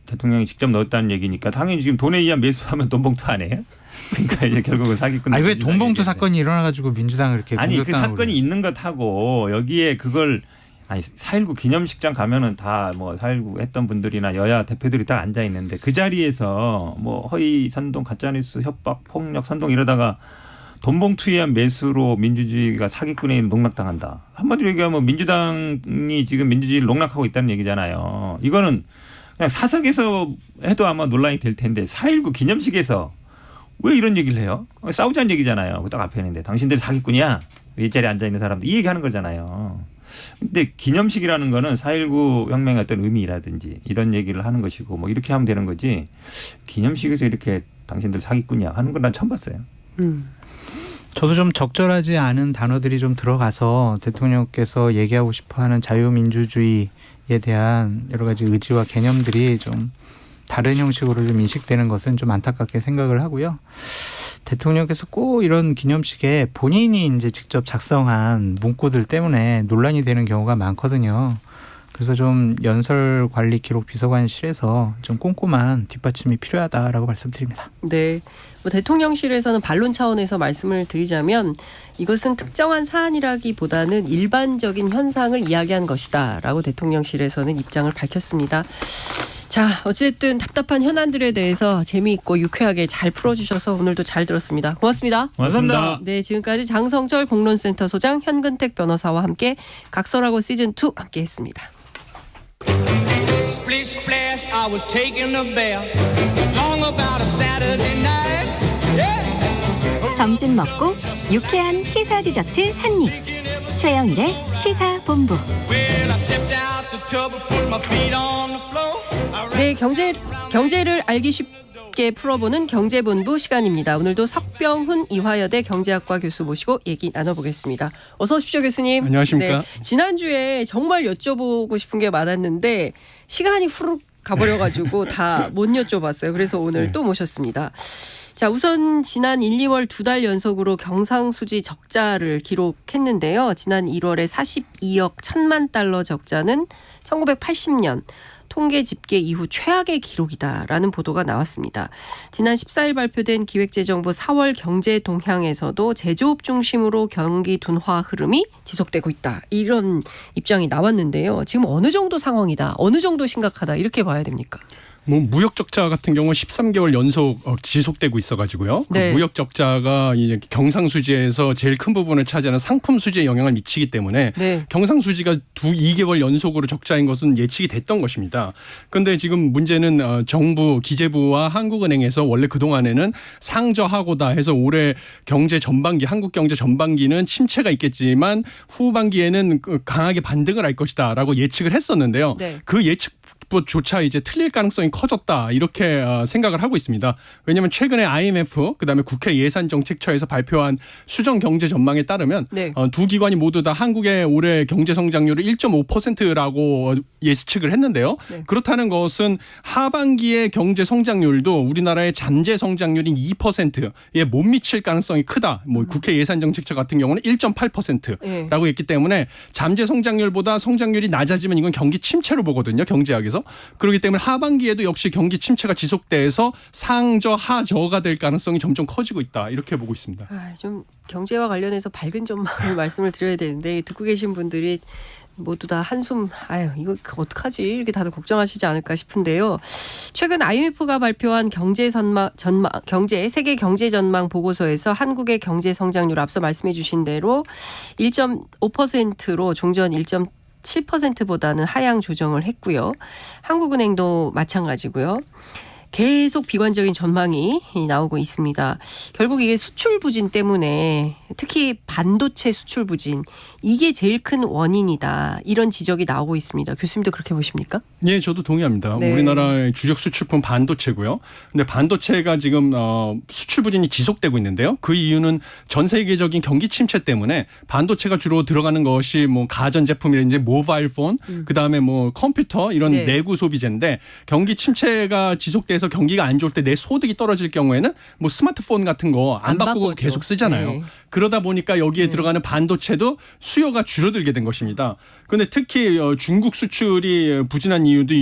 Speaker 15: 대통령이 직접 넣었다는 얘기니까 당연히 지금 돈에 의한 매수하면 돈봉투 아니에요? 그러니까 이제 결국은 사기꾼.
Speaker 16: 아니 왜 돈봉투 사건이 일어나가지고 민주당을 이렇게
Speaker 15: 아니 그
Speaker 16: 공격당하고
Speaker 15: 사건이 있는 것하고 여기에 그걸 4.19 기념식장 가면은 다 뭐 4.19 했던 분들이나 여야 대표들이 다 앉아 있는데 그 자리에서 뭐 허위 선동 가짜뉴스 협박 폭력 선동 이러다가 돈봉투에 의한 매수로 민주주의가 사기꾼에 농락당한다. 한마디로 얘기하면 민주당이 지금 민주주의를 농락하고 있다는 얘기잖아요. 이거는 그냥 사석에서 해도 아마 논란이 될 텐데 4.19 기념식에서 왜 이런 얘기를 해요? 싸우자는 얘기잖아요. 딱 앞에 있는데 당신들 사기꾼이야. 이 자리에 앉아 있는 사람들 이 얘기하는 거잖아요. 근데 기념식이라는 거는 4.19 혁명의 어떤 의미라든지 이런 얘기를 하는 것이고 뭐 이렇게 하면 되는 거지 기념식에서 이렇게 당신들 사기꾼이야 하는 건 난 처음 봤어요.
Speaker 16: 저도 좀 적절하지 않은 단어들이 좀 들어가서 대통령께서 얘기하고 싶어하는 자유민주주의에 대한 여러 가지 의지와 개념들이 좀 다른 형식으로 좀 인식되는 것은 좀 안타깝게 생각을 하고요. 대통령께서 꼭 이런 기념식에 본인이 이제 직접 작성한 문구들 때문에 논란이 되는 경우가 많거든요. 그래서 좀 연설관리기록비서관실에서 좀 꼼꼼한 뒷받침이 필요하다라고 말씀드립니다.
Speaker 1: 네. 뭐 대통령실에서는 반론 차원에서 말씀을 드리자면 이것은 특정한 사안이라기보다는 일반적인 현상을 이야기한 것이다라고 대통령실에서는 입장을 밝혔습니다. 자, 어쨌든 답답한 현안들에 대해서 재미있고 유쾌하게 잘 풀어주셔서 오늘도 잘 들었습니다. 고맙습니다.
Speaker 15: 고맙습니다.
Speaker 1: 네, 지금까지 장성철 공론센터 소장 현근택 변호사와 함께 각설하고 시즌2 함께했습니다.
Speaker 17: Splish splash, I was taking a bath. Long about a Saturday night.
Speaker 18: 점심 먹고 유쾌한 시사 디저트 한 입. 최영일의 시사본부.
Speaker 17: Well, I stepped out the tub and put my feet on the floor.
Speaker 1: 네, 경제를 알기 쉽게 풀어보는 경제본부 시간입니다. 오늘도 석병훈 이화여대 경제학과 교수 모시고 얘기 나눠보겠습니다. 어서 오십시오, 교수님.
Speaker 19: 안녕하십니까.
Speaker 1: 네, 지난주에 정말 여쭤보고 싶은 게 많았는데 시간이 후룩 가버려가지고 다 못 여쭤봤어요. 그래서 오늘 또 모셨습니다. 자, 우선 지난 1, 2월 2달 연속으로 경상수지 적자를 기록했는데요. 지난 1월에 42억 1천만 달러 적자는 1980년 통계 집계 이후 최악의 기록이다라는 보도가 나왔습니다. 지난 14일 발표된 기획재정부 4월 경제 동향에서도 제조업 중심으로 경기 둔화 흐름이 지속되고 있다. 이런 입장이 나왔는데요. 지금 어느 정도 상황이다. 어느 정도 심각하다. 이렇게 봐야 됩니까?
Speaker 19: 뭐 무역 적자 같은 경우는 13개월 연속 지속되고 있어가지고요.
Speaker 1: 네.
Speaker 19: 그 무역 적자가 이제 경상수지에서 제일 큰 부분을 차지하는 상품 수지에 영향을 미치기 때문에
Speaker 1: 네.
Speaker 19: 경상수지가 2개월 연속으로 적자인 것은 예측이 됐던 것입니다. 그런데 지금 문제는 정부 기재부와 한국은행에서 원래 그동안에는 상저하고다 해서 올해 경제 전반기 한국 경제 전반기는 침체가 있겠지만 후반기에는 강하게 반등을 할 것이다라고 예측을 했었는데요.
Speaker 1: 네.
Speaker 19: 그 예측 것조차 이제 틀릴 가능성이 커졌다 이렇게 생각을 하고 있습니다. 왜냐하면 최근에 IMF 그다음에 국회 예산정책처에서 발표한 수정 경제 전망에 따르면
Speaker 1: 네.
Speaker 19: 두 기관이 모두 다 한국의 올해 경제 성장률을 1.5%라고 예측을 했는데요.
Speaker 1: 네.
Speaker 19: 그렇다는 것은 하반기의 경제 성장률도 우리나라의 잠재 성장률인 2%에 못 미칠 가능성이 크다. 뭐 국회 예산정책처 같은 경우는 1.8%라고 했기 때문에 잠재 성장률보다 성장률이 낮아지면 이건 경기 침체로 보거든요. 경제학에서. 그렇기 때문에 하반기에도 역시 경기 침체가 지속돼서 상저 하저가 될 가능성이 점점 커지고 있다. 이렇게 보고 있습니다.
Speaker 1: 좀 경제와 관련해서 밝은 전망을 말씀을 드려야 되는데 듣고 계신 분들이 모두 다 한숨 이거 어떡하지 이렇게 다들 걱정하시지 않을까 싶은데요. 최근 IMF가 발표한 경제 세계 경제 전망 보고서에서 한국의 경제 성장률 앞서 말씀해 주신 대로 1.5%로 종전 1.7%보다는 하향 조정을 했고요. 한국은행도 마찬가지고요. 계속 비관적인 전망이 나오고 있습니다. 결국 이게 수출 부진 때문에 특히 반도체 수출 부진 이게 제일 큰 원인이다. 이런 지적이 나오고 있습니다. 교수님도 그렇게 보십니까?
Speaker 19: 예, 저도 동의합니다.
Speaker 1: 네.
Speaker 19: 우리나라의 주력 수출품 반도체고요. 근데 반도체가 지금 수출 부진이 지속되고 있는데요. 그 이유는 전 세계적인 경기 침체 때문에 반도체가 주로 들어가는 것이 뭐 가전 제품이라든지 모바일 폰, 그다음에 뭐 컴퓨터 이런
Speaker 1: 네.
Speaker 19: 내구 소비재인데 경기 침체가 지속돼서 경기가 안 좋을 때 내 소득이 떨어질 경우에는 뭐 스마트폰 같은 거 안 바꾸고 계속 쓰잖아요.
Speaker 1: 네.
Speaker 19: 그러다 보니까 여기에 들어가는 반도체도 수요가 줄어들게 된 것입니다. 그런데 특히 중국 수출이 부진한 이유도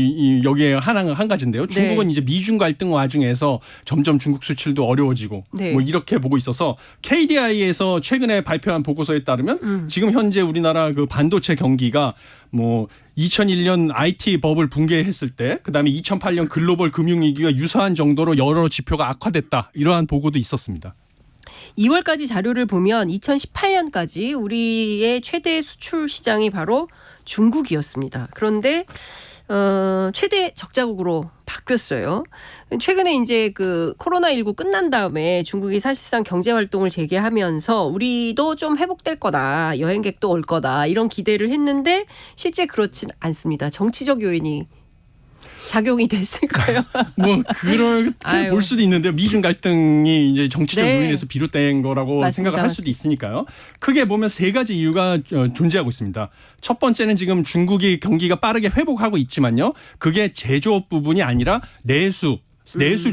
Speaker 19: 여기에 한 가지인데요. 중국은
Speaker 1: 네.
Speaker 19: 이제 미중 갈등 와중에서 점점 중국 수출도 어려워지고
Speaker 1: 네.
Speaker 19: 뭐 이렇게 보고 있어서 KDI에서 최근에 발표한 보고서에 따르면 지금 현재 우리나라 그 반도체 경기가 뭐 2001년 IT 버블 붕괴했을 때 그다음에 2008년 글로벌 금융위기와 유사한 정도로 여러 지표가 악화됐다. 이러한 보고도 있었습니다.
Speaker 1: 2월까지 자료를 보면 2018년까지 우리의 최대 수출 시장이 바로 중국이었습니다. 그런데 최대 적자국으로 바뀌었어요. 최근에 이제 그 코로나19 끝난 다음에 중국이 사실상 경제 활동을 재개하면서 우리도 좀 회복될 거다. 여행객도 올 거다. 이런 기대를 했는데 실제 그렇진 않습니다. 정치적 요인이 작용이 됐을까요?
Speaker 19: 뭐 그렇게 볼 수도 있는데요. 미중 갈등이 이제 정치적
Speaker 1: 네.
Speaker 19: 요인에서 비롯된 거라고
Speaker 1: 맞습니다.
Speaker 19: 생각을 할 수도 있으니까요. 크게 보면 세 가지 이유가 존재하고 있습니다. 첫 번째는 지금 중국이 경기가 빠르게 회복하고 있지만요. 그게 제조업 부분이 아니라 내수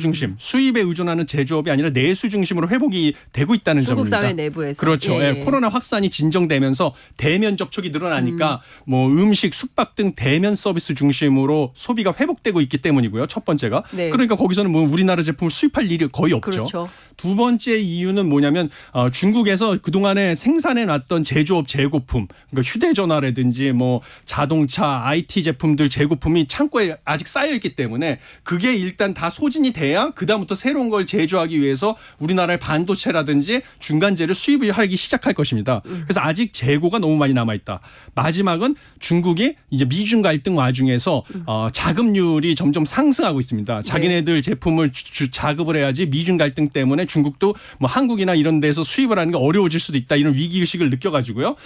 Speaker 19: 중심, 수입에 의존하는 제조업이 아니라 내수 중심으로 회복이 되고 있다는
Speaker 1: 중국
Speaker 19: 점입니다.
Speaker 1: 사회 내부에서.
Speaker 19: 그렇죠.
Speaker 1: 예.
Speaker 19: 코로나 확산이 진정되면서 대면 접촉이 늘어나니까 뭐 음식, 숙박 등 대면 서비스 중심으로 소비가 회복되고 있기 때문이고요. 첫 번째가.
Speaker 1: 네.
Speaker 19: 그러니까 거기서는 뭐 우리나라 제품을 수입할 일이 거의 없죠.
Speaker 1: 그렇죠.
Speaker 19: 두 번째 이유는 뭐냐면 중국에서 그동안에 생산해 놨던 제조업 재고품, 그러니까 휴대전화라든지 뭐 자동차, IT 제품들 재고품이 창고에 아직 쌓여 있기 때문에 그게 일단 다 소진이 돼야 그다음부터 새로운 걸 제조하기 위해서 우리나라의 반도체라든지 중간재를 수입을 하기 시작할 것입니다. 그래서 아직 재고가 너무 많이 남아 있다. 마지막은 중국이 이제 미중 갈등 와중에서 자급률이 점점 상승하고 있습니다. 자기네들 제품을 자급을 해야지 미중 갈등 때문에 중국도 뭐 한국이나 이런 데서 수입을 하는 게 어려워질 수도 있다. 이런 위기의식을 느껴가지고요.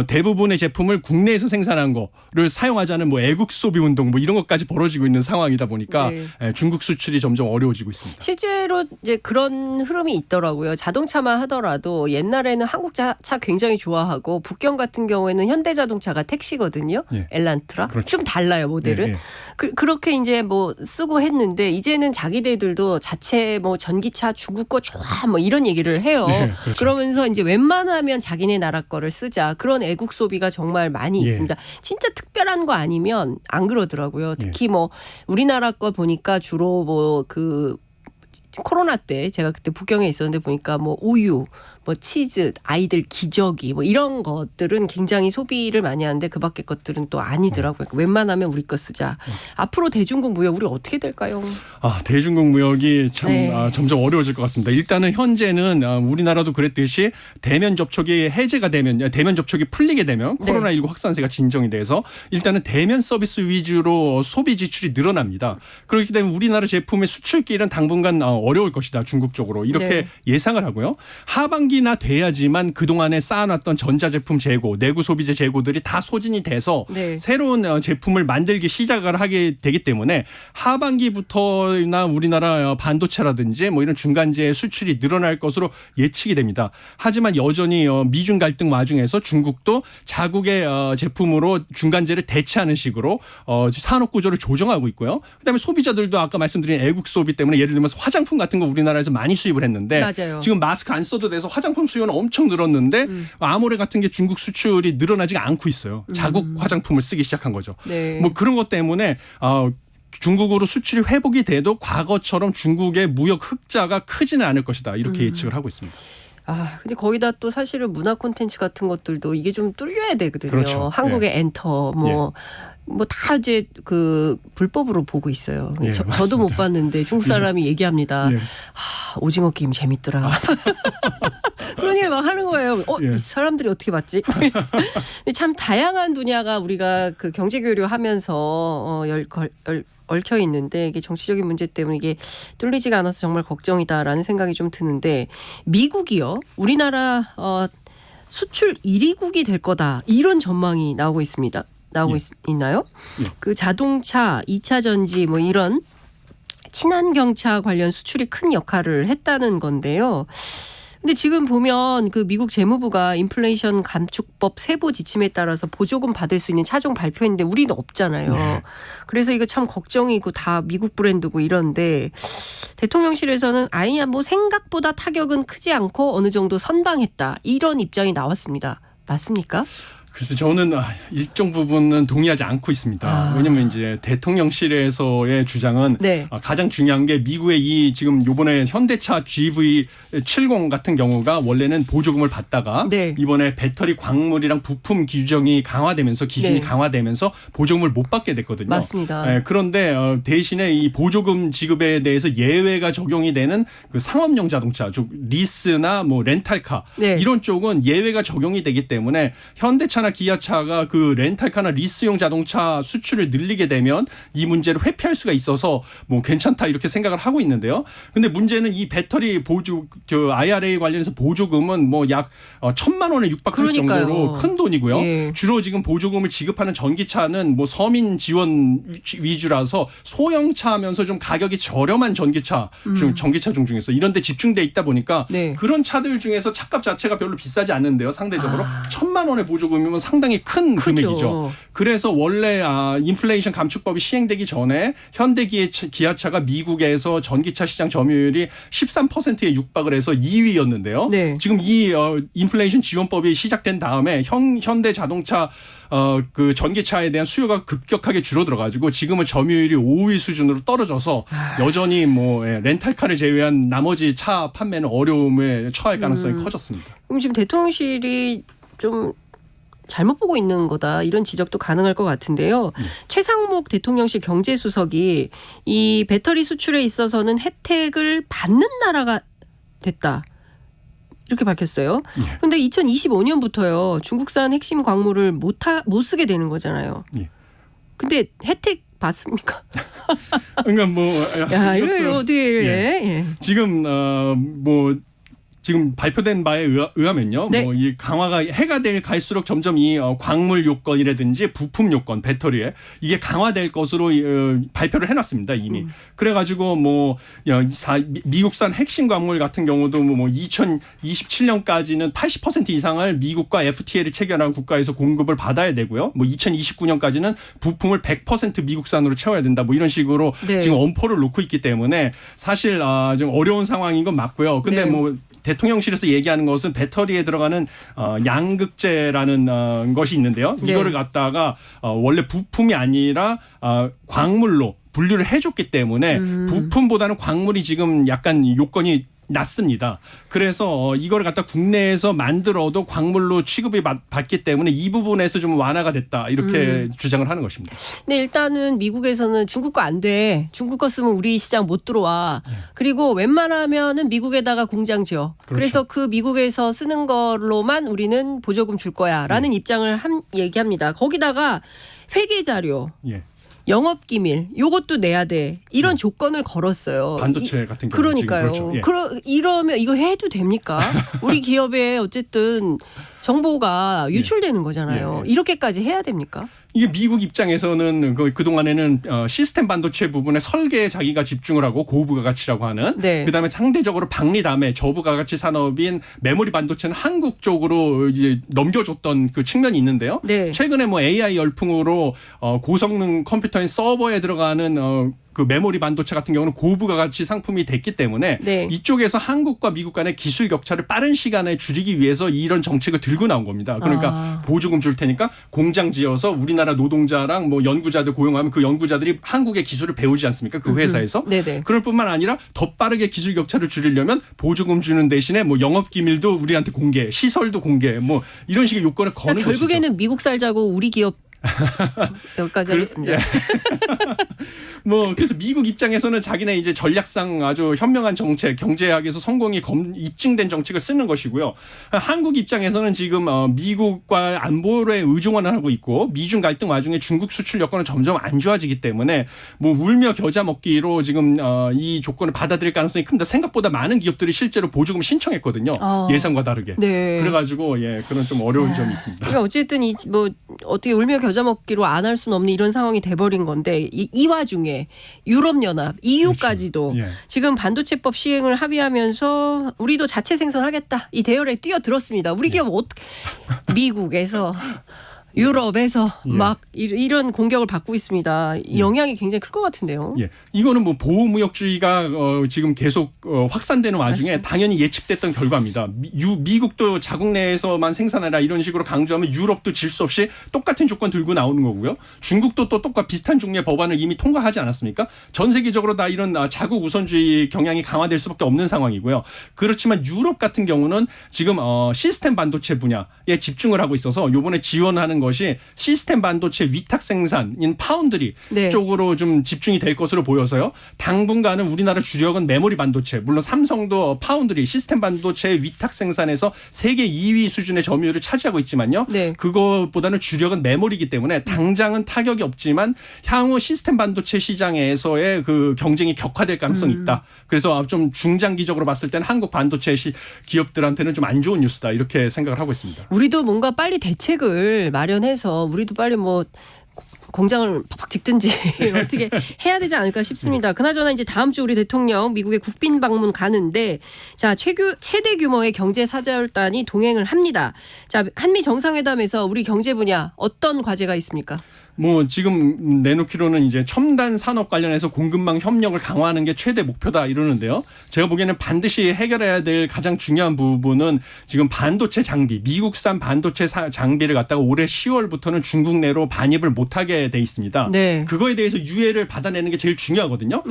Speaker 19: 대부분의 제품을 국내에서 생산한 거를 사용하자는 뭐 애국 소비 운동 뭐 이런 것까지 벌어지고 있는 상황이다 보니까
Speaker 1: 네.
Speaker 19: 중국 수출이 점점 어려워지고 있습니다.
Speaker 1: 실제로 이제 그런 흐름이 있더라고요. 자동차만 하더라도 옛날에는 한국 차 굉장히 좋아하고 북경 같은 경우에는 현대자동차가 택시거든요.
Speaker 19: 예.
Speaker 1: 엘란트라.
Speaker 19: 그렇죠.
Speaker 1: 좀 달라요 모델은.
Speaker 19: 예, 예.
Speaker 1: 그렇게 이제 뭐 쓰고 했는데 이제는 자기네들도 자체 뭐 전기차 중국 거 좋아 뭐 이런 얘기를 해요.
Speaker 19: 네, 그렇죠.
Speaker 1: 그러면서 이제 웬만하면 자기네 나라 거를 쓰자. 그런 애국 소비가 정말 많이
Speaker 19: 예.
Speaker 1: 있습니다. 진짜 특별한 거 아니면 안 그러더라고요. 특히 뭐 우리나라 거 보니까 주로 뭐 그 코로나 때 제가 그때 북경에 있었는데 보니까 뭐 우유, 뭐 치즈, 아이들 기저귀 뭐 이런 것들은 굉장히 소비를 많이 하는데 그 밖에 것들은 또 아니더라고요. 웬만하면 우리 거 쓰자. 앞으로 대중국 무역 우리 어떻게 될까요?
Speaker 19: 대중국 무역이 참
Speaker 1: 네.
Speaker 19: 점점 어려워질 것 같습니다. 일단은 현재는 우리나라도 그랬듯이 대면 접촉이 해제가 되면 대면 접촉이 풀리게 되면 코로나19 확산세가 진정이 돼서 일단은 대면 서비스 위주로 소비 지출이 늘어납니다. 그렇기 때문에 우리나라 제품의 수출길은 당분간 어려울 것이다. 중국 쪽으로 이렇게
Speaker 1: 네.
Speaker 19: 예상을 하고요. 하반기나 돼야지만 그동안에 쌓아놨던 전자제품 재고, 내구 소비재 재고들이 다 소진이 돼서
Speaker 1: 네.
Speaker 19: 새로운 제품을 만들기 시작을 하게 되기 때문에 하반기부터나 우리나라 반도체라든지 뭐 이런 중간재 수출이 늘어날 것으로 예측이 됩니다. 하지만 여전히 미중 갈등 와중에서 중국도 자국의 제품으로 중간재를 대체하는 식으로 산업 구조를 조정하고 있고요. 그다음에 소비자들도 아까 말씀드린 애국 소비 때문에 예를 들면 화장품 같은 거 우리나라에서 많이 수입을 했는데
Speaker 1: 맞아요.
Speaker 19: 지금 마스크 안 써도 돼서 화장품 수요는 엄청 늘었는데 아모레 같은 게 중국 수출이 늘어나지가 않고 있어요. 자국 화장품을 쓰기 시작한 거죠.
Speaker 1: 네.
Speaker 19: 뭐 그런 것 때문에 중국으로 수출이 회복이 돼도 과거처럼 중국의 무역 흑자가 크지는 않을 것이다. 이렇게 예측을 하고 있습니다.
Speaker 1: 근데 거기다 또 사실은 문화 콘텐츠 같은 것들도 이게 좀 뚫려야 되거든요.
Speaker 19: 그렇죠.
Speaker 1: 한국의 엔터 뭐 다 이제 그 불법으로 보고 있어요.
Speaker 19: 예,
Speaker 1: 저도 못 봤는데 중국 사람이 얘기합니다.
Speaker 19: 예.
Speaker 1: 오징어 게임 재밌더라. 그런 얘기를 막 하는 거예요.
Speaker 19: 예.
Speaker 1: 이 사람들이 어떻게 봤지? 근데 참 다양한 분야가 우리가 그 경제 교류하면서 얽혀 있는데 이게 정치적인 문제 때문에 이게 뚫리지가 않아서 정말 걱정이다라는 생각이 좀 드는데 미국이요. 우리나라 수출 1위국이 될 거다. 이런 전망이 나오고 있습니다. 있나요? 그 자동차, 2차 전지 뭐 이런 친환경차 관련 수출이 큰 역할을 했다는 건데요. 근데 지금 보면 그 미국 재무부가 인플레이션 감축법 세부 지침에 따라서 보조금 받을 수 있는 차종 발표했는데 우리는 없잖아요.
Speaker 19: 네.
Speaker 1: 그래서 이거 참 걱정이고 다 미국 브랜드고 이런데 대통령실에서는 아니야 뭐 생각보다 타격은 크지 않고 어느 정도 선방했다. 이런 입장이 나왔습니다. 맞습니까?
Speaker 19: 그래서 저는 일정 부분은 동의하지 않고 있습니다. 왜냐하면 이제 대통령실에서의 주장은
Speaker 1: 네.
Speaker 19: 가장 중요한 게 미국의 이 지금 요번에 현대차 GV70 같은 경우가 원래는 보조금을 받다가
Speaker 1: 네.
Speaker 19: 이번에 배터리 광물이랑 부품 규정이 강화되면서 기준이
Speaker 1: 네.
Speaker 19: 강화되면서 보조금을 못 받게 됐거든요.
Speaker 1: 맞습니다.
Speaker 19: 그런데 대신에 이 보조금 지급에 대해서 예외가 적용이 되는 그 상업용 자동차, 즉 리스나 뭐 렌탈카
Speaker 1: 네.
Speaker 19: 이런 쪽은 예외가 적용이 되기 때문에 현대차나 기아차가 그 렌탈카나 리스용 자동차 수출을 늘리게 되면 이 문제를 회피할 수가 있어서 뭐 괜찮다 이렇게 생각을 하고 있는데요. 근데 문제는 이 배터리 보조 IRA 관련해서 보조금은 뭐 약 1,000만 원에 육박할
Speaker 1: 그러니까요.
Speaker 19: 정도로 큰 돈이고요.
Speaker 1: 예.
Speaker 19: 주로 지금 보조금을 지급하는 전기차는 뭐 서민 지원 위주라서 소형차면서 좀 가격이 저렴한 전기차 중에서 이런 데 집중돼 있다 보니까
Speaker 1: 네.
Speaker 19: 그런 차들 중에서 차값 자체가 별로 비싸지 않는데요. 상대적으로 1,000만 원의 보조금이면 상당히 큰
Speaker 1: 크죠.
Speaker 19: 금액이죠. 그래서 원래 인플레이션 감축법이 시행되기 전에 현대기아차가 미국에서 전기차 시장 점유율이 13%에 육박을 해서 2위였는데요.
Speaker 1: 네.
Speaker 19: 지금 이 인플레이션 지원법이 시작된 다음에 현대 자동차 그 전기차에 대한 수요가 급격하게 줄어들어가지고 지금은 점유율이 5위 수준으로 떨어져서 여전히 뭐 렌탈카를 제외한 나머지 차 판매는 어려움에 처할 가능성이 커졌습니다.
Speaker 1: 그럼 지금 대통령실이 좀 잘못 보고 있는 거다 이런 지적도 가능할 것 같은데요. 최상목 대통령실 경제수석이 이 배터리 수출에 있어서는 혜택을 받는 나라가 됐다. 이렇게 밝혔어요. 그런데 2025년부터요. 중국산 핵심 광물을 못 쓰게 되는 거잖아요. 근데 혜택 받습니까?
Speaker 19: 그러니까 뭐
Speaker 1: 야, 이거 어떻게
Speaker 19: 예. 지금 지금 발표된 바에 의하면요.
Speaker 1: 네.
Speaker 19: 뭐 이 강화가 해가 갈수록 점점 이 광물 요건이라든지 부품 요건 배터리에 이게 강화될 것으로 발표를 해놨습니다 이미. 그래가지고 뭐 미국산 핵심 광물 같은 경우도 뭐 2027년까지는 80% 이상을 미국과 FTA를 체결한 국가에서 공급을 받아야 되고요. 뭐 2029년까지는 부품을 100% 미국산으로 채워야 된다. 뭐 이런 식으로
Speaker 1: 네.
Speaker 19: 지금 엄포를 놓고 있기 때문에 사실 좀 어려운 상황인 건 맞고요. 근데
Speaker 1: 네.
Speaker 19: 뭐 대통령실에서 얘기하는 것은 배터리에 들어가는 양극재라는 것이 있는데요.
Speaker 1: 네.
Speaker 19: 이거를 갖다가 원래 부품이 아니라 광물로 분류를 해줬기 때문에 부품보다는 광물이 지금 약간 요건이 낮습니다. 그래서 이걸 갖다 국내에서 만들어도 광물로 취급이 받기 때문에 이 부분에서 좀 완화가 됐다 이렇게 주장을 하는 것입니다.
Speaker 1: 근데 일단은 미국에서는 중국 거 안 돼. 중국 거 쓰면 우리 시장 못 들어와. 그리고 웬만하면은 미국에다가 공장 지어.
Speaker 19: 그렇죠.
Speaker 1: 그래서 그 미국에서 쓰는 걸로만 우리는 보조금 줄 거야라는 입장을 얘기합니다. 거기다가 회계 자료.
Speaker 19: 예.
Speaker 1: 영업 기밀 요것도 내야 돼. 이런 조건을 걸었어요.
Speaker 19: 반도체 같은 경우
Speaker 1: 그러니까요.
Speaker 19: 지금 그렇죠. 예.
Speaker 1: 이러면 이거 해도 됩니까? 우리 기업에 어쨌든 정보가 유출되는 거잖아요.
Speaker 19: 예.
Speaker 1: 이렇게까지 해야 됩니까?
Speaker 19: 이게 미국 입장에서는 그동안에는 시스템 반도체 부분에 설계에 자기가 집중을 하고 고부가가치라고 하는
Speaker 1: 네.
Speaker 19: 그다음에 상대적으로 박리담의 저부가가치 산업인 메모리 반도체는 한국 쪽으로 이제 넘겨줬던 그 측면이 있는데요.
Speaker 1: 네.
Speaker 19: 최근에 뭐 AI 열풍으로 고성능 컴퓨터인 서버에 들어가는 그 메모리 반도체 같은 경우는 고부가가치 상품이 됐기 때문에
Speaker 1: 네.
Speaker 19: 이쪽에서 한국과 미국 간의 기술 격차를 빠른 시간에 줄이기 위해서 이런 정책을 들고 나온 겁니다. 그러니까 보조금 줄 테니까 공장 지어서 우리나라 노동자랑 뭐 연구자들 고용하면 그 연구자들이 한국의 기술을 배우지 않습니까? 그 회사에서.
Speaker 1: 네네.
Speaker 19: 그럴 뿐만 아니라 더 빠르게 기술 격차를 줄이려면 보조금 주는 대신에 뭐 영업 기밀도 우리한테 공개, 시설도 공개, 뭐 이런 식의 요건을 거는
Speaker 1: 그러니까
Speaker 19: 것이죠.
Speaker 1: 결국에는 미국 살자고 우리 기업 여기까지 하겠습니다.
Speaker 19: 예. 뭐 그래서 미국 입장에서는 자기네 이제 전략상 아주 현명한 정책, 경제학에서 성공이 입증된 정책을 쓰는 것이고요. 한국 입장에서는 지금 미국과 안보에 의존을 하고 있고 미중 갈등 와중에 중국 수출 여건은 점점 안 좋아지기 때문에 뭐 울며 겨자 먹기로 지금 이 조건을 받아들일 가능성이 큽니다. 생각보다 많은 기업들이 실제로 보조금 신청했거든요. 예상과 다르게.
Speaker 1: 네.
Speaker 19: 그래가지고 그런 좀 어려운 점이 있습니다.
Speaker 1: 그러니까 어쨌든 뭐 어떻게 울며 겨자 먹기로 안 할 수는 없는 이런 상황이 돼버린 건데 이 와중에 유럽연합, EU까지도
Speaker 19: 그렇죠. 예.
Speaker 1: 지금 반도체법 시행을 합의하면서 우리도 자체 생산하겠다 이 대열에 뛰어들었습니다. 우리 기업 미국에서 유럽에서 막 이런 공격을 받고 있습니다. 영향이 굉장히 클 것 같은데요.
Speaker 19: 예, 이거는 뭐 보호무역주의가 지금 계속 확산되는 와중에
Speaker 1: 맞습니다.
Speaker 19: 당연히 예측됐던 결과입니다. 미국도 자국 내에서만 생산하라 이런 식으로 강조하면 유럽도 질 수 없이 똑같은 조건 들고 나오는 거고요. 중국도 또 똑같은 비슷한 종류의 법안을 이미 통과하지 않았습니까? 전 세계적으로 다 이런 자국 우선주의 경향이 강화될 수밖에 없는 상황이고요. 그렇지만 유럽 같은 경우는 지금 시스템 반도체 분야에 집중을 하고 있어서 이번에 지원하는 것이 시스템 반도체 위탁 생산인 파운드리 쪽으로 좀 집중이 될 것으로 보여서요. 당분간은 우리나라 주력은 메모리 반도체, 물론 삼성도 파운드리 시스템 반도체 위탁 생산에서 세계 2위 수준의 점유율을 차지하고 있지만요. 그거보다는 주력은 메모리이기 때문에 당장은 타격이 없지만 향후 시스템 반도체 시장에서의 그 경쟁이 격화될 가능성이 있다. 그래서 좀 중장기적으로 봤을 때는 한국 반도체 기업들한테는 좀 안 좋은 뉴스다 이렇게 생각을 하고 있습니다.
Speaker 1: 우리도 뭔가 빨리 대책을 마련해서 우리도 빨리 뭐 공장을 팍팍 짓든지 어떻게 해야 되지 않을까 싶습니다. 그나저나 이제 다음 주 우리 대통령 미국에 국빈 방문 가는데 자 최대 규모의 경제 사절단이 동행을 합니다. 자 한미 정상회담에서 우리 경제 분야 어떤 과제가 있습니까?
Speaker 19: 뭐 지금 내놓기로는 이제 첨단 산업 관련해서 공급망 협력을 강화하는 게 최대 목표다 이러는데요. 제가 보기에는 반드시 해결해야 될 가장 중요한 부분은 지금 반도체 장비, 미국산 반도체 장비를 갖다가 올해 10월부터는 중국 내로 반입을 못하게 돼 있습니다.
Speaker 1: 네.
Speaker 19: 그거에 대해서 유예를 받아내는 게 제일 중요하거든요.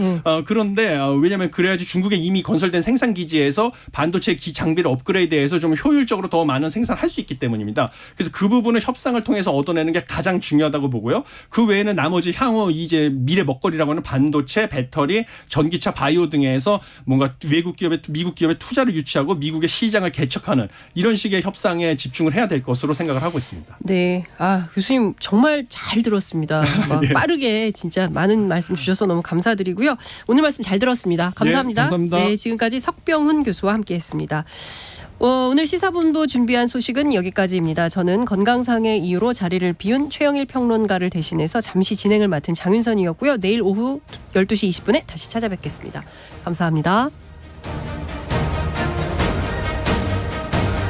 Speaker 19: 그런데 왜냐하면 그래야지 중국에 이미 건설된 생산 기지에서 반도체 장비를 업그레이드해서 좀 효율적으로 더 많은 생산을 할 수 있기 때문입니다. 그래서 그 부분을 협상을 통해서 얻어내는 게 가장 중요하다고 보고요. 그 외에는 나머지 향후 이제 미래 먹거리라고 하는 반도체, 배터리, 전기차, 바이오 등에서 뭔가 미국 기업의 투자를 유치하고 미국의 시장을 개척하는 이런 식의 협상에 집중을 해야 될 것으로 생각을 하고 있습니다.
Speaker 1: 네, 교수님 정말 잘 들었습니다. 막 빠르게 진짜 많은 말씀 주셔서 너무 감사드리고요. 오늘 말씀 잘 들었습니다. 감사합니다.
Speaker 19: 감사합니다.
Speaker 1: 네, 지금까지 석병훈 교수와 함께했습니다. 오늘 시사본부 준비한 소식은 여기까지입니다. 저는 건강상의 이유로 자리를 비운 최영일 평론가를 대신해서 잠시 진행을 맡은 장윤선이었고요. 내일 오후 12시 20분에 다시 찾아뵙겠습니다. 감사합니다.